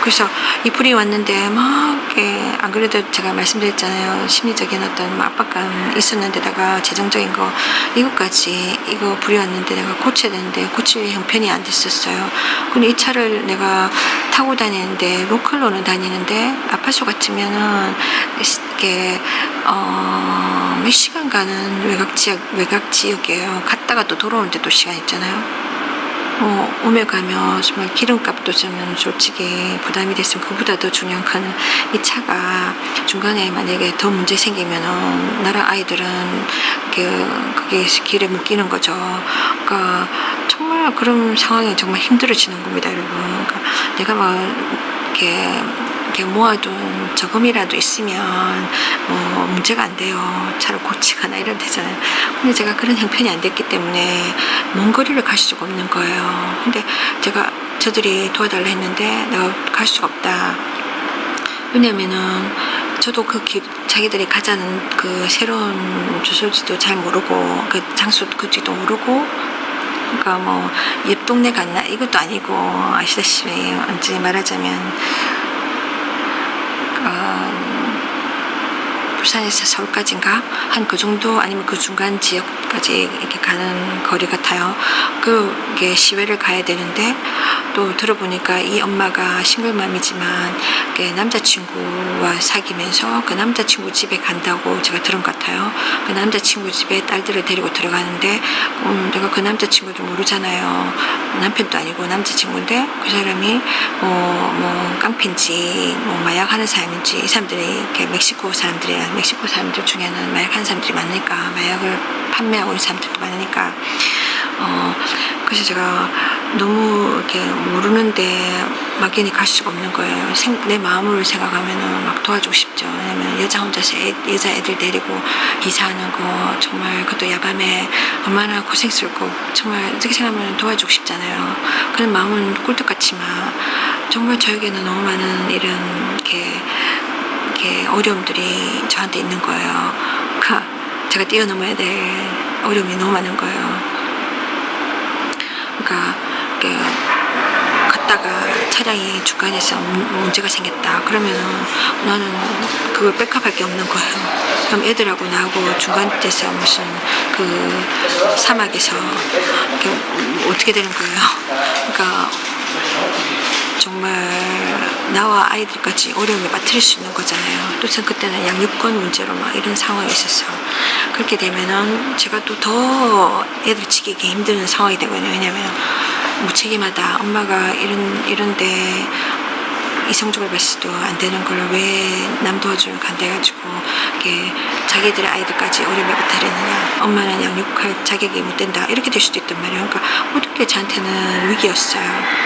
그래서 이 불이 왔는데 막 이렇게 안 그래도 제가 말씀드렸잖아요. 심리적인 어떤 압박감 있었는데다가 재정적인 거 이것까지 이거 불이 왔는데 내가 고쳐야 되는데 고칠 형편이 안 됐었어요. 근데 이 차를 내가 타고 다니는데 로컬로는 다니는데 아파트 같으면은 이렇게 몇 시간 가는 외곽 지역이에요. 갔다가 또 돌아오는데 또 시간 있잖아요. 오며 가며 정말 기름값도 좀 솔직히 부담이 됐으면 그보다 더 중요한 거는 이 차가 중간에 만약에 더 문제 생기면은 나랑 아이들은 그게 길에 묶이는 거죠. 그러니까 정말 그런 상황이 정말 힘들어지는 겁니다, 여러분. 그러니까 내가 막 이렇게 모아둔 저금이라도 있으면 문제가 안 돼요. 차를 고치거나 이런 데잖아요. 근데 제가 그런 형편이 안 됐기 때문에 먼 거리를 갈 수가 없는 거예요. 근데 저들이 도와달라 했는데 내가 갈 수가 없다. 왜냐면은 저도 자기들이 가자는 그 새로운 주소지도 잘 모르고 그 장소 그지도 모르고 그러니까 옆 동네 갔나 이것도 아니고 아시다시피 완전히 말하자면 부산에서 서울까지인가 한 그 정도 아니면 그 중간 지역까지 이렇게 가는 거리 같아요. 그게 시외를 가야 되는데 또 들어보니까 이 엄마가 싱글맘이지만 남자친구와 사귀면서 그 남자친구 집에 간다고 제가 들은 것 같아요. 그 남자친구 집에 딸들을 데리고 들어가는데 내가 그 남자친구도 모르잖아요. 남편도 아니고 남자친구인데 그 사람이 뭐 깡패인지 뭐 마약하는 사람인지 이 사람들이 이렇게 멕시코 사람들 중에는 마약하는 사람들이 많으니까 마약을 판매하고 있는 사람들도 많으니까 그래서 제가 너무 이렇게 모르는데 막연히 갈 수가 없는 거예요. 내 마음을 생각하면은 막 도와주고 싶죠. 왜냐면 여자 혼자서 여자 애들 데리고 이사하는 거 정말 그것도 야밤에 얼마나 고생스럽고 정말 어떻게 생각하면 도와주고 싶잖아요. 그런 마음은 꿀떡같지만 정말 저에게는 너무 많은 이런 이렇게 어려움들이 저한테 있는 거예요. 제가 뛰어넘어야 될 어려움이 너무 많은 거예요. 그러니까 갔다가 차량이 중간에서 문제가 생겼다. 그러면은 나는 그걸 백업할 게 없는 거예요. 그럼 애들하고 나하고 중간에서 무슨 그 사막에서 어떻게 되는 거예요. 그러니까 정말 나와 아이들까지 어려움에 빠뜨릴 수 있는 거잖아요. 또 전 그때는 양육권 문제로 막 이런 상황이 있었어요. 그렇게 되면은 제가 또 더 애들 지키기 힘든 상황이 되거든요. 왜냐면 무책임하다. 엄마가 이런데 이성적으로 봤을 때도 안 되는 걸 왜 남 도와주러 간다 해가지고 이렇게 자기들의 아이들까지 어려움에 빠뜨리느냐. 엄마는 양육할 자격이 못 된다. 이렇게 될 수도 있단 말이에요. 그러니까 어떻게 저한테는 위기였어요.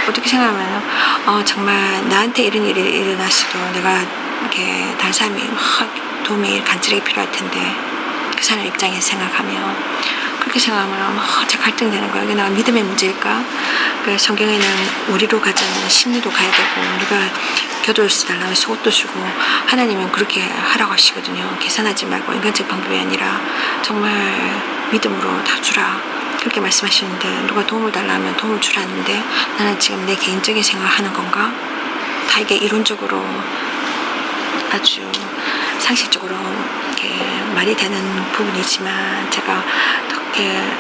어떻게 생각하면 정말 나한테 이런 일이 일어났어도 내가 이렇게 다른 사람이 막 도움이 간절하게 필요할 텐데 그 사람 입장에서 생각하면 그렇게 생각하면 제가 갈등되는 거예요. 이게 내가 믿음의 문제일까? 그 성경에는 우리로 가자면 심리도 가야 되고 우리가 겨돌 달라면 속옷도 주고 하나님은 그렇게 하라고 하시거든요. 계산하지 말고 인간적 방법이 아니라 정말 믿음으로 다 주라. 그렇게 말씀하시는데 누가 도움을 달라면 도움을 주라는데 나는 지금 내 개인적인 생각을 하는 건가? 다 이게 이론적으로 아주 상식적으로 이렇게 말이 되는 부분이지만 제가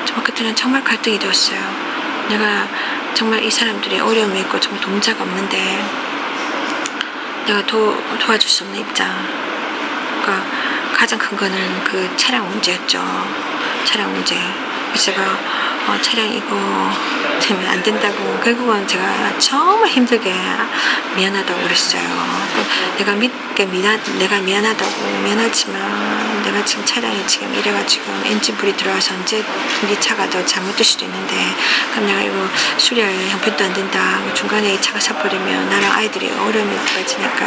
정말 그때는 정말 갈등이 되었어요. 내가 정말 이 사람들이 어려움이 있고 정말 동자가 없는데 내가 도와줄 수 없는 입장. 그러니까 가장 큰 거는 그 차량 문제였죠. 차량 문제. 그래서 제가 차량 이거 되면 안 된다고 결국은 제가 정말 힘들게 미안하다고 그랬어요. 내가 미안하지만 내가 지금 차량이 지금 이래가지고 엔진 불이 들어와서 언제 네 차가 더 잘못될 수도 있는데 그럼 내가 이거 수리할 형편도 안 된다. 중간에 이 차가 사버리면 나랑 아이들이 어려움이 빠지니까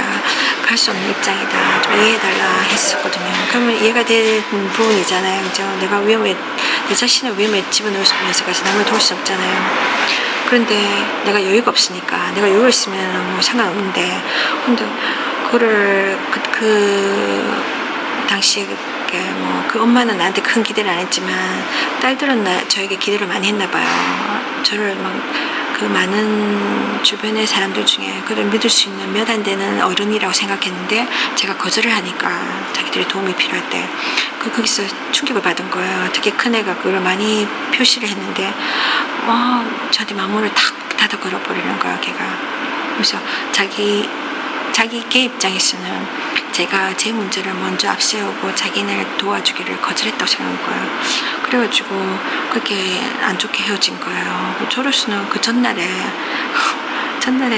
갈 수 없는 입장이다. 좀 이해해달라 했었거든요. 그러면 이해가 되는 부분이잖아요. 그죠? 내가 내 자신을 위험에 집어넣으면서 가서 남을 도울 수 없잖아요. 그런데 내가 여유가 없으니까 내가 여유 있으면 뭐 상관없는데 근데 그거를 그 당시에 그 엄마는 나한테 큰 기대를 안 했지만 딸들은 저에게 기대를 많이 했나 봐요. 저를 막 그 많은 주변의 사람들 중에 그를 믿을 수 있는 몇 안 되는 어른이라고 생각했는데 제가 거절을 하니까 자기들이 도움이 필요할 때 거기서 충격을 받은 거예요. 특히 큰애가 그걸 많이 표시를 했는데 저한테 마음문을 탁 닫아 걸어버리는 거야 걔가. 그래서 자기 걔 입장에서는 제가 제 문제를 먼저 앞세우고 자기를 도와주기를 거절했다고 생각한 거예요. 그래가지고 그렇게 안 좋게 헤어진 거예요. 저로서는 그 전날에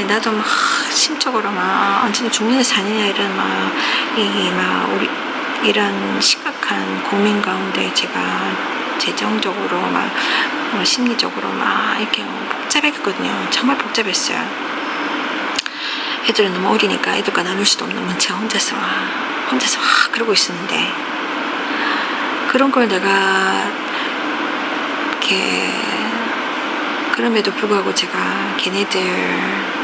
나도 막 심적으로 막 언제나 죽느냐 사느냐 이런 우리 이런 심각한 고민 가운데 제가 재정적으로 심리적으로 이렇게 복잡했거든요. 정말 복잡했어요. 애들은 너무 어리니까 애들과 나눌 수도 없는 문제가 혼자서 그러고 있었는데 그런 걸 내가 이렇게 그럼에도 불구하고 제가 걔네들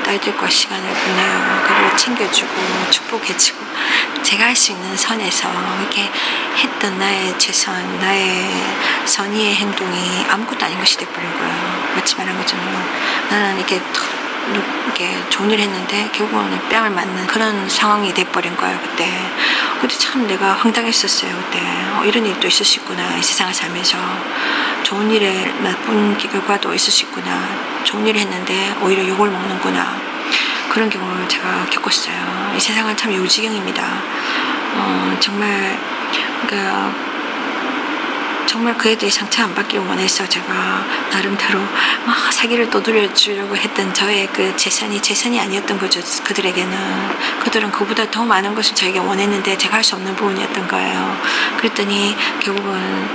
딸들과 시간을 보내요. 그를 챙겨주고 축복해주고 제가 할 수 있는 선에서 이렇게 했던 나의 최선, 나의 선의의 행동이 아무것도 아닌 것이 돼버린 거예요. 마치 말한 것처럼 나는 이렇게 이렇게 좋은 일 했는데 결국은 뺨을 맞는 그런 상황이 돼버린 거예요. 그때 참 내가 황당했었어요. 그때 이런 일도 있을 수 있구나. 이 세상을 살면서 좋은 일에 나쁜 결과도 있을 수 있구나. 좋은 일을 했는데 오히려 욕을 먹는구나. 그런 경우를 제가 겪었어요. 이 세상은 참 요지경입니다. 정말 정말 그 애들이 상처 안 받기를 원해서 제가 나름대로 막 사기를 떠돌려 주려고 했던 저의 그 재산이 아니었던 거죠. 그들은 그보다 더 많은 것을 저에게 원했는데 제가 할 수 없는 부분이었던 거예요. 그랬더니 결국은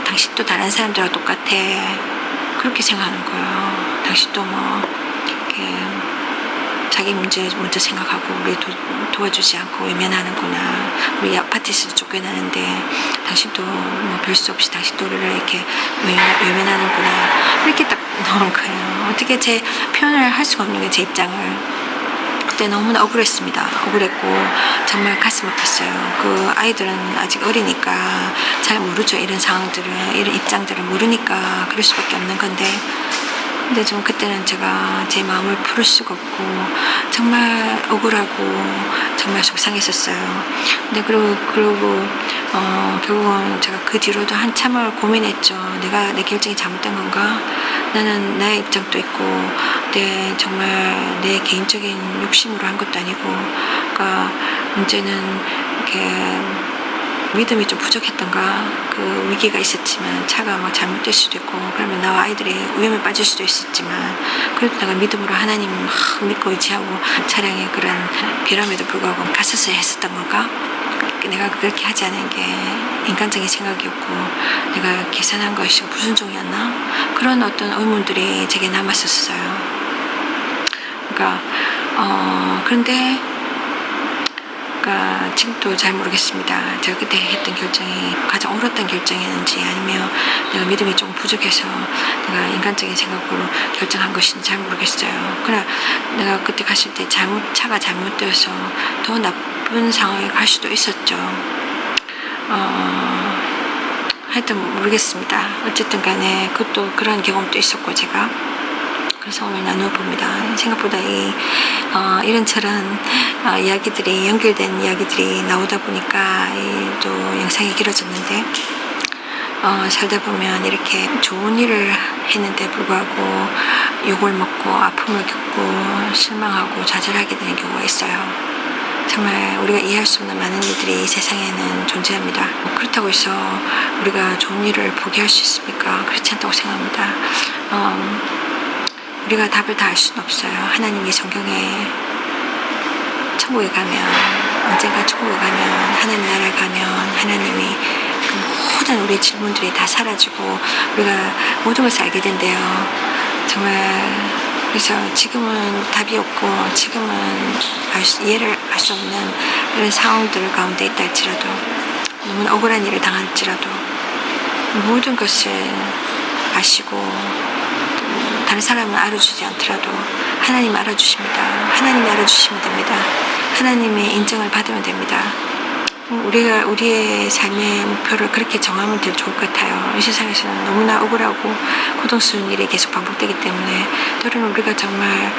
당신도 다른 사람들과 똑같아, 그렇게 생각하는 거예요. 당신도 이렇게 자기 문제 먼저 생각하고 우리 도와주지 않고 외면하는구나. 우리 아파트에서 쫓겨나는데 당신도 별 수 없이 당신도 우리를 이렇게 외면하는구나. 이렇게 딱 나온 거예요. 어떻게 제 표현을 할 수가 없는 거예요. 제 입장을. 그때 너무나 억울했습니다. 억울했고 정말 가슴 아팠어요. 그 아이들은 아직 어리니까 잘 모르죠. 이런 상황들을, 이런 입장들을 모르니까 그럴 수밖에 없는 건데, 근데 좀 그때는 제가 제 마음을 풀을 수가 없고 정말 억울하고 정말 속상했었어요. 근데 그러고 결국은 제가 그 뒤로도 한참을 고민했죠. 내가 내 결정이 잘못된 건가? 나는 나의 입장도 있고 정말 내 개인적인 욕심으로 한 것도 아니고, 그러니까 문제는 이렇게 믿음이 좀 부족했던가. 그 위기가 있었지만 차가 잘못될 수도 있고 그러면 나와 아이들이 위험에 빠질 수도 있었지만 그래도 내가 믿음으로 하나님 믿고 의지하고 차량의 그런 비람에도 불구하고 갔었어야 했었던 건가? 내가 그렇게 하지 않은 게 인간적인 생각이었고 내가 계산한 것이 불순종이었나? 그런 어떤 의문들이 제게 남았었어요. 그러니까 그런데 지금도 잘 모르겠습니다. 제가 그때 했던 결정이 가장 옳았던 결정이었는지 아니면 내가 믿음이 좀 부족해서 내가 인간적인 생각으로 결정한 것인지 잘 모르겠어요. 그러나 내가 그때 갔을 때 차가 잘못되어서 더 나쁜 상황에 갈 수도 있었죠. 하여튼 모르겠습니다. 어쨌든 간에 그것도 그런 경험도 있었고 제가 그래서 오늘 나누어 봅니다. 생각보다 이런저런 이야기들이 연결된 이야기들이 나오다 보니까 또 영상이 길어졌는데 살다 보면 이렇게 좋은 일을 했는데 불구하고 욕을 먹고 아픔을 겪고 실망하고 좌절하게 되는 경우가 있어요. 정말 우리가 이해할 수 없는 많은 일들이 이 세상에는 존재합니다. 그렇다고 해서 우리가 좋은 일을 포기할 수 있습니까? 그렇지 않다고 생각합니다. 우리가 답을 다 알 수는 없어요. 하나님이 성경에 천국에 가면, 언젠가 천국에 가면, 하나님 나라에 가면 하나님이 그 모든 우리의 질문들이 다 사라지고 우리가 모든 것을 알게 된대요. 정말 그래서 지금은 답이 없고 지금은 이해를 할 수 없는 이런 상황들 가운데 있다 할지라도, 너무나 억울한 일을 당할지라도 모든 것을 아시고 다른 사람은 알아주지 않더라도 하나님 알아주십니다. 하나님이 알아주시면 됩니다. 하나님의 인정을 받으면 됩니다. 우리가 우리의 삶의 목표를 그렇게 정하면 될 좋을 것 같아요. 이 세상에서는 너무나 억울하고 고통스러운 일이 계속 반복되기 때문에 때로는 우리가 정말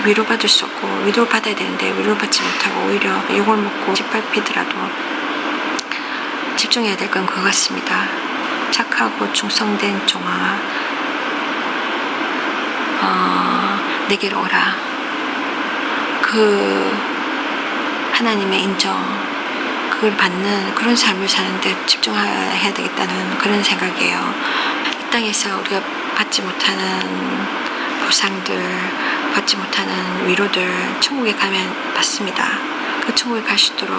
위로받을 수 없고 위로받아야 되는데 위로받지 못하고 오히려 욕을 먹고 짓밟히더라도 집중해야 될 건 그거 같습니다. 착하고 충성된 종아, 내게로 오라. 그 하나님의 인정, 그걸 받는 그런 삶을 사는데 집중해야 되겠다는 그런 생각이에요. 이 땅에서 우리가 받지 못하는 보상들, 받지 못하는 위로들 천국에 가면 받습니다. 그 천국에 갈 수 있도록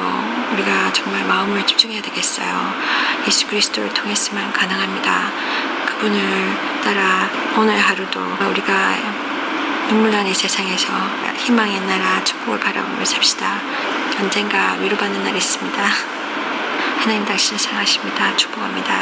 우리가 정말 마음을 집중해야 되겠어요. 예수 그리스도를 통해서만 가능합니다. 그분을 따라 오늘 하루도 우리가 눈물 나는 이 세상에서 희망의 나라 천국을 바라보며 삽시다. 언젠가 위로받는 날이 있습니다. 하나님 당신을 사랑하십니다. 축복합니다.